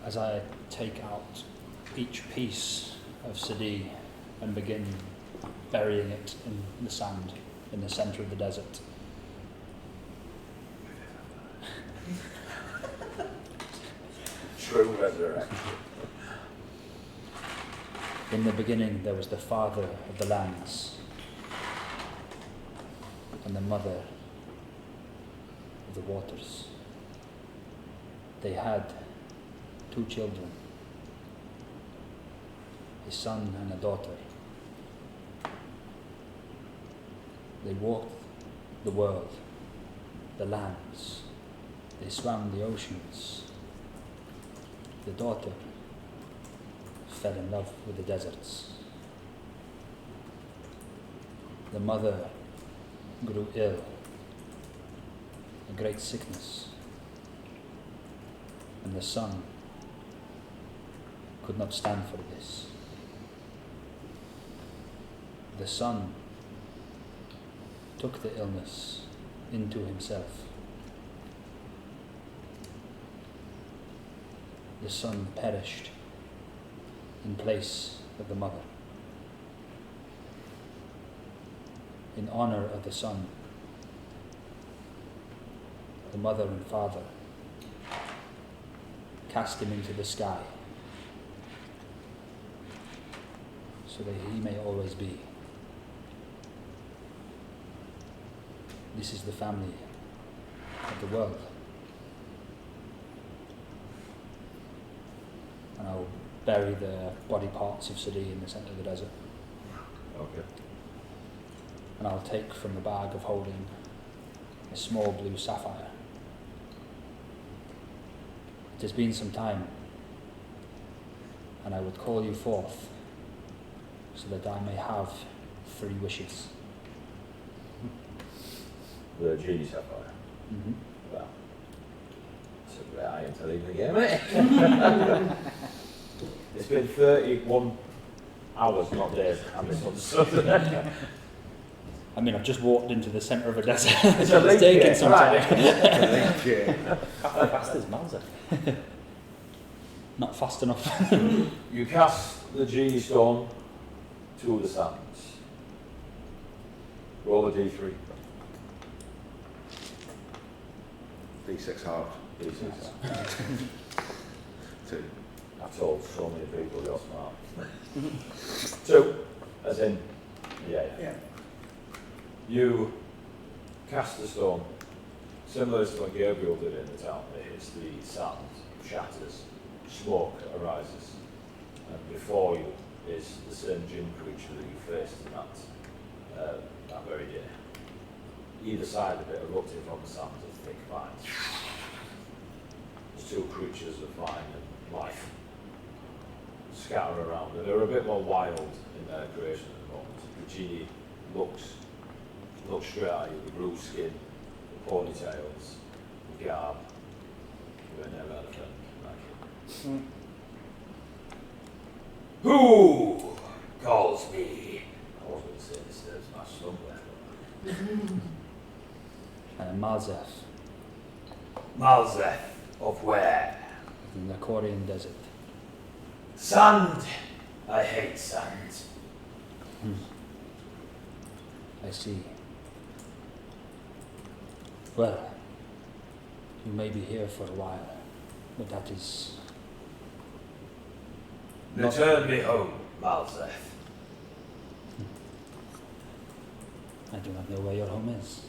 As I take out each piece of Sadi and begin burying it in the sand in the centre of the desert, True resurrection. in the beginning there was the father of the lands and the mother of the waters. They had 2 children, a son and a daughter. They walked the world, the lands. They swam the oceans. The daughter fell in love with the deserts. The mother grew ill, a great sickness, and the son could not stand for this. The son took the illness into himself. The son perished in place of the mother. In honor of the son, the mother and father cast him into the sky so that he may always be. This is the family of the world. And I'll bury the body parts of Sadi in the centre of the desert. Okay. And I'll take from the bag of holding a small blue sapphire. It has been some time, and I would call you forth so that I may have 3 wishes. The genie sapphire. Mm-hmm. Well, it's a great iron to leave the game, isn't it? It's been 31 hours, not days, and this one's I mean, I've just walked into the centre of a desert. It's a link taken here, some right. time. How fast is Mauser? Not fast enough. You cast the genie stone to the sands. Roll a d3. D6 half. D6. 2. I've told so many people you're smart. 2, as in, yeah. You cast the stone, similar to what Gabriel did in the town. It hits the sand, shatters, smoke arises, and before you is the same gin creature that you faced in that very day. Either side of it erupting from the sands of thick vines. There's 2 creatures of vine and life scatter around, and they're a bit more wild in their creation at the moment. The genie looks straight at you, the blue skin, the ponytails, the garb. You've never had a friend like it. Who calls me? I was going to say this, there's my somewhere. Malzeth, Malzeth of where? in the Korean desert. Sand. I hate sand. I see. Well, you may be here for a while, but that is... Return me home, Malzeth. I do not know where your home is.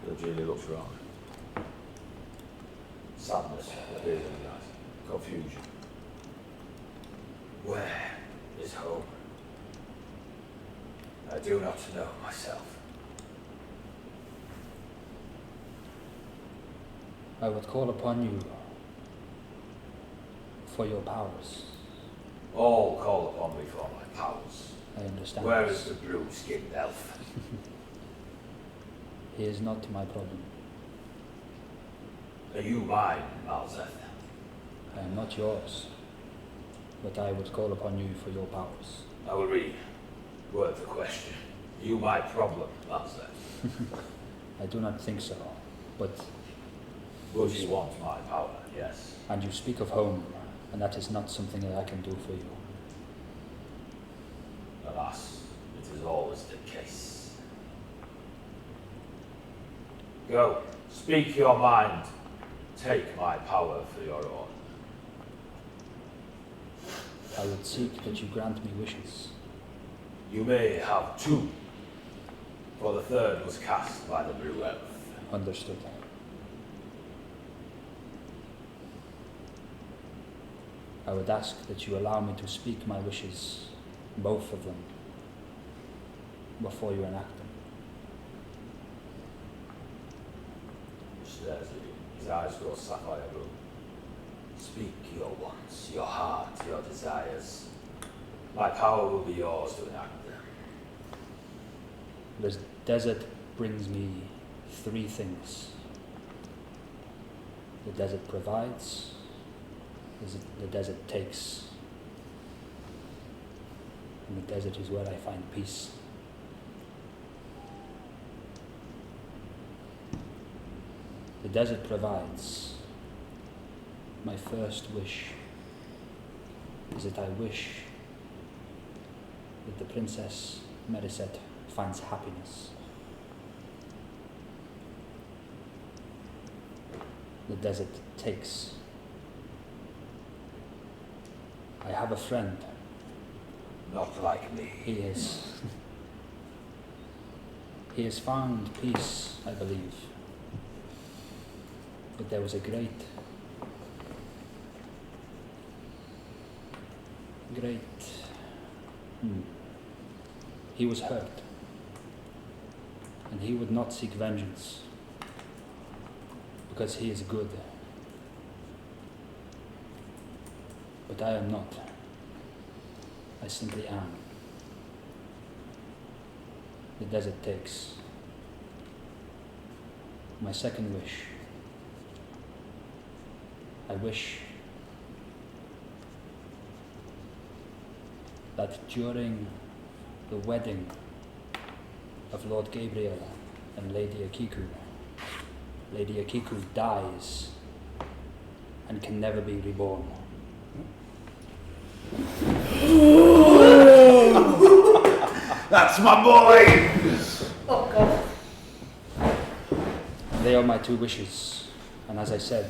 The genie looks around. Sadness appears in the eyes. Confusion. Where is home? I do not know myself. I would call upon you for your powers. All call upon me for my powers. I understand. Where this. is the blue-skinned elf? He is not my problem. Are you mine, Malzeth? I am not yours, but I would call upon you for your powers. I will reword the question. Are you my problem, Malzeth? I do not think so, but... Would you want my power? Yes. And you speak of home, and that is not something that I can do for you. Alas, it is always the case. Go, speak your mind. Take my power for your own. I would seek that you grant me wishes. You may have two, for the third was cast by the blue elf. Understood. I would ask that you allow me to speak my wishes, both of them, before you enact them. His eyes grow sapphire blue. Speak your wants, your heart, your desires. My power will be yours to enact them. This desert brings me three things. The desert provides, the desert takes, and the desert is where I find peace. The desert provides. My first wish is that I wish that the Princess Mediset finds happiness. The desert takes. I have a friend. Not like me. He is. He has found peace, I believe. But there was a great he was hurt, and he would not seek vengeance because he is good. But I am not. I simply am. The desert takes. My second wish. I wish that during the wedding of Lord Gabriel and Lady Akiku, Lady Akiku dies and can never be reborn. That's my boy! Oh God. They are my two wishes, and as I said,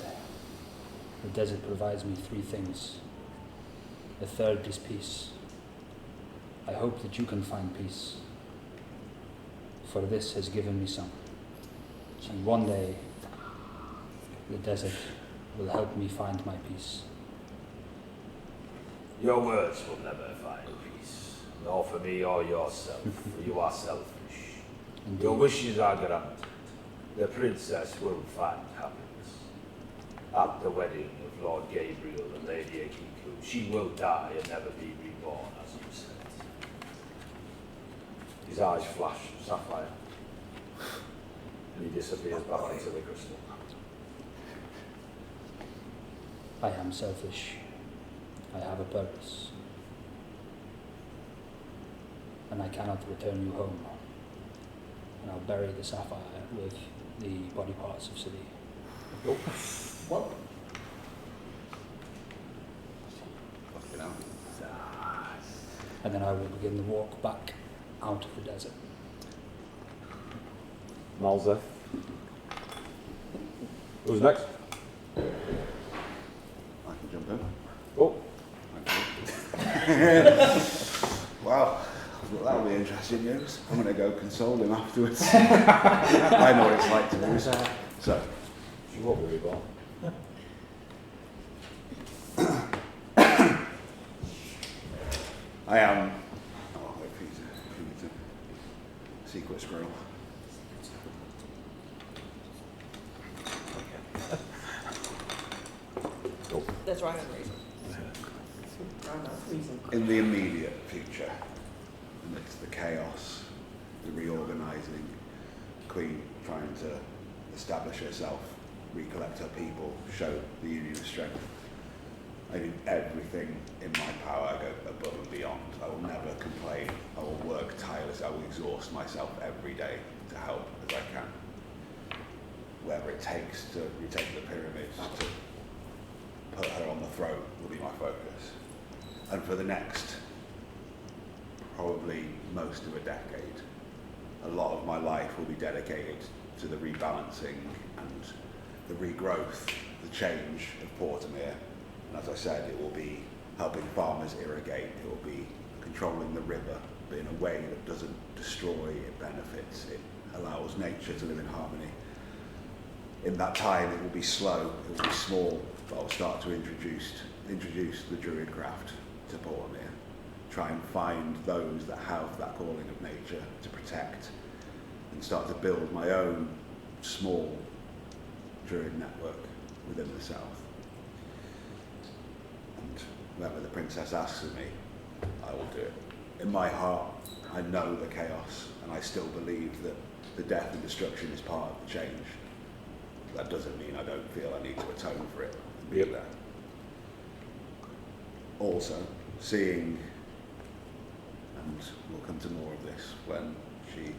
the desert provides me three things. The third is peace. I hope that you can find peace, for this has given me some. And one day, the desert will help me find my peace. Your words will never find peace, nor for me or yourself, for you are selfish. Indeed. Your wishes are granted. The princess will find happiness. At the wedding of Lord Gabriel and Lady Akiku, she will die and never be reborn, as you said. His eyes flash sapphire, and he disappears back into the crystal. I am selfish. I have a purpose. And I cannot return you home. And I'll bury the sapphire with the body parts of City. What? And then I will begin the walk back out of the desert. Malzeth. Who's next? I can jump in. Oh, Wow, well, that'll be interesting news. I'm going to go console him afterwards. I know what it's like to lose. So, she won't be reborn. I am. Oh, I'll wait for you to secret scroll. There's rhyme and reason. In the immediate future, amidst the chaos, the reorganising, Queen trying to establish herself, recollect her people, show the Union of strength, I do everything in my power. I go above and beyond. I will never complain. I will work tirelessly. I will exhaust myself every day to help as I can. Whatever it takes to retake the pyramids, to put her on the throne will be my focus. And for the next, probably most of a decade, a lot of my life will be dedicated to the rebalancing and the regrowth, the change of Portamere. And as I said, it will be helping farmers irrigate, it will be controlling the river, but in a way that doesn't destroy, it benefits, it allows nature to live in harmony. In that time, it will be slow, it will be small, but I'll start to introduce the druid craft to Portamere. Try and find those that have that calling of nature to protect, and start to build my own small druid network within the south. And whenever the princess asks of me, I will do it. In my heart, I know the chaos, and I still believe that the death and destruction is part of the change. That doesn't mean I don't feel I need to atone for it and be there. Also, seeing, and we'll come to more of this when she's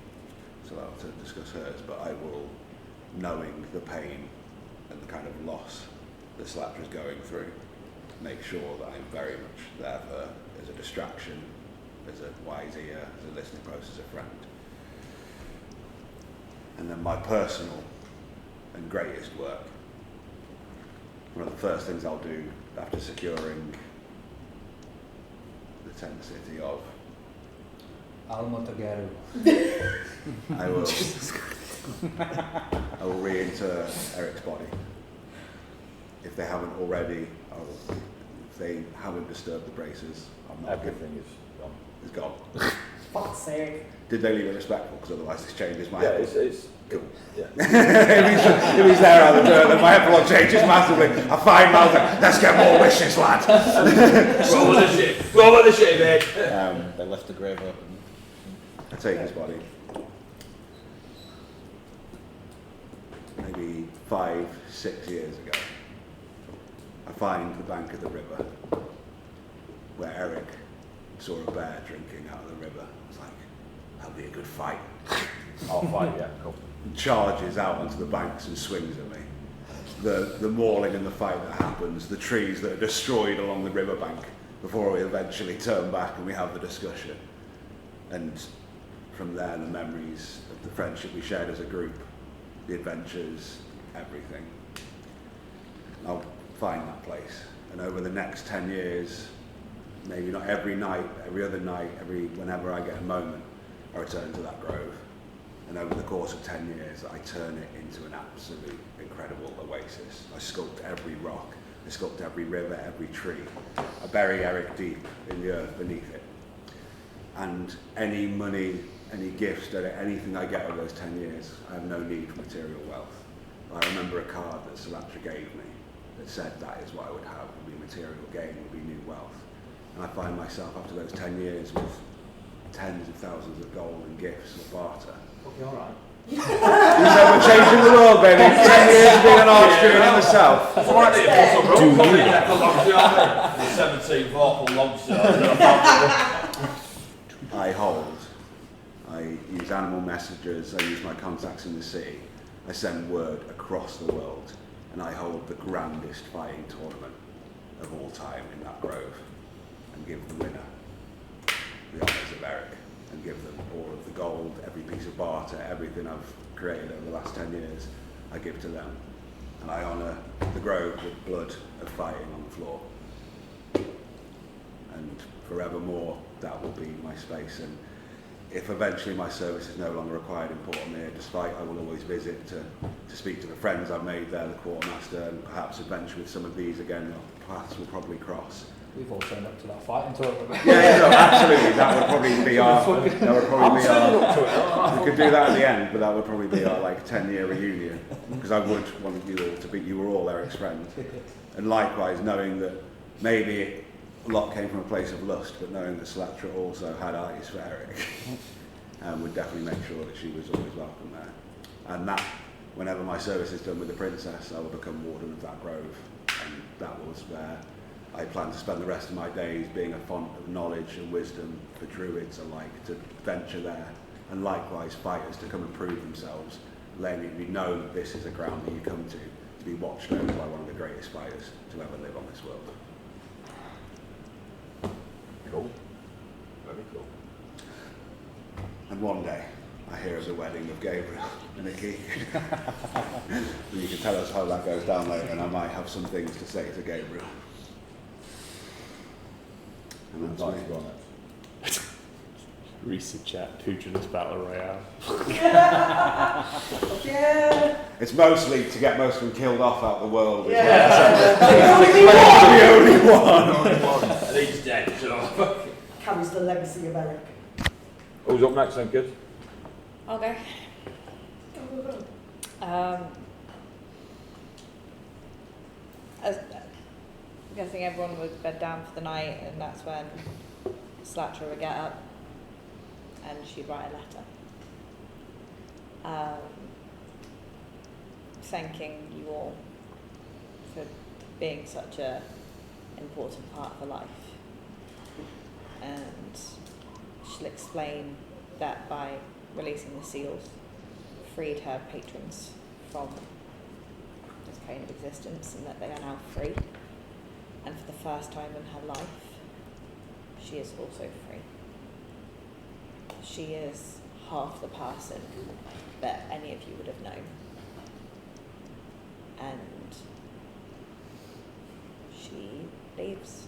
allowed to discuss hers, but I will, knowing the pain and the kind of loss that Slatra's going through, make sure that I'm very much there for her as a distraction, as a wise ear, as a listening post, as a friend. And then my personal and greatest work, one of the first things I'll do after securing the tent city of Almotageru. I will re-inter Eric's body. If they haven't already, if they haven't disturbed the braces, I'm not Everything is gone. It's gone. Fuck's sake. Did they leave it respectful? Because otherwise this changes my Yeah, head. it's Cool. Yeah. if he's there out the door, then my epilogue changes massively. I find out like, let's get more wishes, lad. Roll with the shit. Roll with the shit, mate. They left the grave open. I take his body. Maybe 5-6 years ago, I find the bank of the river where Eric saw a bear drinking out of the river. I was like, that'll be a good fight. I'll fight, yeah, cool. Charges out onto the banks and swings at me. The mauling and the fight that happens, the trees that are destroyed along the riverbank before we eventually turn back and we have the discussion. And from there, the memories of the friendship we shared as a group, the adventures, everything. I'll find that place. And over the next 10 years, maybe not every night, every other night, whenever I get a moment, I return to that grove. And over the course of 10 years, I turn it into an absolute incredible oasis. I sculpt every rock, I sculpt every river, every tree. I bury Eric deep in the earth beneath it. And any money, any gifts, anything I get over those 10 years, I have no need for material wealth. I remember a card that Salatra gave me that said that is what I would have, would be material gain, would be new wealth. And I find myself after those 10 years with tens of thousands of gold and gifts or barter. Okay, alright. You said we're changing the world, baby. 10 years being an archduke in the south. It's alright that it was a road coming there, because obviously I'm the 17th awful lobster. I use animal messengers, I use my contacts in the city, I send word across the world, and I hold the grandest fighting tournament of all time in that grove, and give the winner the honours of Eric, and give them all of the gold, every piece of barter, everything I've created over the last 10 years, I give to them. And I honour the grove with blood of fighting on the floor. And forevermore, that will be my space. And if eventually my service is no longer required in Portamere, despite I will always visit to speak to the friends I've made there, the quartermaster, and perhaps adventure with some of these again, our paths will probably cross. We've all turned up to that fighting tournament. Yeah, no, absolutely. That would probably be our. That would probably be our. We could do that at the end, but that would probably be our like 10-year reunion, because I would want you all to be. You were all Eric's friends, and likewise knowing that maybe a lot came from a place of lust, but knowing that Slatra also had eyes for Eric, would definitely make sure that she was always welcome there, and that whenever my service is done with the princess, I will become warden of that grove, and that was where I plan to spend the rest of my days being a font of knowledge and wisdom for druids alike to venture there, and likewise fighters to come and prove themselves, letting it be known that this is a ground that you come to be watched over by one of the greatest fighters to ever live on this world. Cool. Very cool. And one day, I hear of the wedding of Gabriel and Nikki. And you can tell us how that goes down later, and I might have some things to say to Gabriel. And that's Like me. to go on it. Recent chat, pugilist battle royale. Yeah. It's mostly to get most of them killed off out the world. Yeah. The only one. And he's dead, so. Carries the legacy of Eric. Who's up next then, kids? I'll go. I'm guessing everyone would bed down for the night, and that's when Slatra would get up and she'd write a letter. Thanking you all for being such a important part of her life. And she'll explain that by releasing the seals, freed her patrons from this plane of existence, and that they are now free. And for the first time in her life, she is also free. She is half the person that any of you would have known. And she leaves.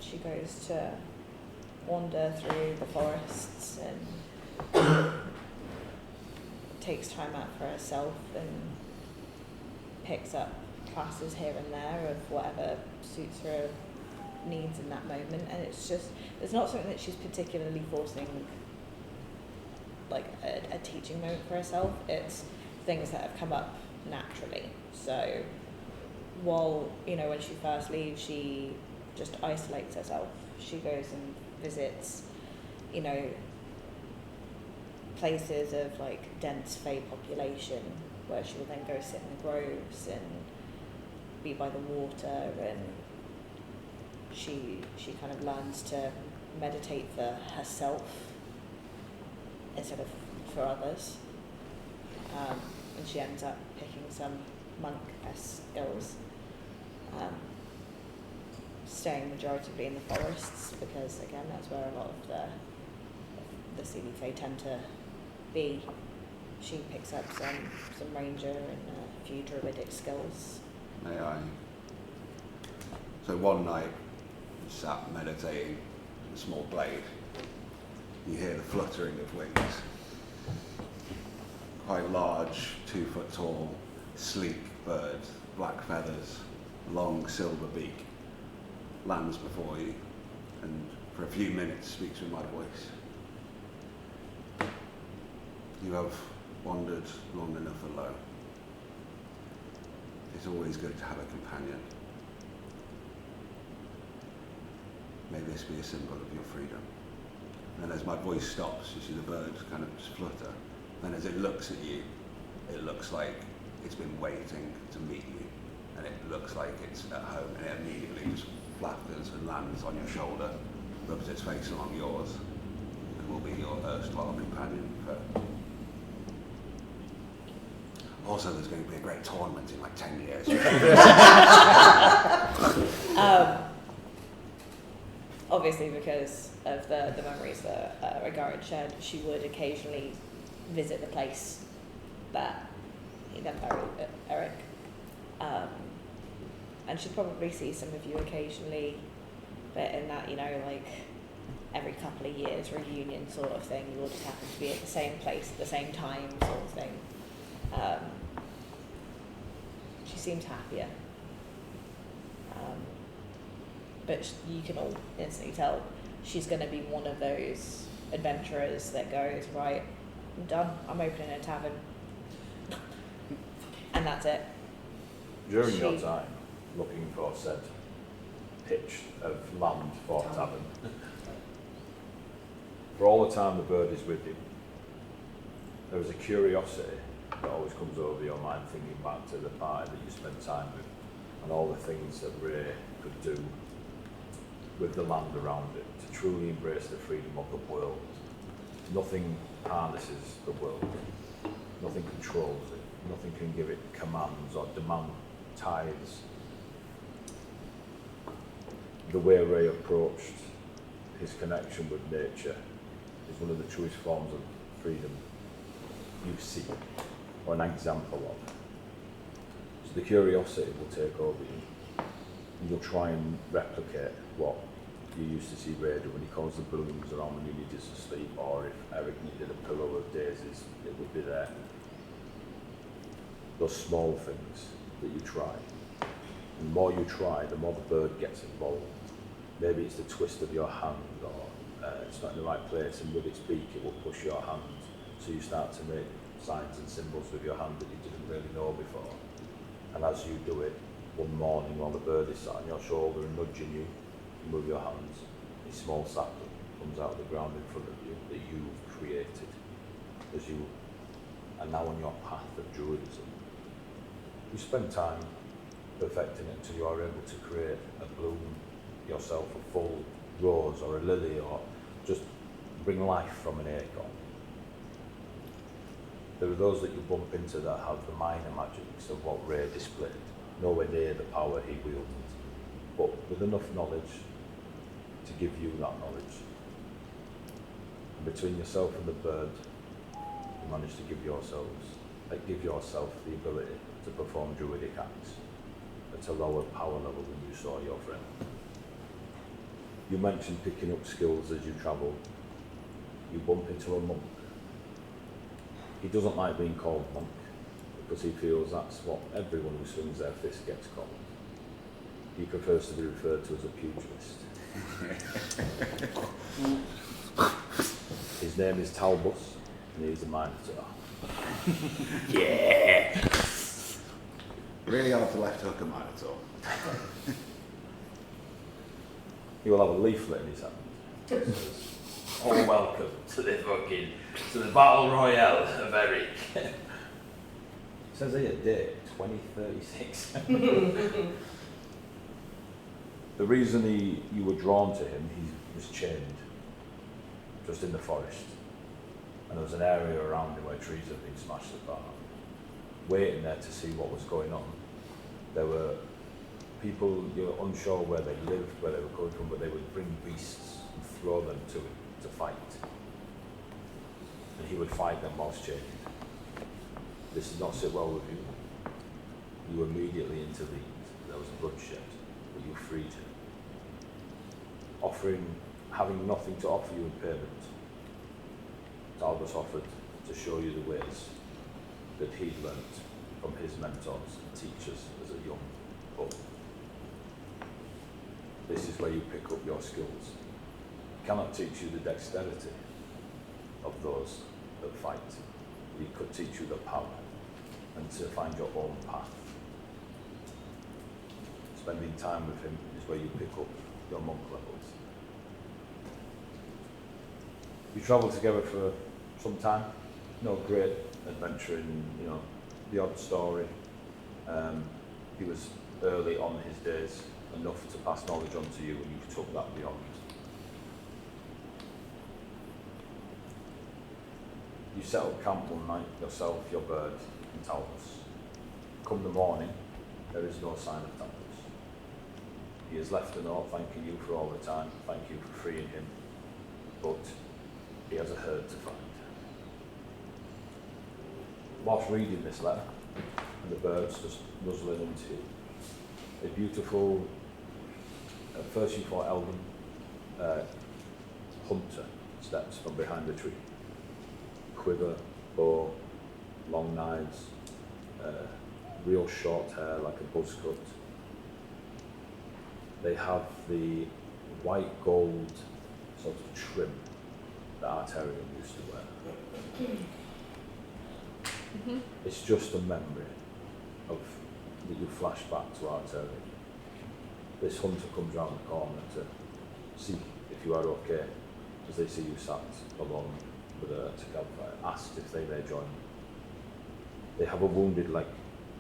She goes to wander through the forests and takes time out for herself and picks up classes here and there of whatever suits her needs in that moment. And it's not something that she's particularly forcing like a teaching moment for herself. It's things that have come up naturally. So while, when she first leaves, she just isolates herself. She goes and visits, places of like dense Fae population, where she will then go sit in the groves and be by the water, and she kind of learns to meditate for herself instead of for others. And she ends up picking some monk-esque skills, staying majoritively in the forests, because again that's where a lot of the Seelie Fae tend to be. She picks up some ranger and a few druidic skills. May I? So one night, you sat meditating in a small glade. You hear the fluttering of wings. Quite large, 2 foot tall, sleek bird, black feathers, long silver beak, lands before you, and for a few minutes speaks with my voice. You have wandered long enough alone. It's always good to have a companion. May this be a symbol of your freedom. And as my voice stops, you see the bird kind of just flutter. And as it looks at you, it looks like it's been waiting to meet you. And it looks like it's at home, and it immediately just flatters and lands on your shoulder, rubs its face along yours, and will be your erstwhile companion for... Also, there's going to be a great tournament in like 10 years. Obviously, because of the memories that Regard shared, she would occasionally visit the place that he then buried Eric. And she'd probably see some of you occasionally, but in that, like every couple of years reunion sort of thing, you all just happen to be at the same place at the same time sort of thing. She seems happier. but you can all instantly tell she's going to be one of those adventurers that goes, right, I'm done, I'm opening a tavern. And that's it. During your time looking for said pitch of land for tavern, for all the time the bird is with you, there is a curiosity that always comes over your mind thinking back to the party that you spent time with and all the things that Ray could do with the land around it to truly embrace the freedom of the world. Nothing harnesses the world, nothing controls it, nothing can give it commands or demand tithes. The way Ray approached his connection with nature is one of the truest forms of freedom you see, or an example of. So the curiosity will take over you, and you'll try and replicate what you used to see Ray do when he calls the balloons around when you needed to sleep, or if Eric needed a pillow of daisies, it would be there. Those small things that you try. And the more you try, the more the bird gets involved. Maybe it's the twist of your hand, or it's not in the right place, and with its beak it will push your hand, so you start to make signs and symbols with your hand that you didn't really know before. And as you do it, one morning while the bird is sat on your shoulder and nudging you, you move your hands, a small sapling comes out of the ground in front of you that you've created as you are now on your path of druidism. You spend time perfecting it until you are able to create a bloom yourself, a full rose or a lily, or just bring life from an acorn. There are those that you bump into that have the minor magics of what Ray displayed, nowhere near the power he wielded, but with enough knowledge to give you that knowledge. And between yourself and the bird, you manage to give yourself the ability to perform druidic acts at a lower power level than you saw your friend. You mentioned picking up skills as you travel. You bump into a monk. He doesn't like being called monk because he feels that's what everyone who swings their fist gets called. He prefers to be referred to as a pugilist. His name is Talbus, and he's a Minotaur. Yeah! Really hard to left hook a Minotaur. He will have a leaflet in his hand. All welcome to the battle royale of Eric. It says here, date 2036. The reason you were drawn to him, he was chained, just in the forest. And there was an area around him where trees had been smashed apart. Waiting there to see what was going on. There were people, you were unsure where they lived, where they were coming from, but they would bring beasts and throw them to him to fight. And he would fight them whilst chained. This did not sit well with you. You immediately intervened. There was bloodshed, but you freed him. Having nothing to offer you in payment, Talbus offered to show you the ways that he'd learnt from his mentors and teachers as a young boy. This is where you pick up your skills. He cannot teach you the dexterity of those that fight. He could teach you the power and to find your own path. Spending time with him is where you pick up your monk levels. You travelled together for some time. No great adventure in, the odd story. He was early on his days, enough to pass knowledge on to you, and you took that beyond. You set up camp one night, yourself, your bird, and Talbus. Come the morning, there is no sign of Talbus. He has left a note thanking you for all the time, thank you for freeing him, but he has a herd to find. Whilst reading this letter, and the birds just nuzzling into you, a beautiful, at first you thought elven, hunter steps from behind the tree. Quiver, bow, long knives, real short hair like a buzz cut. they have the white gold sort of trim that Arterian used to wear. It's just a memory of that you flash back to Arterian. This hunter comes round the corner to see if you are okay, as they see you sat alone with a campfire, asked if they may join. They have a wounded leg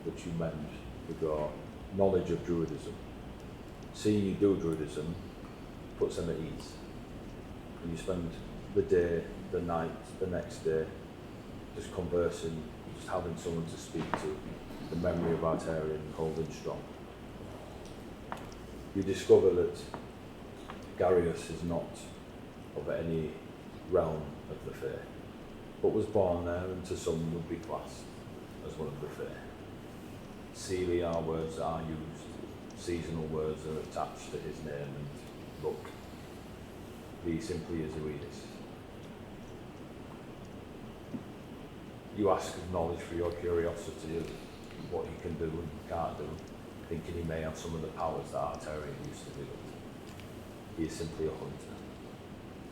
which you mend with your knowledge of druidism. Seeing you do druidism puts them at ease. And you spend the day, the night, the next day, just conversing, just having someone to speak to, the memory of Arterian holding strong. You discover that Garius is not of any realm of the Fae, but was born there and to some would be classed as one of the Fae. Celiar words are used, seasonal words are attached to his name, and look, he simply is who he is. You ask of knowledge for your curiosity of what he can do and can't do, thinking he may have some of the powers that Arterian used to wield. He is simply a hunter.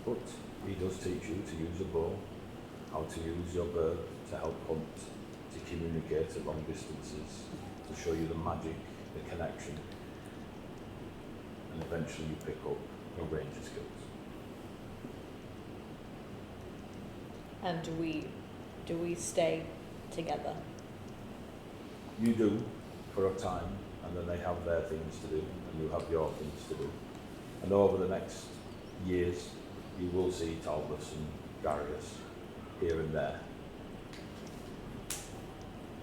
But he does teach you to use a bow, how to use your bird to help hunt, to communicate at long distances, to show you the magic, the connection, and eventually you pick up your ranger skills. And do we stay together? You do for a time, and then they have their things to do, and you have your things to do. And over the next years, you will see Talbus and Darius here and there,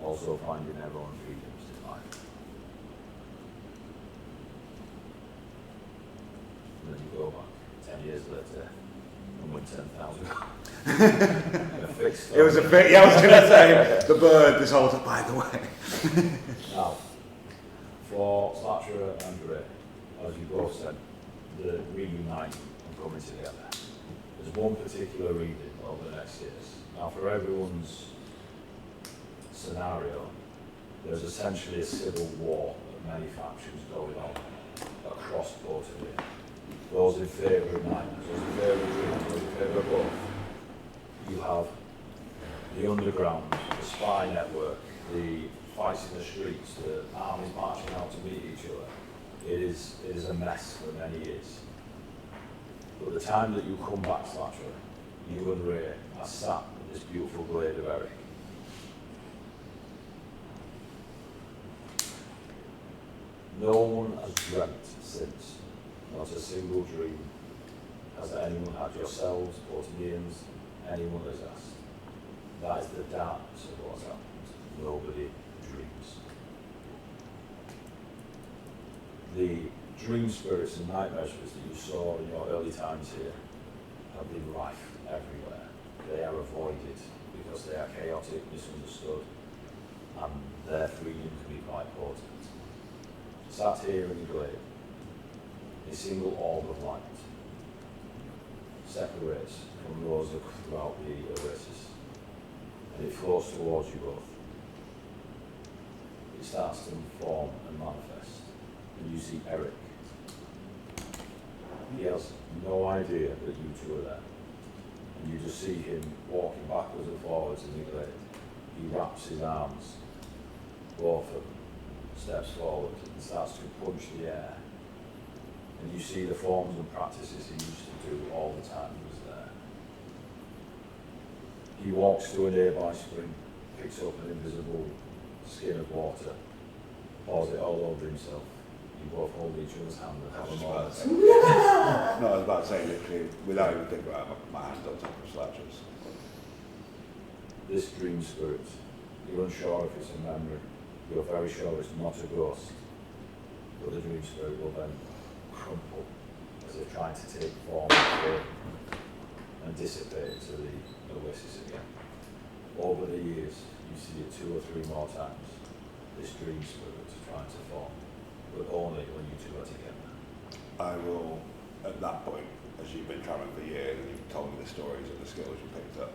also finding their own freedoms in life. And then you go back 10 years later and win 10,000. It was a bit, yeah, I was going to say, the bird this whole time, by the way. Now, for Slatcher and Gray, as you both said, the reunite and coming together. There's one particular reading over the next years. Now, for everyone's scenario, there's essentially a civil war of many factions going on across both of you. Those in favour of nightmares, those in favour of dreams, those in favour of both. You have the underground, the spy network, the fights in the streets, the armies marching out to meet each other. It is a mess for many years. But the time that you come back, Slatcher, you and Ray are sat in this beautiful glade of Eric. No one has dreamt since, not a single dream, has anyone had yourselves, Portuguese, anyone has asked. That is the darkness of what's happened. Nobody dreams. The dream spirits and nightmare spirits that you saw in your early times here have been rife everywhere. They are avoided because they are chaotic, misunderstood, and their freedom can be quite potent. Sat here in the glade, a single orb of light separates from those throughout the oasis, and it flows towards you both. It starts to form and manifest, and you see Eric. He has no idea that you two are there, and you just see him walking backwards and forwards in the glade. He wraps his arms, both of them, steps forward and starts to punch the air. And you see the forms and practices he used to do all the time he was there. He walks to a nearby spring, picks up an invisible skin of water, pours it all over himself. You both hold each other's hand and have a moment. No, I was about to say, literally, without even thinking about it, my hand on top of Slatcher's. This dream spirit, you're unsure if it's a memory, you're very sure it's not a ghost, but the dream spirit will then crumple as they're trying to take form and dissipate into the oasis again. Over the years, you see it 2 or 3 more times, this dream spirit trying to form, but only when you two are together. I will, at that point, as you've been travelling for years and you've told me the stories of the skills you picked up,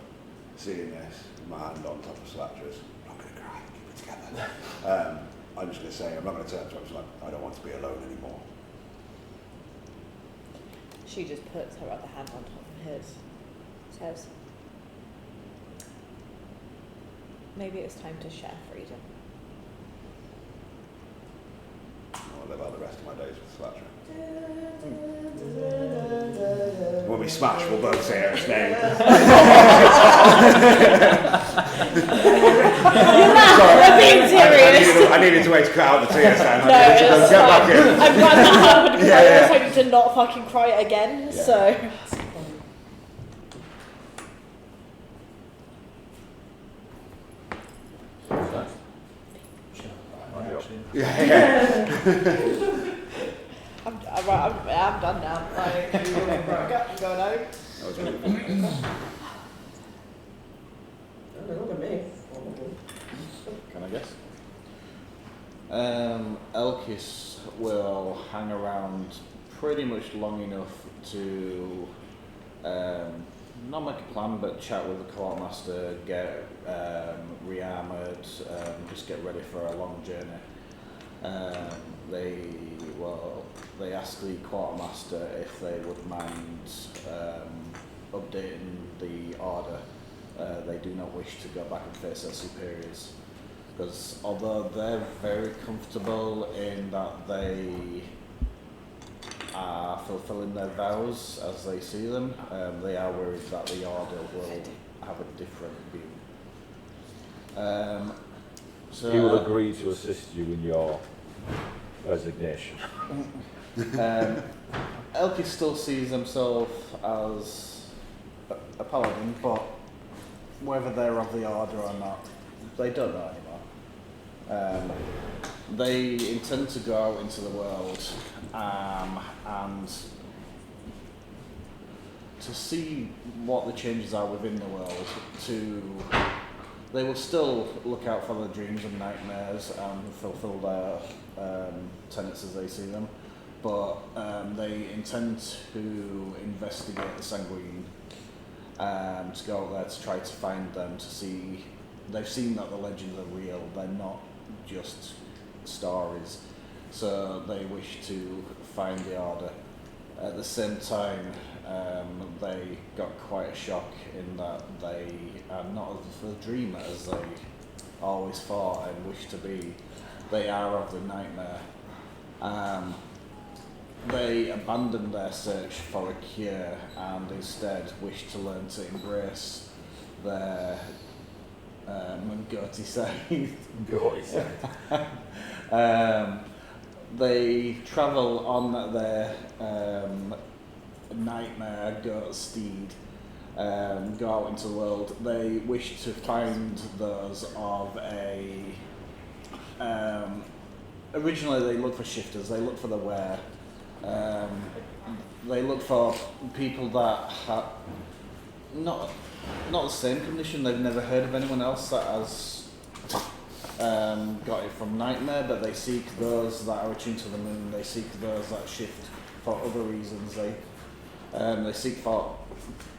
seeing this, my hand on top of Slatcher's, I'm not going to cry, keep it together. I'm just going to say, I'm not going to turn to him, like, I don't want to be alone anymore. She just puts her other hand on top of his. Says, maybe it's time to share freedom. I'll live out the rest of my days with Slasher. When we smash, we'll both say Eric's name. I'm being serious. I needed to wait to cut out the tears then. No, it's Get back fine. in. I'm glad that happened because Yeah, I yeah. was hoping to not fucking cry again, Yeah. so. Yeah. I'm done now. Like, I'm going home. That was really Look at me. Can I guess? Elkis will hang around pretty much long enough to not make a plan, but chat with the quartermaster, get re-armoured, just get ready for a long journey. They asked the quartermaster if they would mind updating the order. They do not wish to go back and face their superiors, because although they're very comfortable in that they are fulfilling their vows as they see them, they are worried that the order will have a different view. So He will agree to assist you in your resignation. Elkis still sees himself as a paladin, but whether they're of the order or not, they don't know anymore. They intend to go out into the world and to see what the changes are within the world. They will still look out for their dreams and nightmares and fulfill their tenets as they see them, but they intend to investigate the Sanguine, to go out there to try to find them, to see. They've seen that the legends are real, they're not just stories, so they wish to find the order. At the same time, they got quite a shock in that they are not of the dream as they always thought and wish to be. They are of the nightmare. They abandoned their search for a cure and instead wish to learn to embrace their Mungoti side. They travel on their nightmare goat steed, go out into the world. They wish to find those of a. Originally, they look for shifters. They look for the wear. They look for people that have not the same condition. They've never heard of anyone else that has got it from nightmare, but they seek those that are attuned to the moon. They seek those that shift for other reasons. They seek for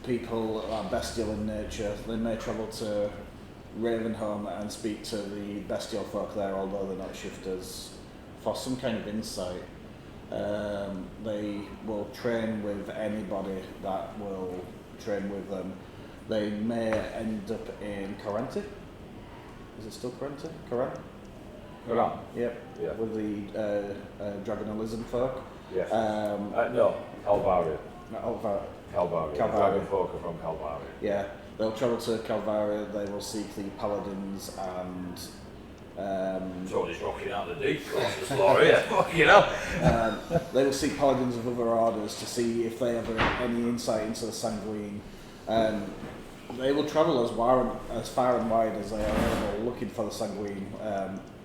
people that are bestial in nature. They may travel to Ravenholm and speak to the bestial folk there, although they're not shifters, for some kind of insight. They will train with anybody that will train with them. They may end up in Corenti. Is it still Corenti? Corran? Corran? Yep. Yeah. With the Dragonalism folk. Yes. No, Calvaria. Calvaria. Dragon folk are from Calvaria. Yeah. They'll travel to Calvaria. They will seek the paladins and. So just rocking out the deep. That's the story. Yeah. Fucking hell. They will seek paladins of other orders to see if they have any insight into the Sanguine. They will travel as far and wide as they are able, looking for the Sanguine,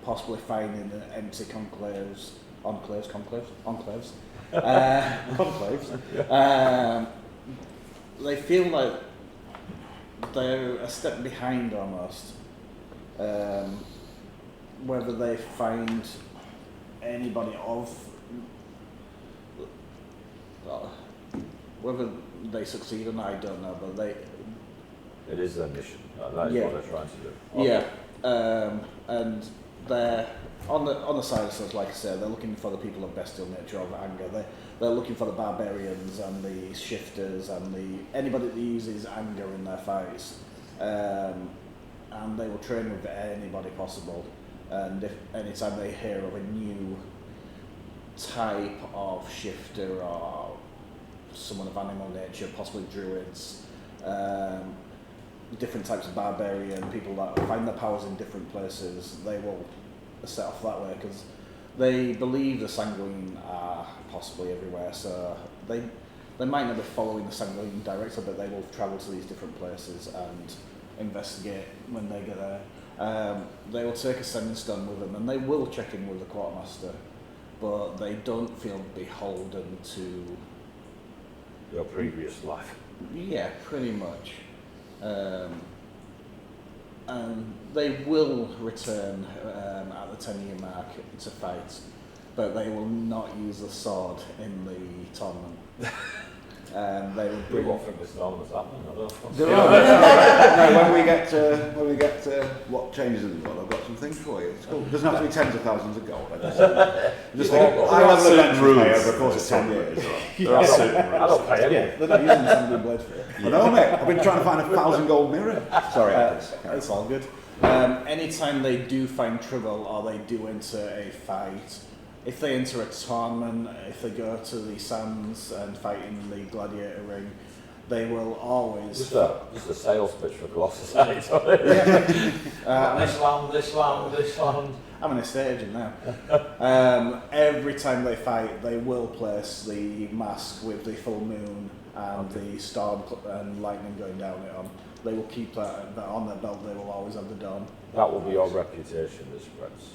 possibly finding empty enclaves. They feel like they're a step behind almost. Whether they find anybody whether they succeed or not, I don't know, but It is their mission. That is Yeah. what they're trying to do. Okay. yeah, and they're on the side of stuff, like I said, they're looking for the people of bestial nature, of anger. They're looking for the barbarians and the shifters and anybody that uses anger in their fights. And they will train with anybody possible. And if anytime they hear of a new type of shifter or someone of animal nature, possibly druids, different types of barbarian, people that find their powers in different places, they will set off that way because they believe the sanguine are possibly everywhere. So they might not be following the sanguine director, but they will travel to these different places and investigate when they get there. They will take a sending stone with them, and they will check in with the quartermaster, but they don't feel beholden to Your previous life. Yeah, pretty much. And they will return at the 10-year mark to fight, but they will not use the sword in the tournament. They will We bring. won't think this normal as happening, I don't know. No, when we get to what changes in the world, I've got some things for you. It's cool. It doesn't have to be tens of thousands of gold. I just think high level events will pay over the course of 10 years. I don't pay Yeah, they're not using the sanguine blade for it. I know, mate. I've been trying to find a 1,000 gold mirror. Sorry, It's all good. Anytime they do find trouble or they do enter a fight, if they enter a tournament, if they go to the sands and fight in the gladiator ring, they will always. Just a sales pitch for Colossus. This land. I'm an estate agent now. Every time they fight, they will place the mask with the full moon and the storm and lightning going down it on. They will keep that on their belt. They will always have the dawn. That will be your reputation that spreads.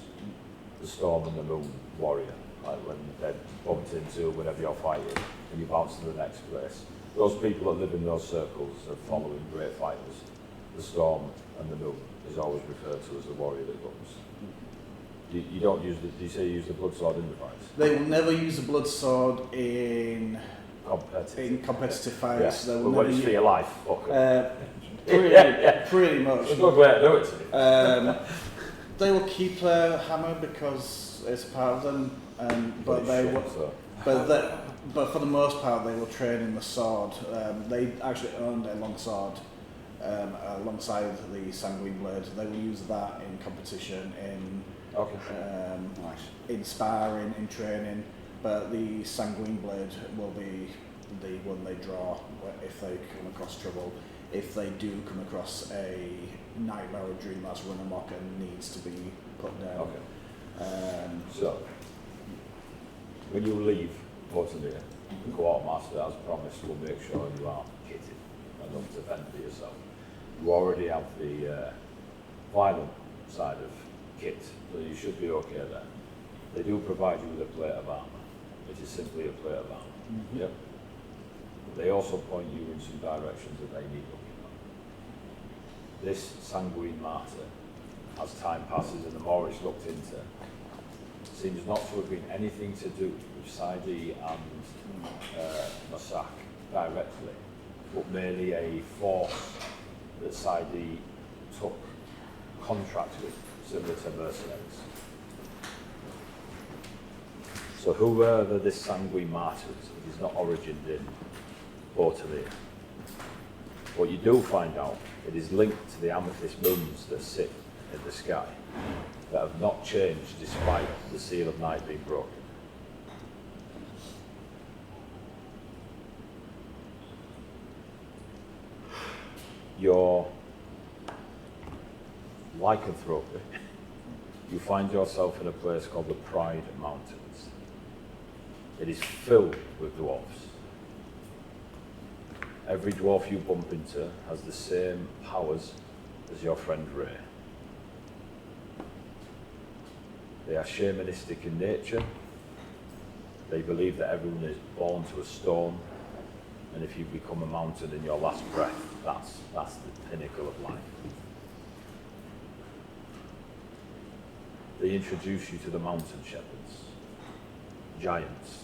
The storm and the moon warrior. Like when they're bumped into whenever you're fighting and you bounce to the next place. Those people that live in those circles are following great fighters. The storm and the moon is always referred to as the warrior that comes. You don't use do you say you use the blood sword in the fights? They will never use the blood sword in competitive fights. Yeah. They will But when never it's for your life, fuck pretty much. It's a good way to do it. They will keep their hammer because it's part of them, but they will. But for the most part, they will train in the sword. They actually owned a long sword alongside the sanguine blade. They will use that in competition, in sparring, in training. But the sanguine blade will be the one they draw if they come across trouble. If they do come across a nightmare or dream that's run amok and needs to be put down. So, when you leave Portonier, the quartermaster, as promised, will make sure you are kitted enough to fend for yourself. You already have the violent side of kit, so you should be okay there. They do provide you with a plate of armour, which is simply a plate of armour. Mm-hmm. Yep. They also point you in some directions that they need looking at. This sanguine martyr, as time passes and the more it's looked into, seems not to have been anything to do with Saidi and Masak directly, but merely a force that Saidi took contract with, similar to mercenaries. So whoever this sanguine martyr is not origined in Portonier. What you do find out, it is linked to the amethyst moons that sit in the sky, that have not changed despite the seal of night being broken. Your lycanthropy, you find yourself in a place called the Pride Mountains. It is filled with dwarfs. Every dwarf you bump into has the same powers as your friend Ray. They are shamanistic in nature. They believe that everyone is born to a stone, and if you become a mountain in your last breath, that's the pinnacle of life. They introduce you to the mountain shepherds, giants.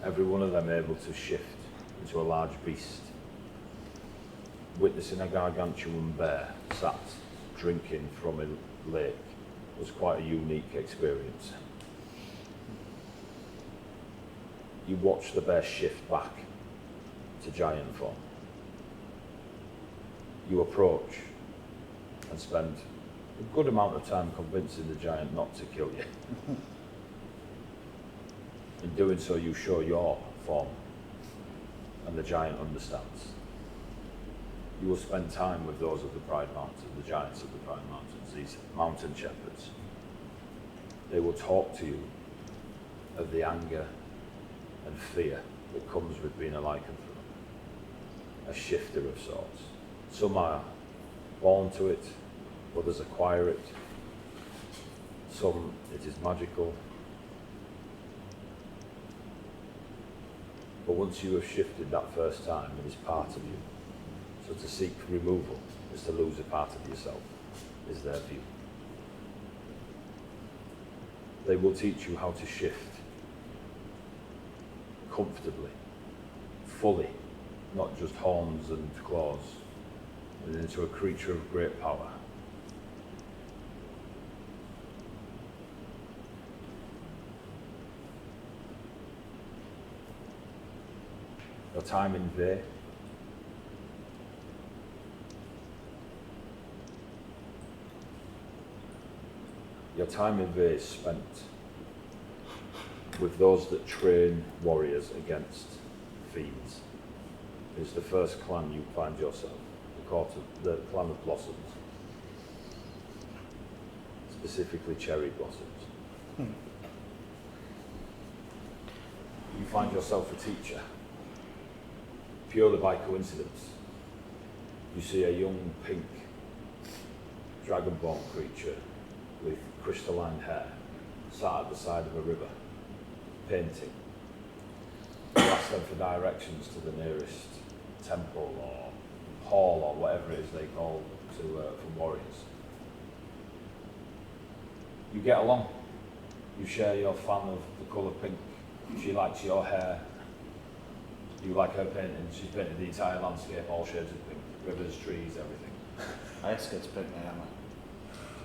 Every one of them able to shift into a large beast. Witnessing a gargantuan bear sat drinking from a lake was quite a unique experience. You watch the bear shift back to giant form. You approach and spend a good amount of time convincing the giant not to kill you. In doing so, you show your form, and the giant understands. You will spend time with those of the Pride Mountain, the giants of the Pride Mountains, these mountain shepherds. They will talk to you of the anger and fear that comes with being a lycanthrope, a shifter of sorts. Some are born to it, others acquire it. Some, it is magical. But once you have shifted that first time, it is part of you. So to seek removal is to lose a part of yourself, is their view. They will teach you how to shift comfortably, fully, not just horns and claws, and into a creature of great power. Your time in there, is spent with those that train warriors against fiends. It's the first clan you find yourself, the clan of blossoms, specifically cherry blossoms. You find yourself a teacher, purely by coincidence. You see a young pink dragonborn creature with crystalline hair sat at the side of a river, painting. You ask them for directions to the nearest temple or hall or whatever it is they call for warriors. You get along. You share your fan of the colour pink. She likes your hair. You like her painting. She's painted the entire landscape, all shades of pink. Rivers, trees, everything. I asked her to paint my armour.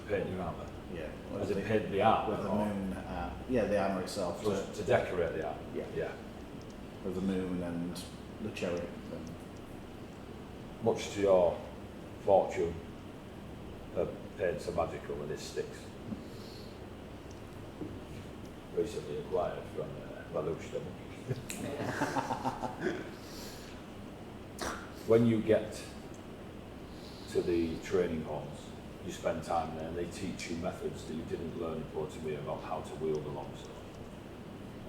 Paint your armour? Yeah. As it paint the armour? With the moon, yeah, the armour itself. So to decorate the armour? Yeah. With the moon and the cherry. Much to your fortune, her paints are magical and it sticks. Recently acquired from Valushta. When you get to the training halls, you spend time there and they teach you methods that you didn't learn in Portimia about how to wield a longsword.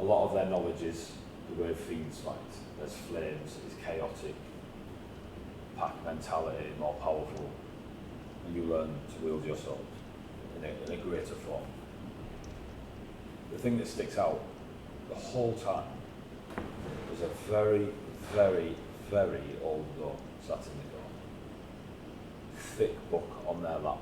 A lot of their knowledge is the way fiends fight. There's flames, it's chaotic, pack mentality, more powerful, and you learn to wield your sword in a greater form. The thing that sticks out the whole time was a very, very, very old dog sat in the door. Thick book on their lap,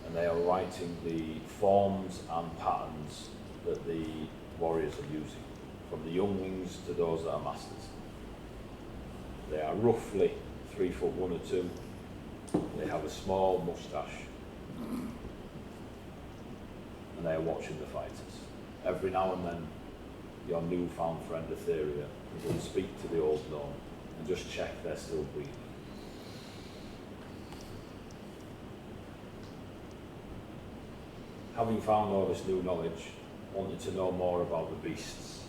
and they are writing the forms and patterns that the warriors are using, from the younglings to those that are masters. They are roughly 3 foot 1 or 2. They have a small moustache, and they are watching the fighters. Every now and then, your newfound friend Etheria will speak to the old gnome and just check they're still breathing. Having found all this new knowledge, wanting to know more about the beasts,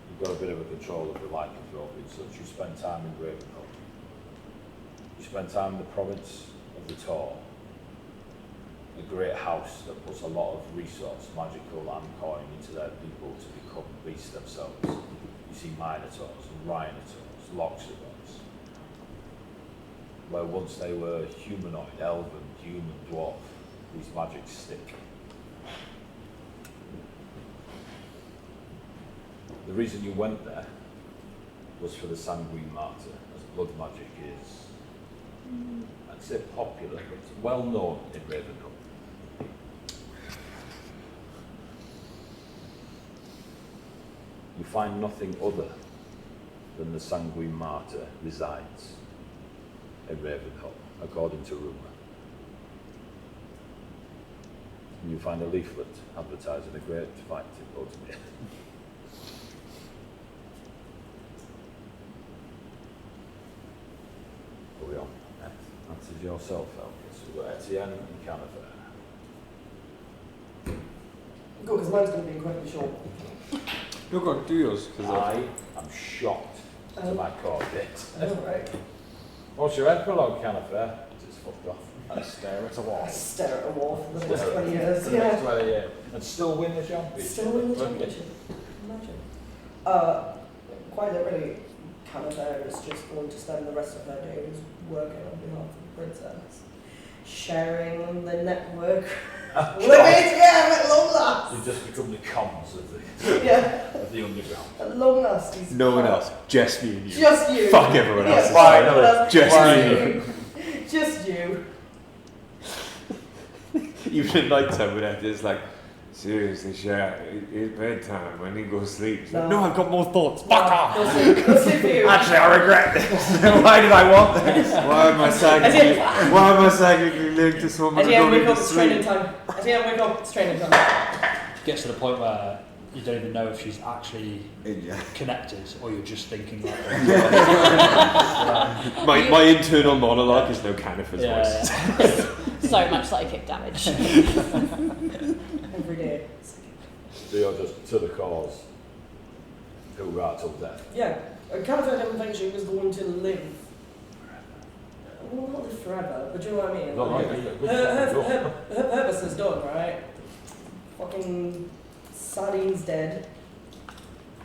you've got a bit of a control of the lycanthrope, so you spend time in Ravenholm. You spend time in the province of the Tor, a great house that puts a lot of resource, magical and coin into their people to become beasts themselves. You see minotaurs and rhinotaurs, loxodons, where once they were humanoid, elven, human, dwarf, these magics stick. The reason you went there was for the sanguine martyr, as blood magic is, I'd say popular, but well known in Ravenholm. You find nothing other than the sanguine martyr resides in Ravenholm, according to rumour. you find a leaflet advertising a great fight in Botemere. Are we on? Answers yourself, Elvis. We've got Etienne and Canifer. Good, because mine's going to be incredibly short. You're going to do yours. I am shocked to my core bit. Right. What's your epilogue, Canifer? Just fucked off. I stare at a wall. I stare at a wall for the next Stare 20 at- years. for the next 20 years. And still win the championship. Still in the championship. Imagine. Quite literally, Canifer is just going to spend the rest of her days working on behalf of the princess, sharing the network. Living together at long last. You've just become the comms of the of the underground. At long last, he's No one else, just me and you. Just you. Fuck everyone else. Yeah, Fine, everyone else. just Just me you. Just you. Even at night time when it's like, seriously, Sha, it's bedtime, when he goes to sleep. It's like, no, I've got more thoughts. Fuck off! Go sleep for you. Actually, I regret this. Why did I want this? Why am I psychically linked to someone who At the end, don't wake need up, to it's training sleep? time. At the end, wake up, it's training time. Gets to the point where you don't even know if she's actually Yeah. connected or you're just thinking like My internal monologue is no Canifer's Yeah, voice. So much psychic damage. Every day. So you're just to the cause. Who right till death. Yeah. Canifer didn't think she was going to live. Well, not live forever, but do you know what I mean? Don't Like, like it. her purpose is done, right? Fucking Sardine's dead.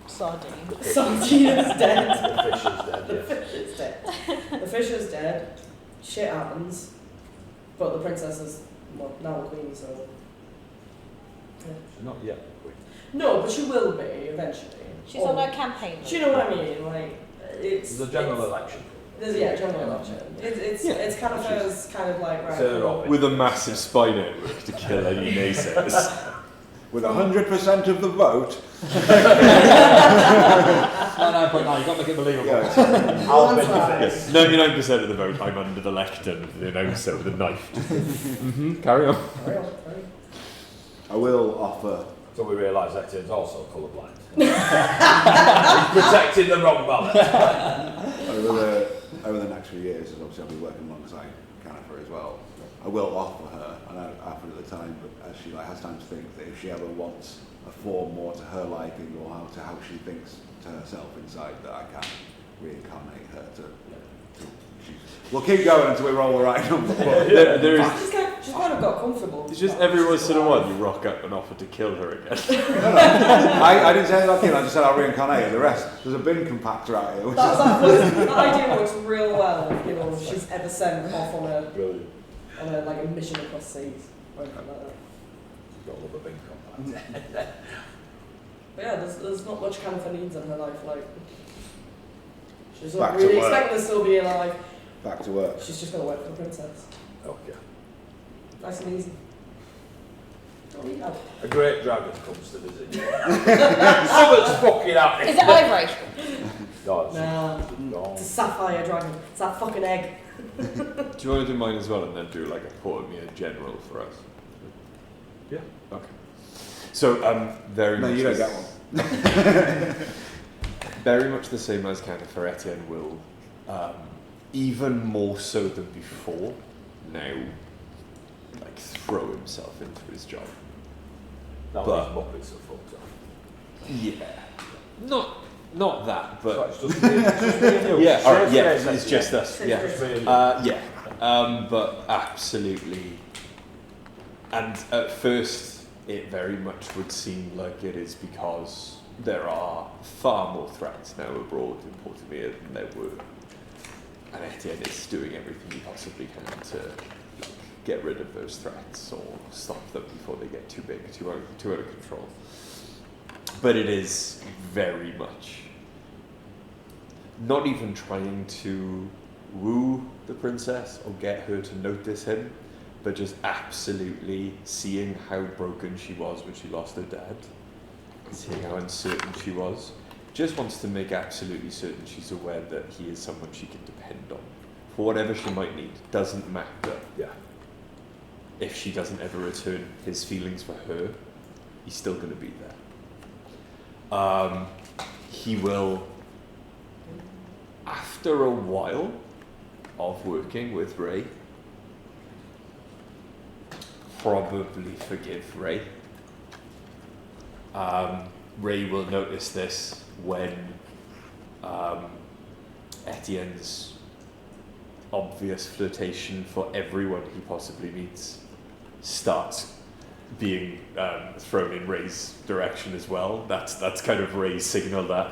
Sardine. Sardina's dead. The fish is dead, The yes. fish is dead. The fish is dead. Shit happens. But the princess is, well, now a queen, so. Yeah. She's not yet a queen. No, but she will be eventually. She's on her campaign. Do you know what I mean? Like, it's. There's a general it's- election. There's, general election. It's kind of hers, kind of like, right. Turn cool. off. With a massive spy network to kill any naysayers. With 100% of the vote. 99.9, you've got to make it believable. Yeah. I'll That's bet right. your face. 99% of the vote, I'm under the lectern of the announcer with a knife. Carry on. Carry on. I will offer. So we realise Etienne's also colourblind. He's protecting the wrong ballot. Over the next few years, as obviously I'll be working alongside Canifer as well, I will offer her, and I offered at the time, but as she has time to think, that if she ever wants a form more to her liking or how she thinks to herself inside, that I can reincarnate her to we'll keep going until we roll the right number. There is. She's kind of got comfortable. It's just every once in a while you rock up and offer to kill her again. I didn't say that, I just said I'll reincarnate her. The rest, there's a bin compactor out here. Which That idea works real well if, you know, if she's ever sent off on a like a mission across seas or anything like that. Got a little bit compact. But yeah, there's not much Canifer needs in her life. Like, she's Back not to really work. expecting to still be alive. Back to work. She's just going to work for the princess. Okay. Nice and easy. Don't need help. A great dragon comes to visit you. Something's fucking happening. Is it vibration? No, it's Nah, gone. it's a sapphire dragon. It's that fucking egg. Do you want to do mine as well and then do like a Portmere general for us? Yeah. Okay. So very No, much you don't the- get one. Very much the same as Canifer. Etienne will, even more so than before, now like throw himself into his job. Now But- these Muppets are fucked up. Yeah. Not that, but So it's just me and you. yeah, alright, yeah, Safe it's space, just us. Yeah. Just me and you. But absolutely. And at first, it very much would seem like it is because there are far more threats now abroad in Portemere than there were. And Etienne is doing everything he possibly can to get rid of those threats or stop them before they get too big, too out of control. But it is very much not even trying to woo the princess or get her to notice him, but just absolutely seeing how broken she was when she lost her dad, seeing how uncertain she was. Just wants to make absolutely certain she's aware that he is someone she can depend on. For whatever she might need, doesn't matter. Yeah. if she doesn't ever return, his feelings for her, he's still going to be there. He will, after a while of working with Ray, probably forgive Ray. Ray will notice this when Etienne's obvious flirtation for everyone he possibly meets starts being thrown in Ray's direction as well. That's kind of Ray's signal that,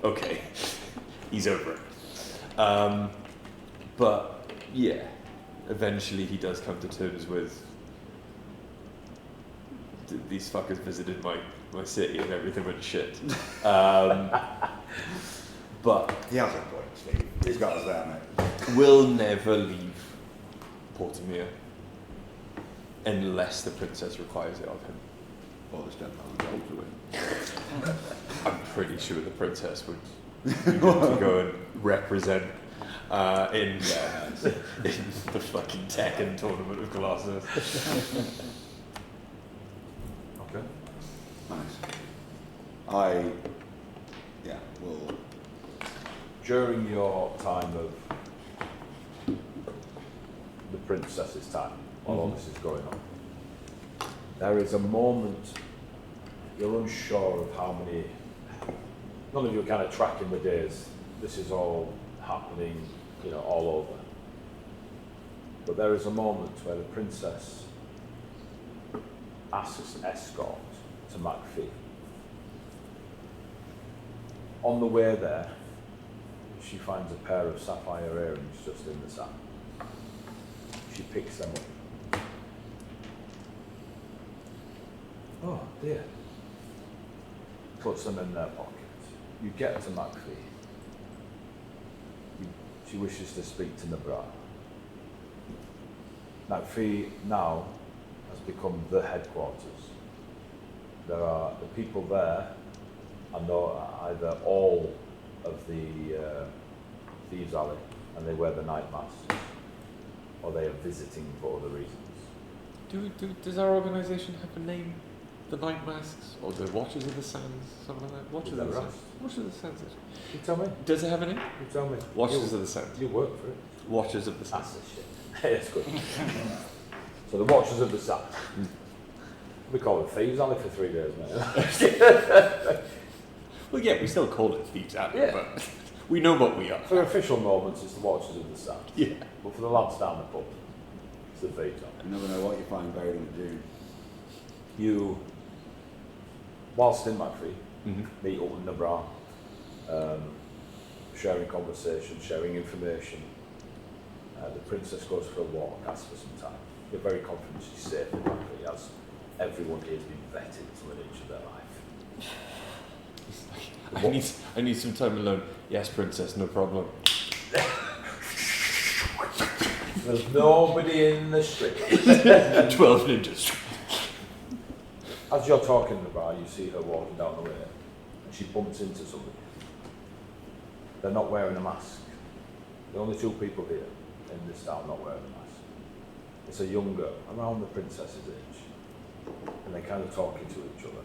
okay, he's over it. But yeah, eventually he does come to terms with these fuckers visited my city and everything went shit. But He has a point, Steve. He's got us there, mate. will never leave Portimere unless the princess requires it of him. Or the stepmother goes to him. I'm pretty sure the princess would be willing to go and represent in the fucking Tekken tournament of Colossus. Okay. Nice. Will. During your time of the princess's time, while all this is going on, there is a moment you're unsure of how many. None of you are kind of tracking the days. This is all happening, all over. But there is a moment where the princess asks escort to McPhee. On the way there, she finds a pair of sapphire earrings just in the sand. She picks them up. Oh dear. Puts them in their pocket. You get to McPhee. She wishes to speak to Nabra. McPhee now has become the headquarters. There are the people there, and either all of the Thieves Alley, and they wear the night masks, or they are visiting for other reasons. Does our organisation have a name? The Night Masks? Or the Watchers of the Sands? Something like that? Watchers of the Sands. Watchers of the Sands. You tell me. Does it have a name? You tell me. Watchers of the Sands. You work for it. Watchers of the Sands. That's the shit. It's good. So the Watchers of the Sands. We call it Thieves Alley for 3 days, mate. Well, yeah, we still call it Thieves Alley, Yeah. but we know what we are. For official moments, it's the Watchers of the Sands. Yeah. But for the lads down the pub, it's the Thieves Alley. You never know what you find buried in the dune. You, whilst in McPhee, meet up with Nabra, sharing conversation, sharing information. The princess goes for a walk, asks for some time. You're very confident she's safe in McPhee, as everyone here has been vetted to an inch of their life. I need some time alone. Yes, princess, no problem. There's nobody in the street. 12 ninjas. As you're talking to the bar, you see her walking down the way, and she bumps into somebody. They're not wearing a mask. The only 2 people here in this town not wearing a mask. It's a young girl, around the princess's age, and they're kind of talking to each other.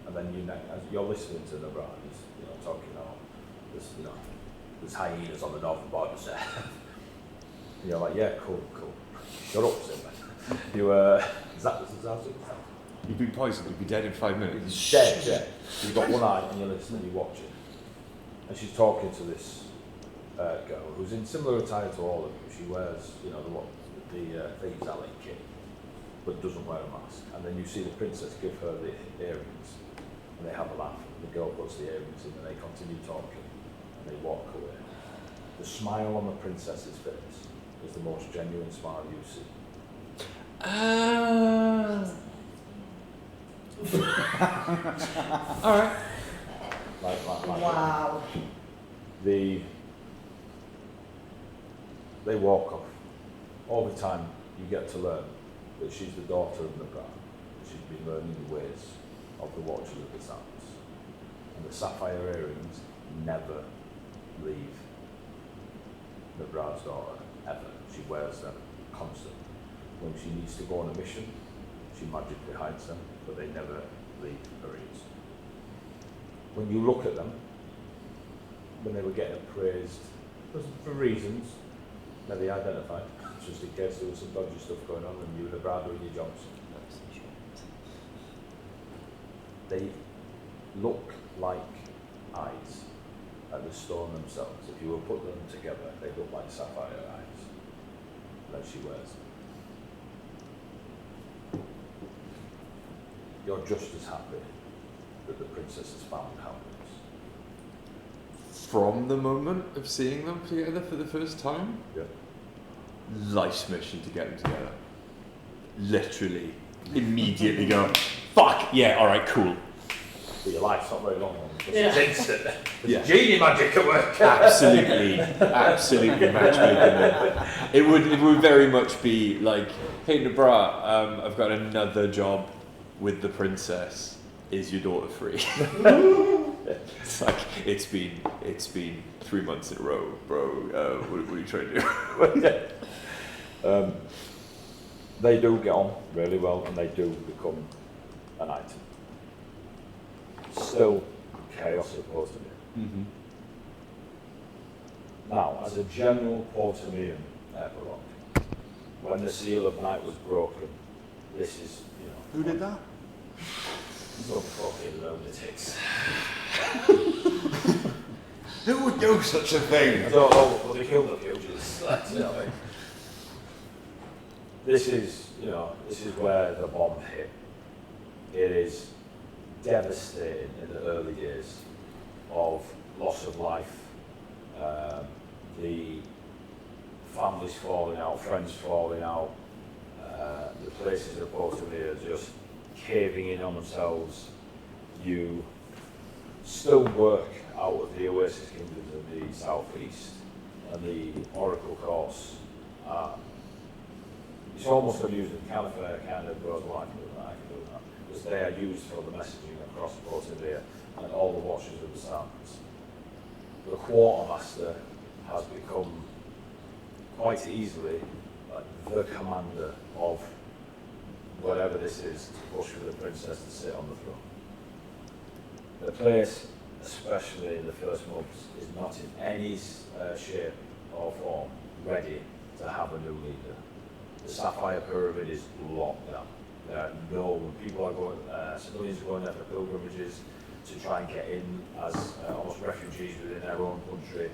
And then as you're listening to the bar, he's talking there's hyenas on the northern border there. And you're like, yeah, cool. You're up to it. You is that You'd be poisoned, you'd be dead in 5 minutes. He's dead. You've got one eye and you're listening, you're watching. And she's talking to this girl who's in similar attire to all of you. She wears, the Thieves Alley kit, but doesn't wear a mask. And then you see the princess give her the earrings, and they have a laugh. The girl puts the earrings in, and they continue talking, and they walk away. The smile on the princess's face is the most genuine smile you see. Alright. Like Wow. They walk off. Over time, you get to learn that she's the daughter of Nabra. She's been learning the ways of the Watchers of the Sands. And the sapphire earrings never leave Nabra's daughter, ever. She wears them constantly. When she needs to go on a mission, she magically hides them, but they never leave her ears. When you look at them, when they were getting praised for reasons that they identified, just in case there was some dodgy stuff going on and you were the bride doing your jobs. They look like eyes at the stone themselves. If you were to put them together, they look like sapphire eyes that she wears. You're just as happy that the princess has found happiness. From the moment of seeing them together for the first time, Yeah. life's mission to get them together. Literally, immediately go, fuck, yeah, alright, cool. But your life's not very long, because Yeah. it's instant. There's Yeah. genie magic at work. Absolutely matchmaking. It would very much be like, hey Nabra, I've got another job with the princess. Is your daughter free? It's like it's been 3 months in a row, bro. What are you trying to do? They do get on really well, and they do become an item. Still, chaos opposed to it. Mm-hmm. Now, as a general Portamian epilogue, when the seal of night was broken, this is, Who did that? some fucking lunatics. Who would do such a thing? I don't know, but they killed the fugitives. This is where the bomb hit. It is devastating in the early days of loss of life, the families falling out, friends falling out, the places of Portamere just caving in on themselves. You still work out of the Oasis Kingdoms in the southeast, and the Oracle course. It's almost amusing. Califair kind of goes, well, I can do that, because they are used for the messaging across Portamere and all the Watchers of the Sands. The Quartermaster has become quite easily the commander of whatever this is to push for the princess to sit on the throne. The place, especially in the first months, is not in any shape or form ready to have a new leader. The Sapphire Pyramid is locked down. When people are going, civilians are going there for pilgrimages to try and get in as almost refugees within their own country,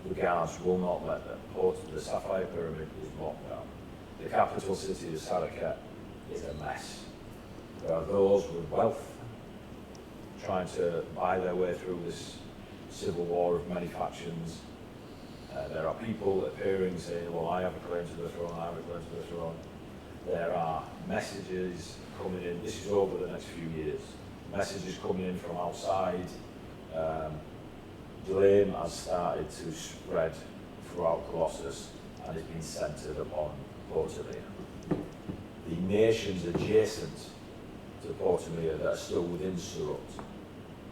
the guards will not let them. The Sapphire Pyramid is locked down. The capital city of Saraket is a mess. There are those with wealth trying to buy their way through this civil war of many factions. There are people appearing saying, well, I have a claim to the throne, I have a claim to the throne. There are messages coming in, this is over the next few years, messages coming in from outside. Blame has started to spread throughout Colossus and has been centred upon Portamere. The nations adjacent to Portamere that are still within Surut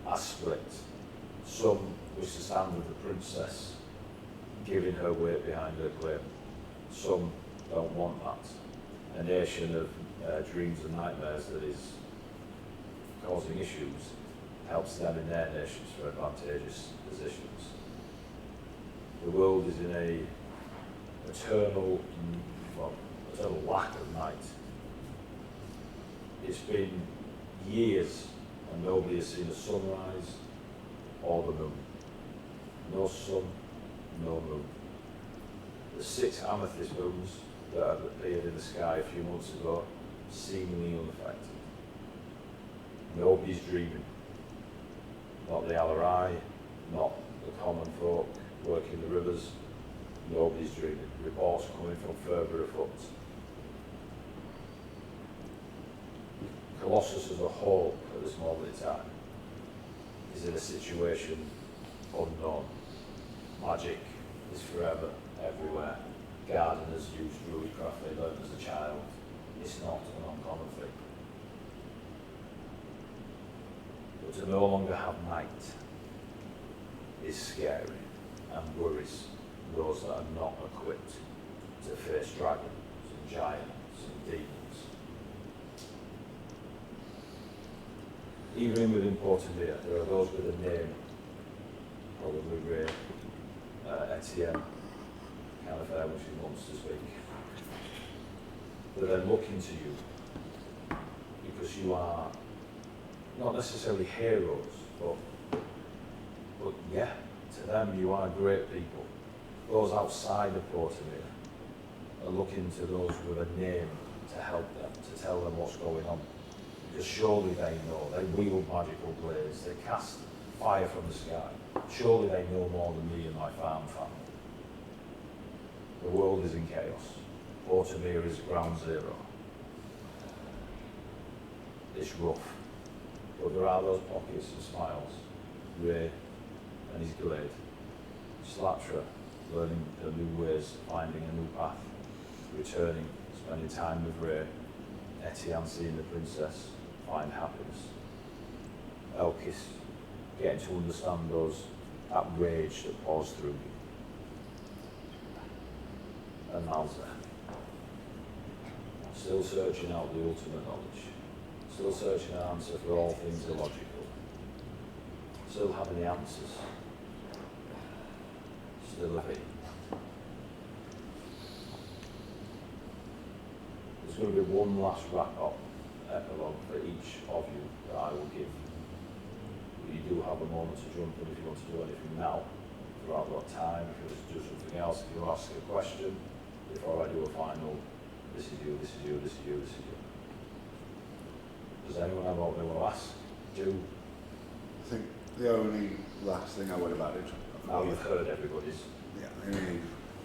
are split. Some wish to stand with the princess, giving her weight behind her claim. Some don't want that. A nation of dreams and nightmares that is causing issues helps them in their nations for advantageous positions. The world is in a eternal lack of night. It's been years and nobody has seen a sunrise or the moon. No sun, no moon. The 6 amethyst moons that have appeared in the sky a few months ago, seemingly unaffected. Nobody's dreaming. Not the Alarai, not the common folk working the rivers. Nobody's dreaming. Reports coming from further afoot. Colossus as a whole at this moment in time is in a situation unknown. Magic is forever, everywhere. Gardeners use druidcraft they learned as a child. It's not an uncommon thing. But to no longer have night is scary and worries those that are not equipped to face dragons and giants even within Portimer, there are those with a name, probably Ray, Etienne, kind of which he wants to speak. But they're looking to you because you are not necessarily heroes, but yeah, to them you are great people. Those outside of Portimer are looking to those with a name to help them, to tell them what's going on. Because surely they know, they wield magical blades, they cast fire from the sky. Surely they know more than me and my farm family. The world is in chaos. Portimer is ground zero. It's rough. But there are those pockets of smiles. Ray and his glade. Slatra learning the new ways, finding a new path. Returning, spending time with Ray. Etienne seeing the princess find happiness. Elkis getting to understand that rage that pours through you. And Malza, still searching out the ultimate knowledge, still searching an answer for all things illogical, still having the answers, still a bit. There's going to be one last wrap-up epilogue for each of you that I will give. You do have a moment to jump in if you want to do anything now. Throughout that time, if you want to do something else, if you ask a question, before I do a final, this is you, this is you, this is you, this is you. Does anyone have what they want to ask? Do? I think the only last thing I would have added. Now you've heard everybody's. Yeah, the only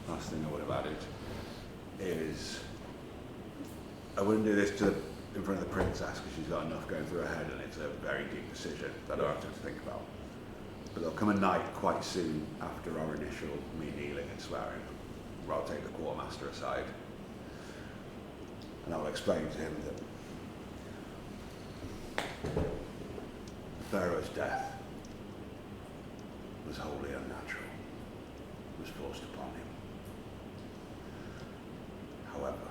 last thing I would have added is I wouldn't do this in front of the princess because she's got enough going through her head and it's a very deep decision that I don't have to think about. But there'll come a night quite soon after our initial me kneeling and swearing where I'll take the quartermaster aside and I'll explain to him that Pharaoh's death was wholly unnatural, was forced upon him. However,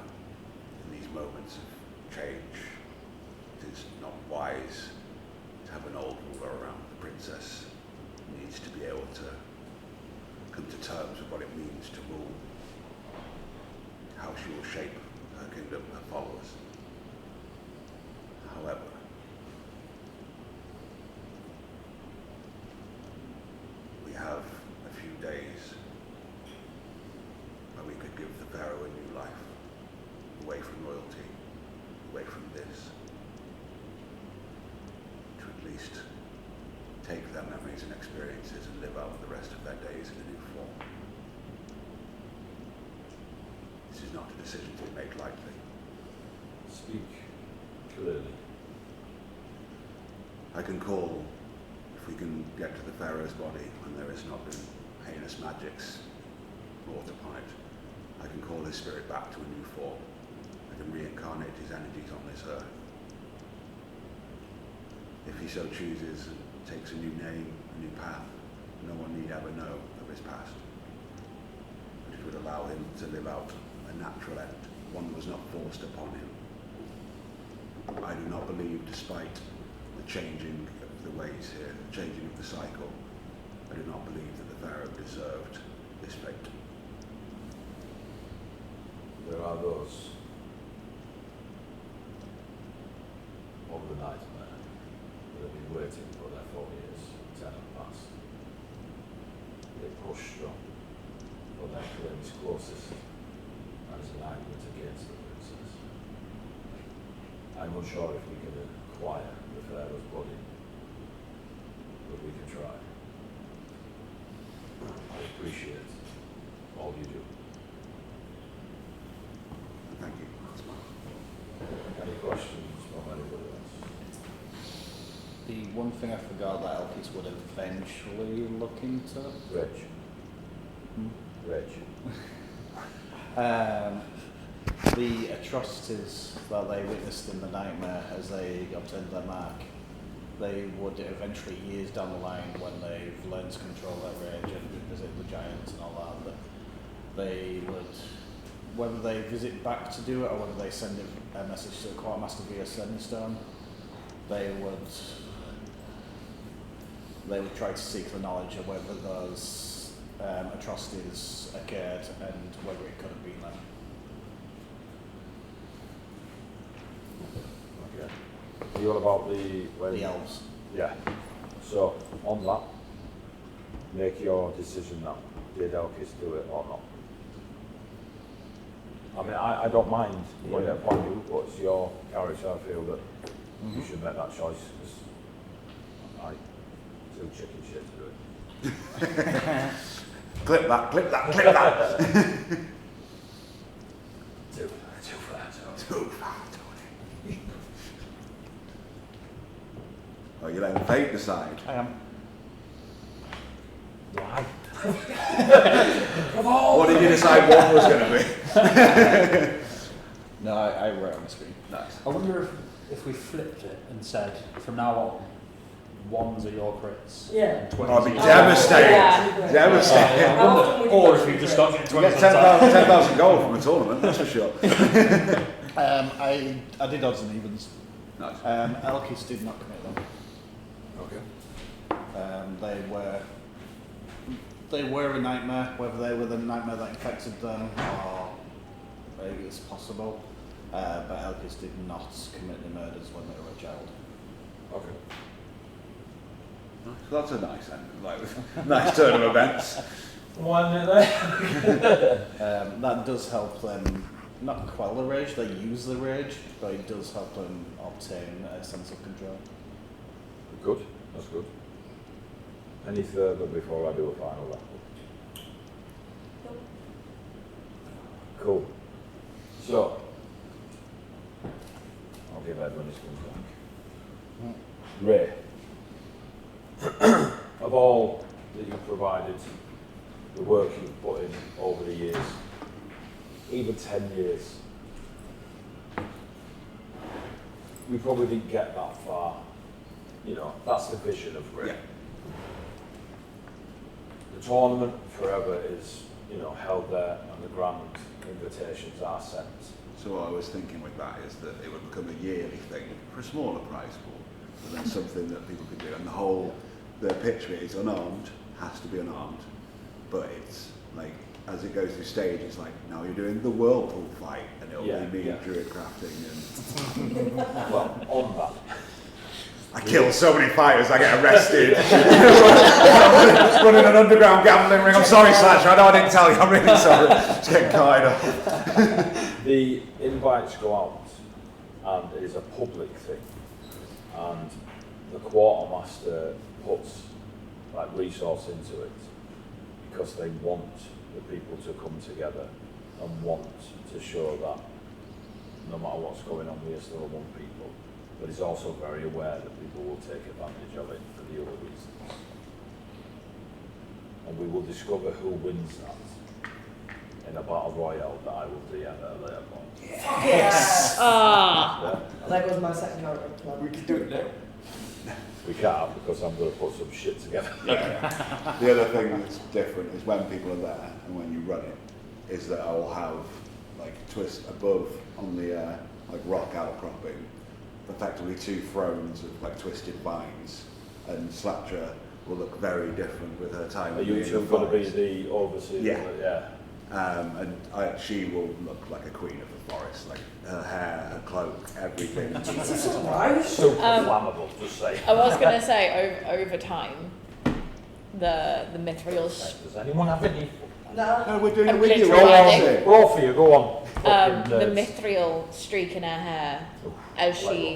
in these moments of change, it is not wise to have an old ruler around. The princess needs to be able to come to terms with what it means to rule, how she will shape her kingdom, her followers. However, we have a few days where we could give the Pharaoh a new life, away from royalty, away from this, to at least take their memories and experiences and live out the rest of their days in a new form. This is not a decision to be made lightly. Speak clearly. I can call, if we can get to the Pharaoh's body when there has not been heinous magics wrought upon it, I can call his spirit back to a new form. I can reincarnate his energies on this earth. If he so chooses and takes a new name, a new path, no one need ever know of his past. But it would allow him to live out a natural end, one that was not forced upon him. I do not believe, despite the changing of the ways here, the changing of the cycle, I do not believe that the Pharaoh deserved this fate. There are those of the nightmare that have been waiting for their 4 years, 10 have passed. They push strong, but their claim is closest and is an argument against the princess. I'm unsure if we can acquire the Pharaoh's body, but we can try. I appreciate all you do. Thank you. Any questions from anybody else? The one thing I forgot that Elkis would eventually look into. Reg. Reg. The atrocities that they witnessed in the nightmare as they obtained their mark, they would eventually, years down the line, when they've learned to control their rage and visit the giants and all that they would, whether they visit back to do it or whether they send a message to the quartermaster via sending stone, they would they would try to seek the knowledge of whether those atrocities occurred and whether it could have been them. Okay. Are you all about the elves? Yeah. So on that, make your decision now. Did Elkis do it or not? I mean, I don't mind what you point you, but it's your character. I feel that you should make that choice because I too chicken shit to do it. Clip that, clip that, clip that. Too far, Too far, Tony. Oh, you're letting fate decide. I am. Why? What did you decide one was going to be? No, I wrote it on the screen. Nice. I wonder if we flipped it and said, from now on, ones are your crits. Yeah. And 20s I'd be are devastated. Yeah. Devastated. How often would you Or go if through you just crits? start getting You 20s get on top. 10,000 gold from a tournament, that's for sure. I did odds and evens. Nice. Elkis did not commit them. Okay. They were a nightmare. Whether they were the nightmare that infected them or it's possible. But Elkis did not commit the murders when they were a child. Okay. So that's a nice end, like, nice turn of events. One there. That does help them not quell the rage. They use the rage, but it does help them obtain a sense of control. Good. That's good. Any further before I do a final wrap? Cool. So, I'll give Ed when he comes back. Ray, of all that you've provided, the work you've put in over the years, even 10 years, we probably didn't get that far. You know, that's the vision of Ray. Yeah. The tournament forever is, you know, held there and the grand invitations are sent. So what I was thinking with that is that it would become a yearly thing for a smaller prize pool, but then something that people could do. And the pitch of it is unarmed, has to be unarmed, but it's like, as it goes through stages, like, now you're doing the whirlpool fight, and it'll be me druid crafting and... Well, on that, I kill so many fighters, I get arrested. Running an underground gambling ring. I'm sorry, Slasher, I know I didn't tell you, I'm really sorry. Just getting carried off. the invites go out and it is a public thing. And the quartermaster puts like resource into it because they want the people to come together and want to show that no matter what's going on, we are still one people. But he's also very aware that people will take advantage of it for the other reasons. And we will discover who wins that in a battle royale that I will DM at a later point. Yes! Ah. That was my second character plan. We can do it now. We can't because I'm going to put some shit together. The other thing that's different is when people are there and when you run it, is that I will have like twist above on the like rock outcropping, effectively 2 thrones of like twisted vines, and Slaptra will look very different with her time. Are you two going to be the overseer? Yeah. And she will look like a queen of the forest, like her hair, her cloak, everything. Jesus Christ! Super flammable, just say. I was going to say, over time, the mithril... Does anyone have any? No, we're doing I'm it with you. literally adding- Roll for you, go on. the mithril streak in her hair as she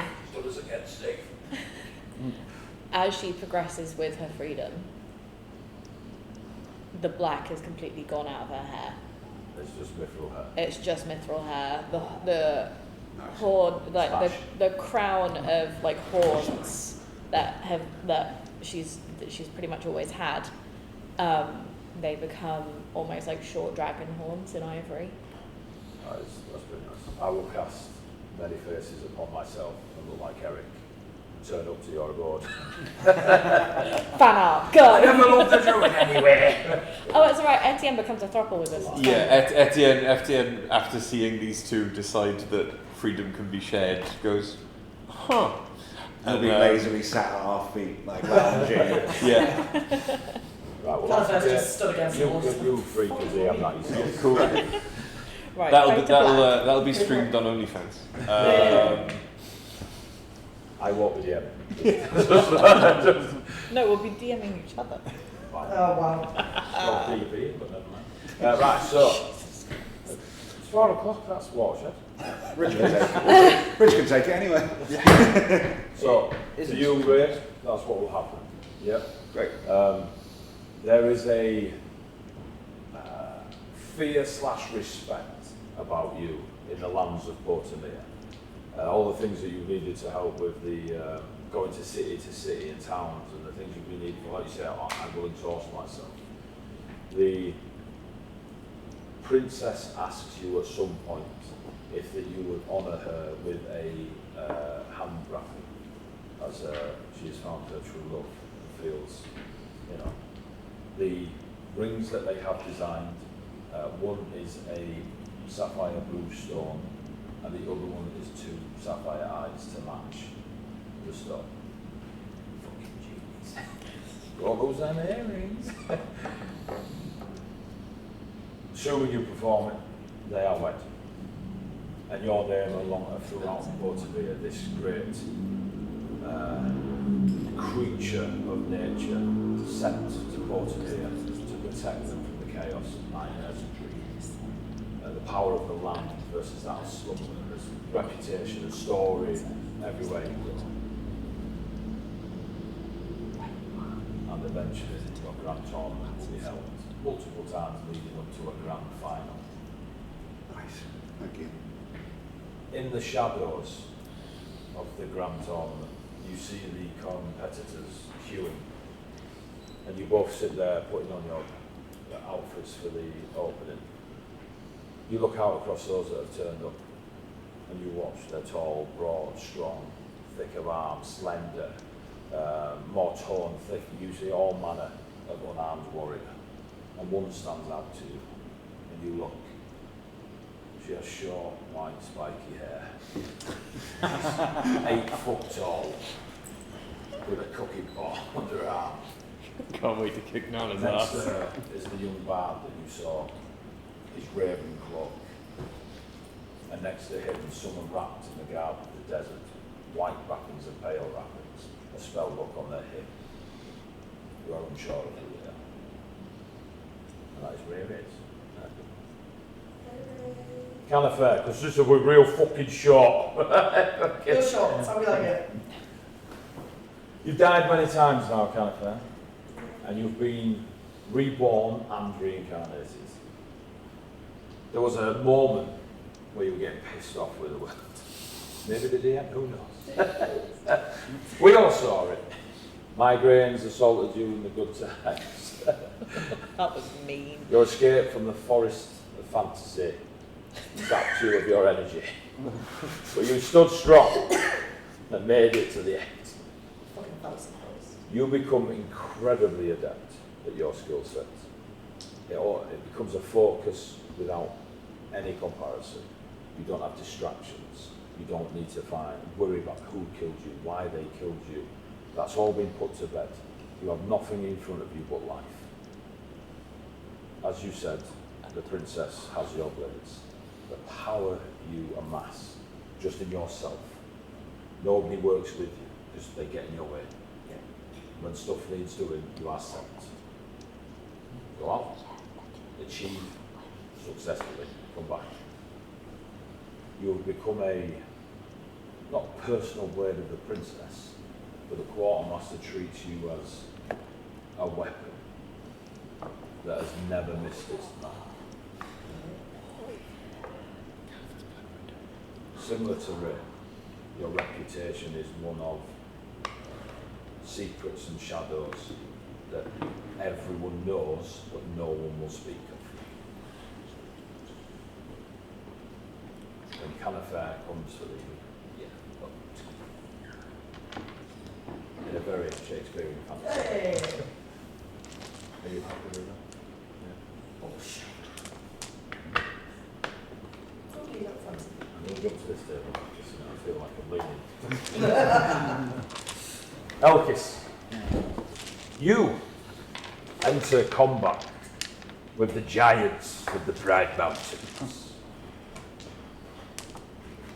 progresses with her freedom. The black has completely gone out of her hair. It's just mithril hair. It's just mithril hair. The horn, like the crown of like horns that she's pretty much always had. They become almost like short dragon horns in ivory. That's pretty nice. I will cast many faces upon myself and look like Eric. Turn up to your board. Fan art, go! I never loved the druid anyway. Oh, it's alright. Etienne becomes a throuple with us. Yeah, Etienne, after seeing these two decide that freedom can be shared, goes, huh, We'll And, be lazily sat at our feet, like lounging. Yeah. Right, well, Califair's just stood against the wall. you free to DM that yourself. Cool. Right. That'll be streamed on OnlyFans. I won't be DMing. No, we'll be DMing each other. Oh wow. Not DP, but never mind. Right, so it's 4 o'clock. That's watershed. Rich can take it. Rich can take it anyway. So to you, Ray, that's what will happen. Yep. Great. There is a fear/respect about you in the lands of Portamere. All the things that you needed to help with the going to city and towns and the things you've been needing for, like you say, I will exhaust myself. The princess asks you at some point if that you would honour her with a hand wrapping, as she has found her true love and feels, you know. The rings that they have designed, one is a sapphire blue stone, and the other one is 2 sapphire eyes to match the stone. Fucking genius. All those damn earrings. Assuming you perform it, they are wed. And your name along throughout Portamere, this great creature of nature sent to Portamere to protect them from the chaos of nightmares and dreams. The power of the land versus that of slumber. There's reputation and story everywhere you go. And eventually your grand tournament will be held multiple times leading up to a grand final. Nice. Thank you. In the shadows of the grand tournament, you see the competitors queuing, and you both sit there putting on your outfits for the opening. You look out across those that have turned up, and you watch. They're tall, broad, strong, thick of arms, slender, more torn, thick, usually all manner of unarmed warrior. And one stands out to you, and you look. She has short, white, spiky hair. She's 8 foot tall, with a cookie pot under her arm. Can't wait to kick Nana's Next ass. to her is the young bard that you saw, his raven cloak. And next to him, someone wrapped in the garb of the desert, white wrappings and pale wrappings, a spell book on their hip. You are unsure of who they are. And that is where it is. Kind of fair, because this is a real fucking short. Real short, how we like it. You've died many times now, kind of fair, and you've been reborn and reincarnated. There was a moment where you were getting pissed off with the world. Maybe the DM, who knows? We all saw it. Migraines assaulted you in the good times. That was mean. Your escape from the forest of fantasy zapped you of your energy. But you stood strong and made it to the end. Fucking fancy post. You become incredibly adept at your skill set. It becomes a focus without any comparison. You don't have distractions. You don't need to worry about who killed you, why they killed you. That's all been put to bed. You have nothing in front of you but life. As you said, the princess has your blades. The power you amass just in yourself. Nobody works with you, just they get in your way. When stuff needs doing, you are sent. Go out, achieve successfully, come back. You will become not personal blade of the princess, but the quartermaster treats you as a weapon that has never missed its mark. Similar to Ray, your reputation is one of secrets and shadows that everyone knows, but no one will speak of. When Canifair comes for in a very Shakespearean fantasy. Hey! Are you happy with that? Yeah. Oh shit. Totally not fancy. I know jump to this table, because I feel like I'm leaning. Elkis, you enter combat with the giants of the Pride Mountains.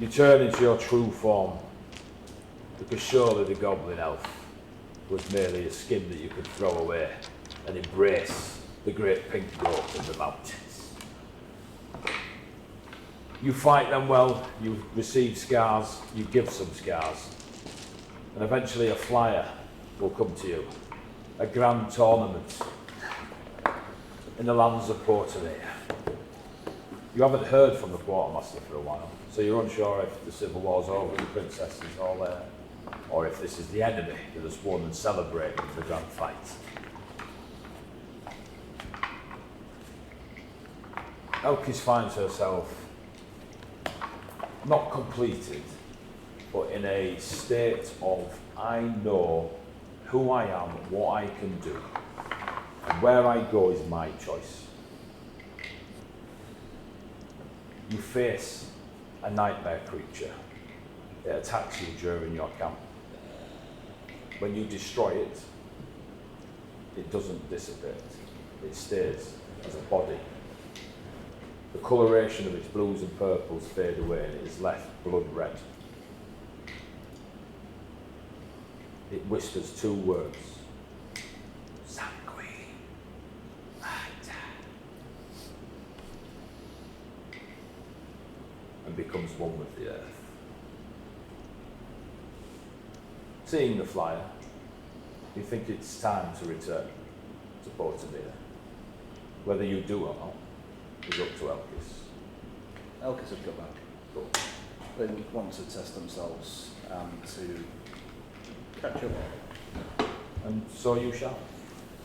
You turn into your true form, because surely the goblin elf was merely a skin that you could throw away and embrace the great pink growth of the mountains. You fight them well, you receive scars, you give some scars, and eventually a flyer will come to you, a grand tournament in the lands of Portavia. You haven't heard from the quartermaster for a while, so you're unsure if the civil war's over, the princess is all there, or if this is the enemy that has won and celebrating the grand fight. Elkis finds herself not completed, but in a state of, I know who I am, what I can do, and where I go is my choice. You face a nightmare creature. It attacks you during your camp. When you destroy it, it doesn't dissipate. It stays as a body. The coloration of its blues and purples fade away and it is left blood red. It whispers two words. Sanguine. And becomes one with the earth. Seeing the flyer, you think it's time to return to Portavia. Whether you do or not is up to Elkis. Elkis have got back. Cool. They want to test themselves and to catch up. And so you shall.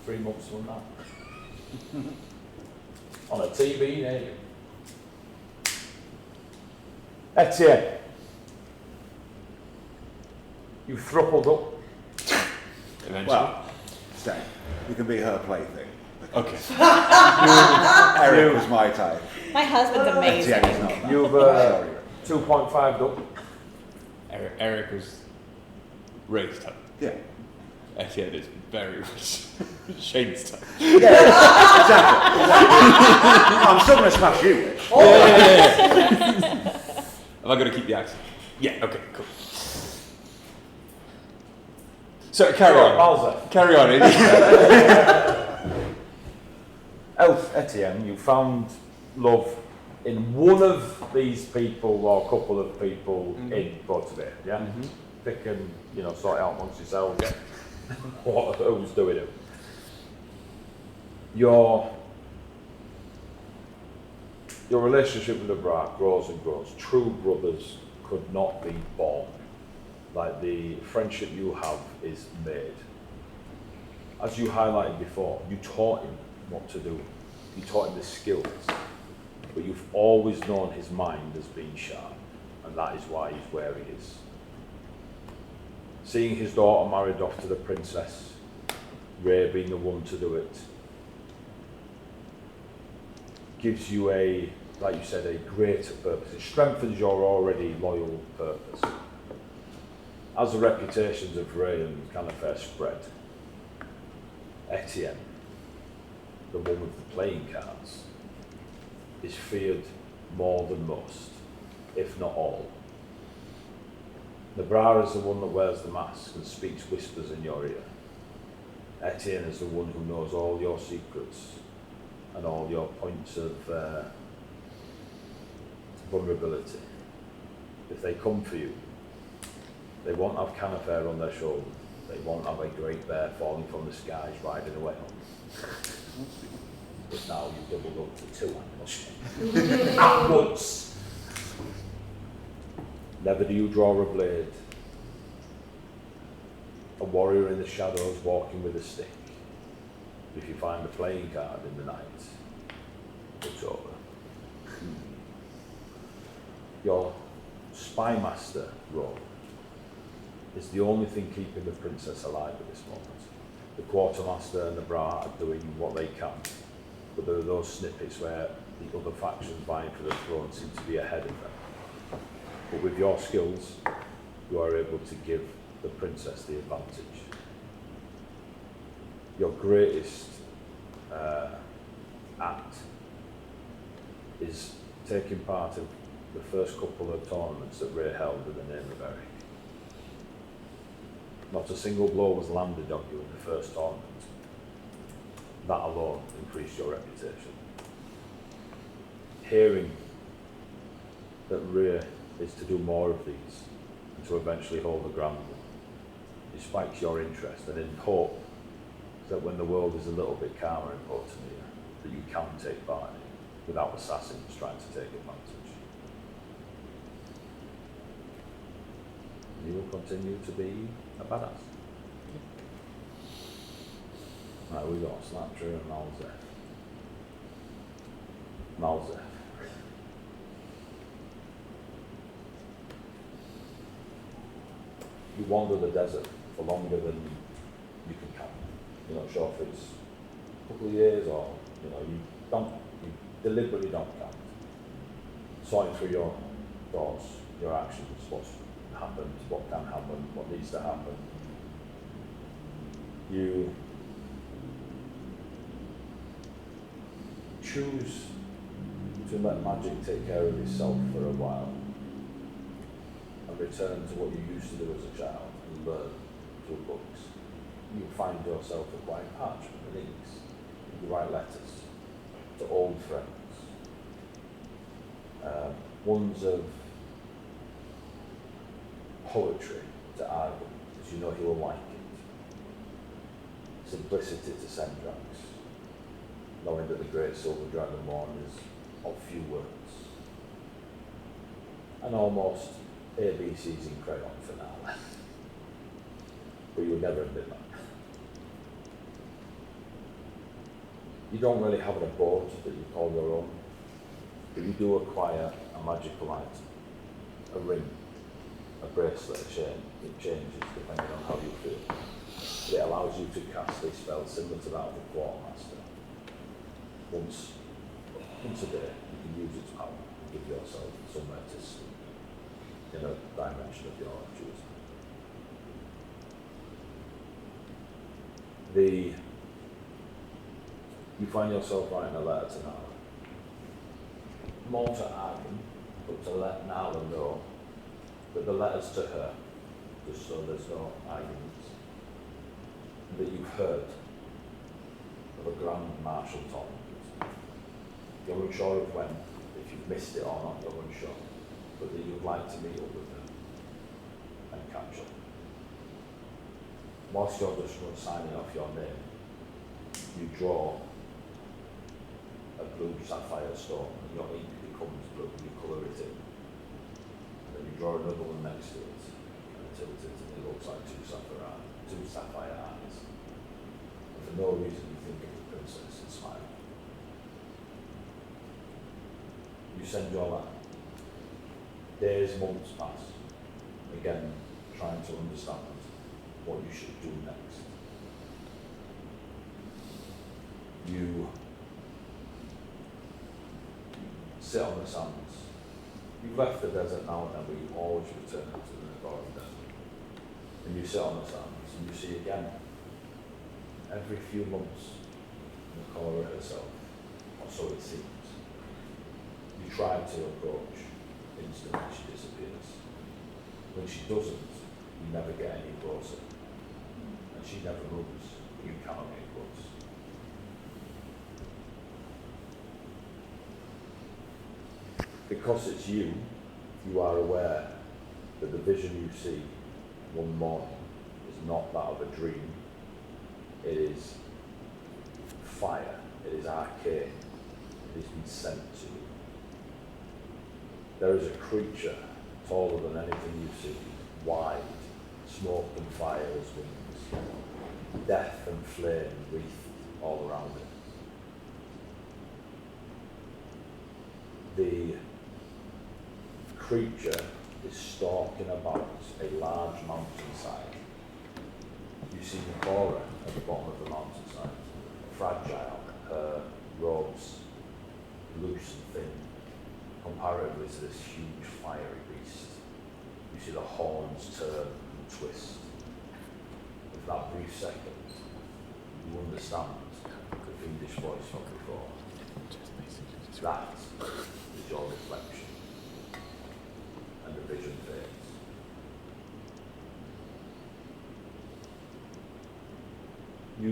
3 months from now. On a TV near you. Etienne. You've thrupled up. Eventually. Well, stay. You can be her plaything. Okay. Eric was my type. My husband's amazing. Etienne is not that. You've Sorry. 2.5 up. Eric was raised up. Yeah. Etienne is very much Shane's type. Yeah, exactly. I'm still going to smash you, Rich. Am I going to keep the accent? Yeah, okay, cool. So, carry on. Balza. Carry on. Elf Etienne, you found love in one of these people or a couple of people in Portavia, yeah? Pick and, sort it out amongst yourselves. Who's doing it? Your relationship with the brat grows and grows. True brothers could not be born. Like the friendship you have is made. As you highlighted before, you taught him what to do. You taught him the skills. But you've always known his mind has been sharp. And that is why he's where he is. Seeing his daughter married off to the princess, Ray being the one to do it, gives you like you said, a greater purpose. It strengthens your already loyal purpose. As the reputations of Ray and Canifair spread, Etienne, the one with the playing cards, is feared more than most, if not all. Nebra is the one that wears the mask and speaks whispers in your ear. Etienne is the one who knows all your secrets and all your points of vulnerability. If they come for you, they won't have Canifair on their shoulder. They won't have a great bear falling from the skies riding away on. But now you've doubled up to 2 animals. At once! Never do you draw a blade. A warrior in the shadows walking with a stick. If you find a playing card in the night, it's over. Your spy master role is the only thing keeping the princess alive at this moment. The quartermaster and the brat are doing what they can, but there are those snippets where the other factions vying for the throne seem to be ahead of them. But with your skills, you are able to give the princess the advantage. Your greatest act is taking part in the first couple of tournaments that Ray held in the name of Eric. Not a single blow was landed on you in the first tournament. That alone increased your reputation. Hearing that Ray is to do more of these and to eventually hold the grand one, it spikes your interest, and in hope that when the world is a little bit calmer in Portomia, that you can take part in it without assassins trying to take advantage. You will continue to be a badass. Right, we got Snapcher and Malzeth. Malzeth. You wander the desert for longer than you can count. You're not sure if it's a couple of years or, you deliberately don't count. Sorting through your thoughts, your actions, what's happened, what can happen, what needs to happen. You choose to let magic take care of itself for a while and return to what you used to do as a child and learn through books. You find yourself acquiring parchment and inks. You write letters to old friends. Ones of poetry to Argon, because you know he will like it. Simplicity to Sendrax, knowing that the great silver dragonborn is of few words. And almost ABCs in crayon finale. But you would never admit that. You don't really have an abode that you call your own, but you do acquire a magical item, a ring, a bracelet, a chain. It changes depending on how you feel. But it allows you to cast a spell similar to that of the Quartermaster. Once a day, you can use its power and give yourself somewhere to sleep in a dimension of your choosing. You find yourself writing a letter to Nala. More to Arden, but to let Nala know that the letter's to her, just so there's no arguments, and that you've heard of a grand martial tournament. You're unsure of when, if you've missed it or not, you're unsure, but that you'd like to meet up with them and catch up. Whilst you're just signing off your name, you draw a blue sapphire stone, and your ink becomes blue, and you colour it in. And then you draw another one next to it, and tilt it, and it looks like two sapphire eyes. And for no reason you think of the princess and smile. You send your letter. Days, months pass. Again, trying to understand what you should do next. You sit on the sands. You've left the desert now and then, but you always return to the Nagori desert. And you sit on the sands and you see again, every few months, Nakora herself, or so it seems. You try to approach, instantly she disappears. When she doesn't, you never get any closer. And she never moves, but you cannot get close. Because it's you, you are aware that the vision you see one morning is not that of a dream. It is fire, it is arcane, it has been sent to you. There is a creature taller than anything you see, wide, smoke and fire as wings, death and flame wreathed all around it. The creature is stalking about a large mountainside. You see Nakora at the bottom of the mountainside, fragile, her robes loose and thin, comparatively to this huge fiery beast. see the horns turn and twist. With that brief second, you understand the fiendish voice from before. That is your reflection, and the vision fades. You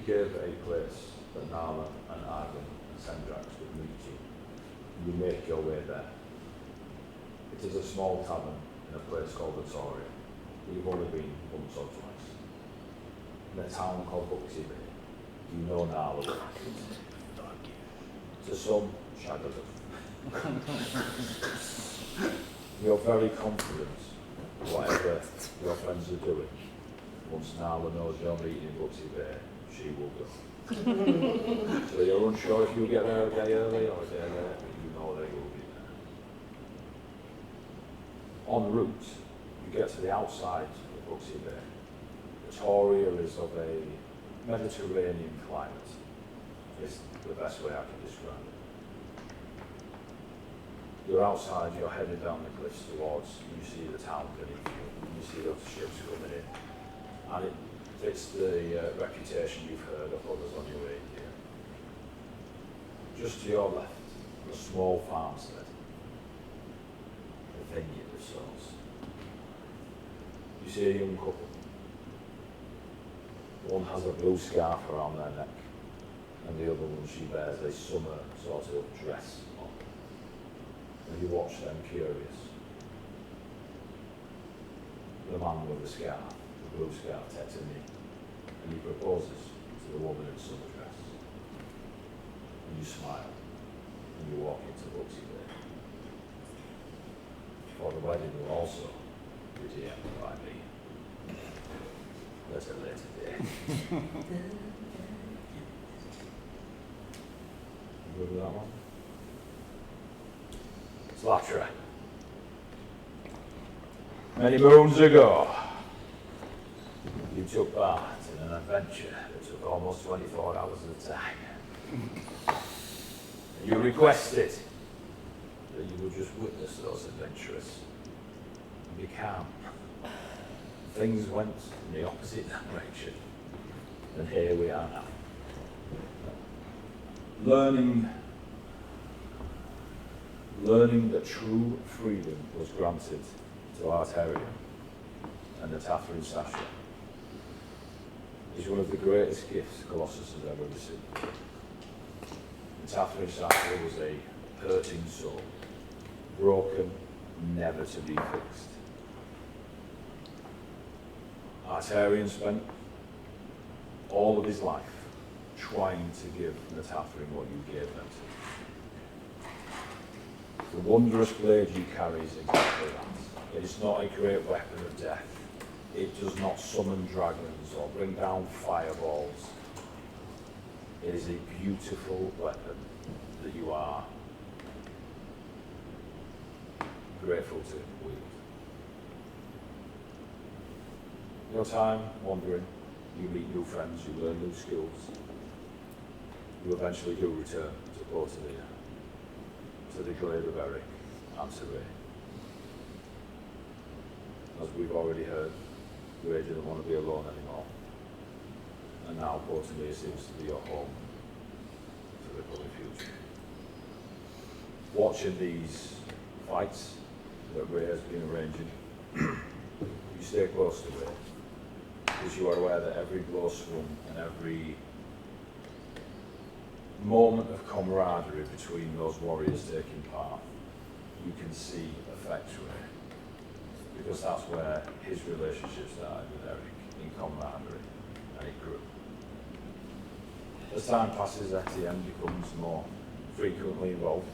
give a place that Nala and Argon and Sendrax would meet you. You make your way there. It is a small tavern in a place called Victoria. You've only been once or twice. In a town called Buxy Bay, you know Nala. To some, Shaggerton. You're very confident whatever your friends are doing. Once Nala knows you're meeting in Buxy Bay, she will go. So you're unsure if you'll get there a day early or a day late, but you know they will be there. En route, you get to the outside of Buxy Bay. Victoria is of a Mediterranean climate. It's the best way I can describe it. You're outside, you're headed down the cliffs towards, you see the town beneath you, you see those ships coming in, and it fits the reputation you've heard of others on your way here. Just to your left, a small farmstead, a vineyard of sorts. You see a young couple. One has a blue scarf around their neck, and the other one she bears a summer sort of dress on. And you watch them curious. The man with the scarf, the blue scarf, takes a knee, and he proposes to the woman in summer dress. And you smile, and you walk into Buxy Bay. For the wedding will also be DM'd by me. That's a later day. You good with that one? Slatra. Many moons ago, you took part in an adventure that took almost 24 hours at a time. And you requested that you would just witness those adventurers and be calm. Things went in the opposite direction, and here we are now. Learning that true freedom was granted to Arterion and the Tatharin Sasha is one of the greatest gifts Colossus has ever received. The Tatharin Sasha was a hurting soul, broken, never to be fixed. Arterion spent all of his life trying to give the Tatharin what you gave them to. The wondrous blade you carry is exactly that. It is not a great weapon of death. It does not summon dragons or bring down fireballs. It is a beautiful weapon that you are grateful to wield. Your time wandering, you meet new friends, you learn new skills. You eventually do return to Portalia, to the Glade of Eric and to Ray. As we've already heard, Ray didn't want to be alone anymore. And now Portalia seems to be your home for the coming future. Watching these fights that Ray has been arranging, you stay close to Ray, because you are aware that every blow swung and every moment of camaraderie between those warriors taking part, you can see affect Ray. Because that's where his relationship started with Eric, in camaraderie, and it grew. As time passes, Etienne becomes more frequently involved.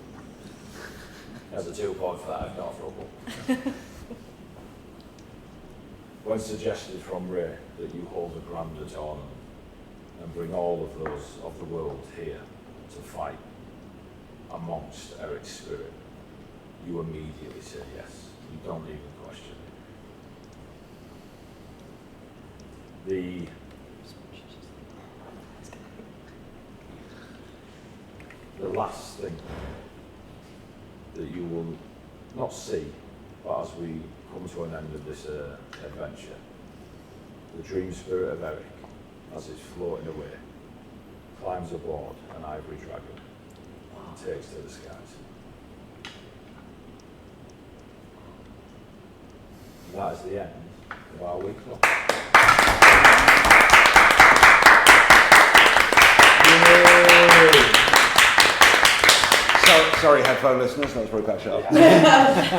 As a 2.5, not trouble. When suggested from Ray that you hold a grander tournament and bring all of those of the world here to fight amongst Eric's spirit, you immediately say yes. You don't even question it. The last thing that you will not see, but as we come to an end of this adventure, the dream spirit of Eric, as it's floating away, climbs aboard an ivory dragon and takes to the skies. And that is the end of our week long. Sorry, headphone listeners, that was probably quite sharp.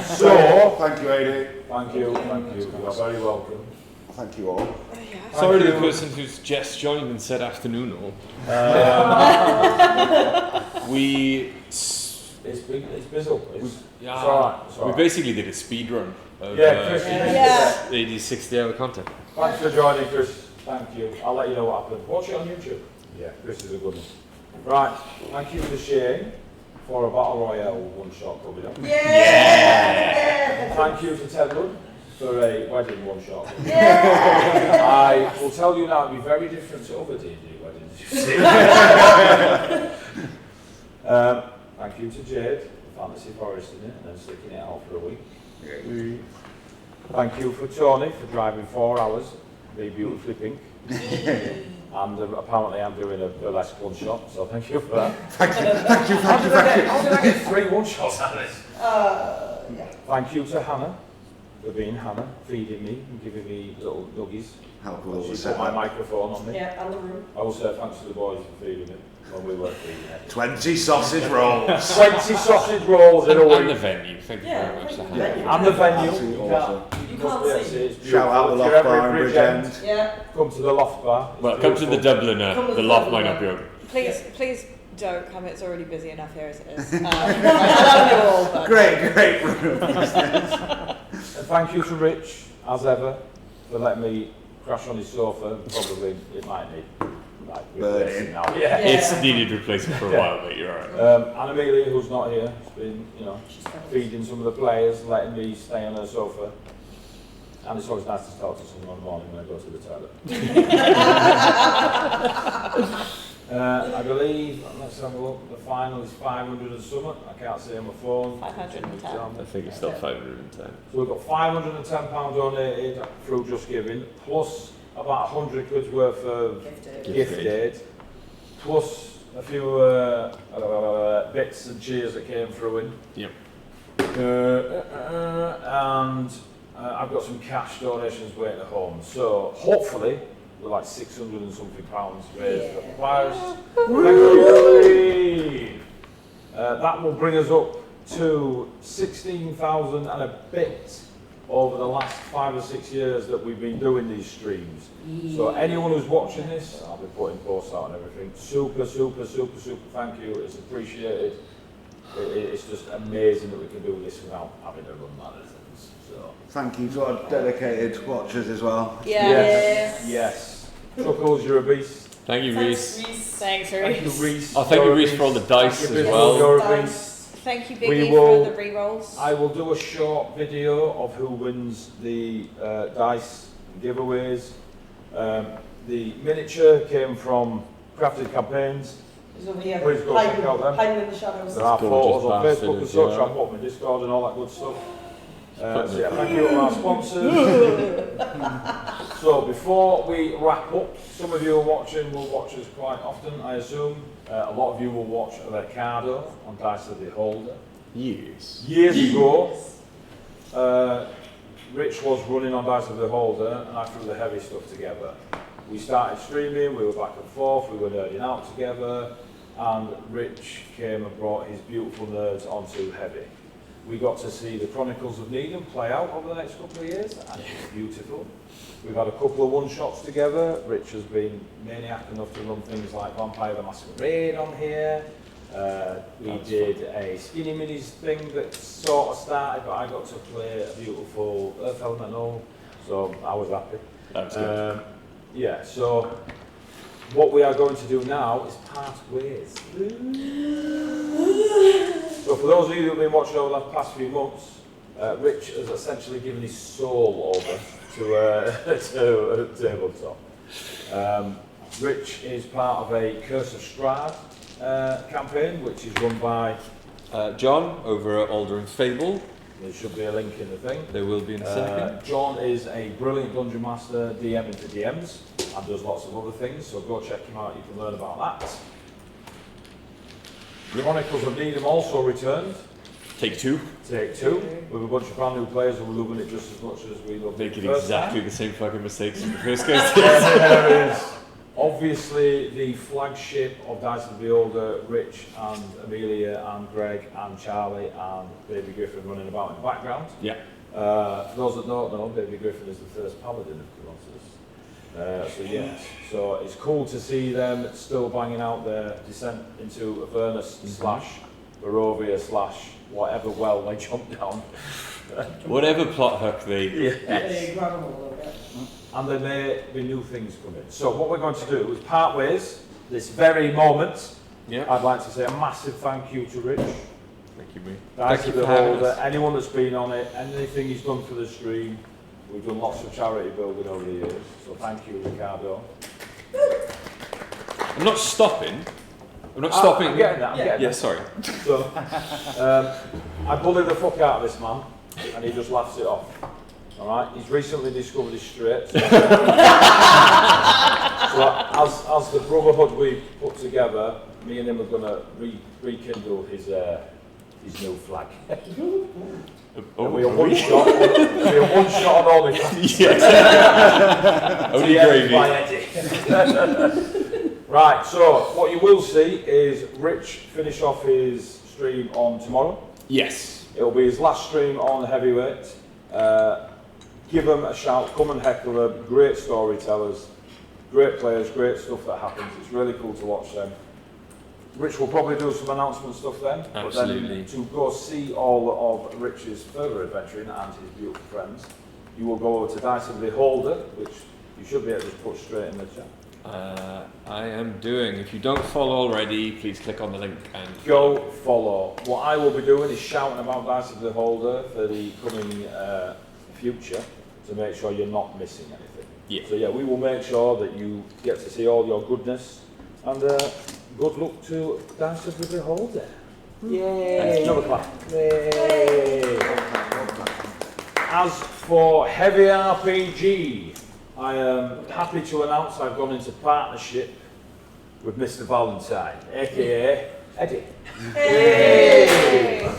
So, thank you, AD. Thank you. You are very welcome. Thank you all. Sorry to the person who's just joined and said afternoon all. It's bizzle. It's Yeah. alright. We basically did a speed run of Chris, AD's 60-hour content. Thanks for joining, Chris. Thank you. I'll let you know what happened. Watch it on YouTube. Yeah, Chris is a good one. Right, thank you to Shane for a Battle Royale one-shot coming up. Yeah! Thank you to Ted Wood for a wedding one-shot. Yeah! I will tell you now, it'll be very different to other D&D weddings you've seen. Thank you to Jade for fantasy foresting it and then sticking it out for a week. Thank you for Tony for driving 4 hours, be beautifully pink. And apparently I'm doing a burlesque one-shot, so thank you for that. Thank you. How did I get 3 one-shots out of this? Yeah. Thank you to Hannah for being Hannah, feeding me and giving me little nuggies. Help with all the She put my setup. microphone on me. Yeah, and the room. I will say thanks to the boys for feeding me when we were feeding it. 20 sausage rolls. 20 sausage rolls in a And week. the venue. Thank you very much. thank to you. Hannah. And the venue. Absolutely You awesome. You must can't be able to see. see it's Shout out the beautiful. Loft If you're Bar ever and in Bridge End. Yeah. Come to the Loft Bar. It's Well, come to the beautiful. Dublin, Come to the the loft Dublin. might not be open. Please don't come. It's already busy enough here as it is. I love you all, but Great room. And thank you to Rich, as ever, for letting me crash on his sofa. Probably it might need replacing now. Yeah. It's needed replacement for a while, but you're alright. And Amelia, who's not here, has been, She's fine. feeding some of the players, letting me stay on her sofa. And it's always nice to talk to someone in the morning when I go to the toilet. I believe, let's have a look, the final is 500 and something. I can't see on my phone. 510. I think it's still 510. So we've got £510 donated through Just Giving, plus about 100 quid's worth of gift aid, plus a few bits and cheers that came through in. Yep. And I've got some cash donations waiting at home. So hopefully, we're like 600 and something pounds raised for the players. Thank you. That will bring us up to 16,000 and a bit over the last 5 or 6 years that we've been doing these streams. So anyone who's watching this, I'll be putting posts out and everything. Super thank you. It's appreciated. It's just amazing that we can do this without having to run marathons. So Thank you to our dedicated watchers as well. yes. Chuckles, you're a beast. Thank you, Reese. Thanks, Thank you, Reese. Reese. Oh, thank you, You're a Reese, for all the dice Thank you, as Bizzle, well. You're a beast. Thank you, We Biggie, will- for the re-rolls. I will do a short video of who wins the dice giveaways. The miniature came from Crafted Campaigns. He's over here, Please go check out them. hiding in the shadows. There are photos on Gorgeous Facebook and bastards, such. yeah. I'll put them in Discord and all that good stuff. So yeah, thank you to our sponsors. So before we wrap up, some of you are watching will watch us quite often, I assume. A lot of you will watch Ricardo on Dice of the Beholder. Years. Years ago, Rich was running on Dice of the Beholder and I threw the heavy stuff together. We started streaming, we were back and forth, we were nerding out together, and Rich came and brought his beautiful nerds onto heavy. We got to see the Chronicles of Needham play out over the next couple of years, and it was beautiful. We've had a couple of one-shots together. Rich has been maniac enough to run things like Vampire the Masquerade on here. We did a Skinny Minis thing that sort of started, but I got to play a beautiful Earth Elemental, so I was happy. That's good. Yeah, so what we are going to do now is part ways. So for those of you who have been watching over the past few months, Rich has essentially given his soul over to tabletop. Rich is part of a Curse of Strahd campaign, which is run by John over at Alder and Fable. There should be a link in the thing. There will be in a second. John is a brilliant dungeon master, DM into DMs, and does lots of other things, so go check him out, you can learn about that. Chronicles of Needham also returned. Take 2. Take 2, with a bunch of brand new players who are loving it just as much as we love it. Making the first exactly time. the same fucking mistakes as the first guys. There is obviously the flagship of Dice of the Beholder, Rich and Amelia and Greg and Charlie and Baby Griffin running about in the background. Yeah. For those that don't know, Baby Griffin is the first paladin of Colossus. So yes, so it's cool to see them still banging out their descent into Avernus / Barovia / whatever well they jump down. Whatever plot hook they... They grab them all over. And there may be new things coming. So what we're going to do is part ways this very moment. Yeah. I'd like to say a massive thank you to Rich. Thank you, mate. Dice Thank of you the for having Beholder, us. anyone that's been on it, anything he's done for the stream. We've done lots of charity building over the years. So thank you, Ricardo. I'm not stopping. I'm not stopping. I'm getting that, I'm getting Yeah, that. sorry. So, I bully the fuck out of this man, and he just laughs it off. Alright, he's recently discovered his straight. So, as the brotherhood we put together, me and him are going to rekindle his new flag. It'll be a one shot. It'll be a one shot on only. Yes. Only gravy. By Eddie. Right, so what you will see is Rich finish off his stream on tomorrow. Yes. It'll be his last stream on Heavyweight. Give them a shout, come and heckle them. Great storytellers, great players, great stuff that happens. It's really cool to watch them. Rich will probably do some announcement stuff then. Absolutely. But then to go see all of Rich's further adventuring and his beautiful friends, you will go over to Dice of the Beholder, which you should be able to put straight in the chat. I am doing. If you don't follow already, please click on the link and go follow. What I will be doing is shouting about Dice of the Beholder for the coming future to make sure you're not missing anything. Yeah. So yeah, we will make sure that you get to see all your goodness, and good luck to Dice of the Beholder. Yay! Another clap. Yay! As for Heavy RPG, I am happy to announce I've gone into partnership with Mr. Valentine, aka Eddie. Hey!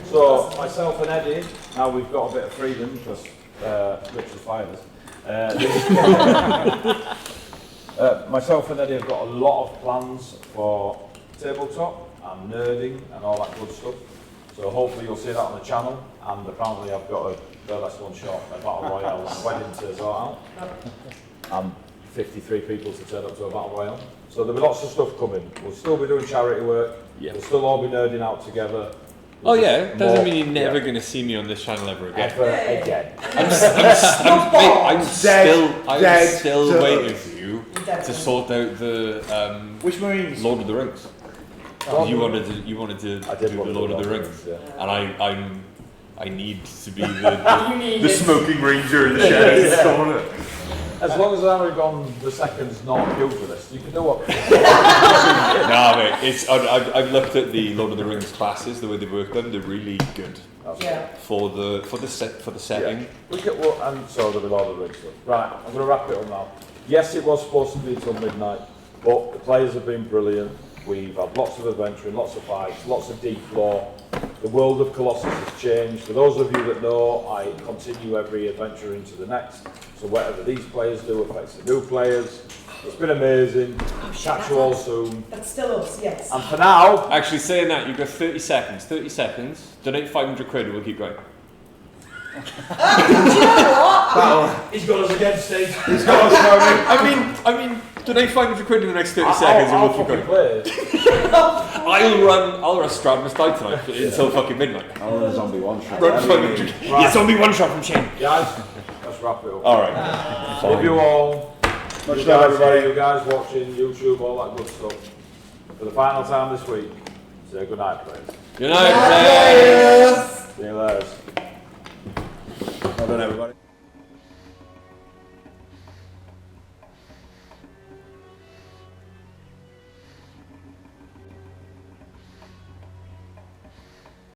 So myself and Eddie, now we've got a bit of freedom because Richard fired us. Myself and Eddie have got a lot of plans for tabletop and nerding and all that good stuff. So hopefully you'll see that on the channel. And apparently I've got a burlesque one shot, a battle royale, and a wedding to sort out. And 53 people to turn up to a battle royale. So there'll be lots of stuff coming. We'll still be doing charity work. Yeah. We'll still all be nerding out together. Oh yeah, doesn't mean you're never going to see me on this channel ever again. Ever again. I'm still waiting for you to sort out the Which Marines? Lord of the Rings. You wanted to do the Lord of the Rings, and I need to be the smoking ranger in the shadows corner. As long as I haven't gone the second's not pugilist, you can do what. No, mate, I've looked at the Lord of the Rings classes, the way they work them. They're really good. Yeah. For the setting. Yeah. Look at what, and so there'll be Lord of the Rings stuff. Right, I'm going to wrap it up now. Yes, it was supposed to be till midnight, but the players have been brilliant. We've had lots of adventuring, lots of fights, lots of deep lore. The world of Colossus has changed. For those of you that know, I continue every adventure into the next. So whatever these players do affects the new players. It's been amazing. Catch you all soon. That's still us, yes. And for now... Actually, saying that, you've got 30 seconds. 30 seconds. Donate 500 quid and we'll keep going. Do you know what? He's got us again, Steve. He's got us. I mean, donate 500 quid in the next 30 seconds and we'll keep going. I'll run Stradamus Die tonight until fucking midnight. I'll run a zombie one shot. Run 500. Yeah, zombie one shot from Shane. Guys, let's wrap it up. Alright. Love you all. Much love, everybody. You guys watching YouTube, all that good stuff. For the final time this week, say good night, players. Good night, players. See you later. Well done, everybody.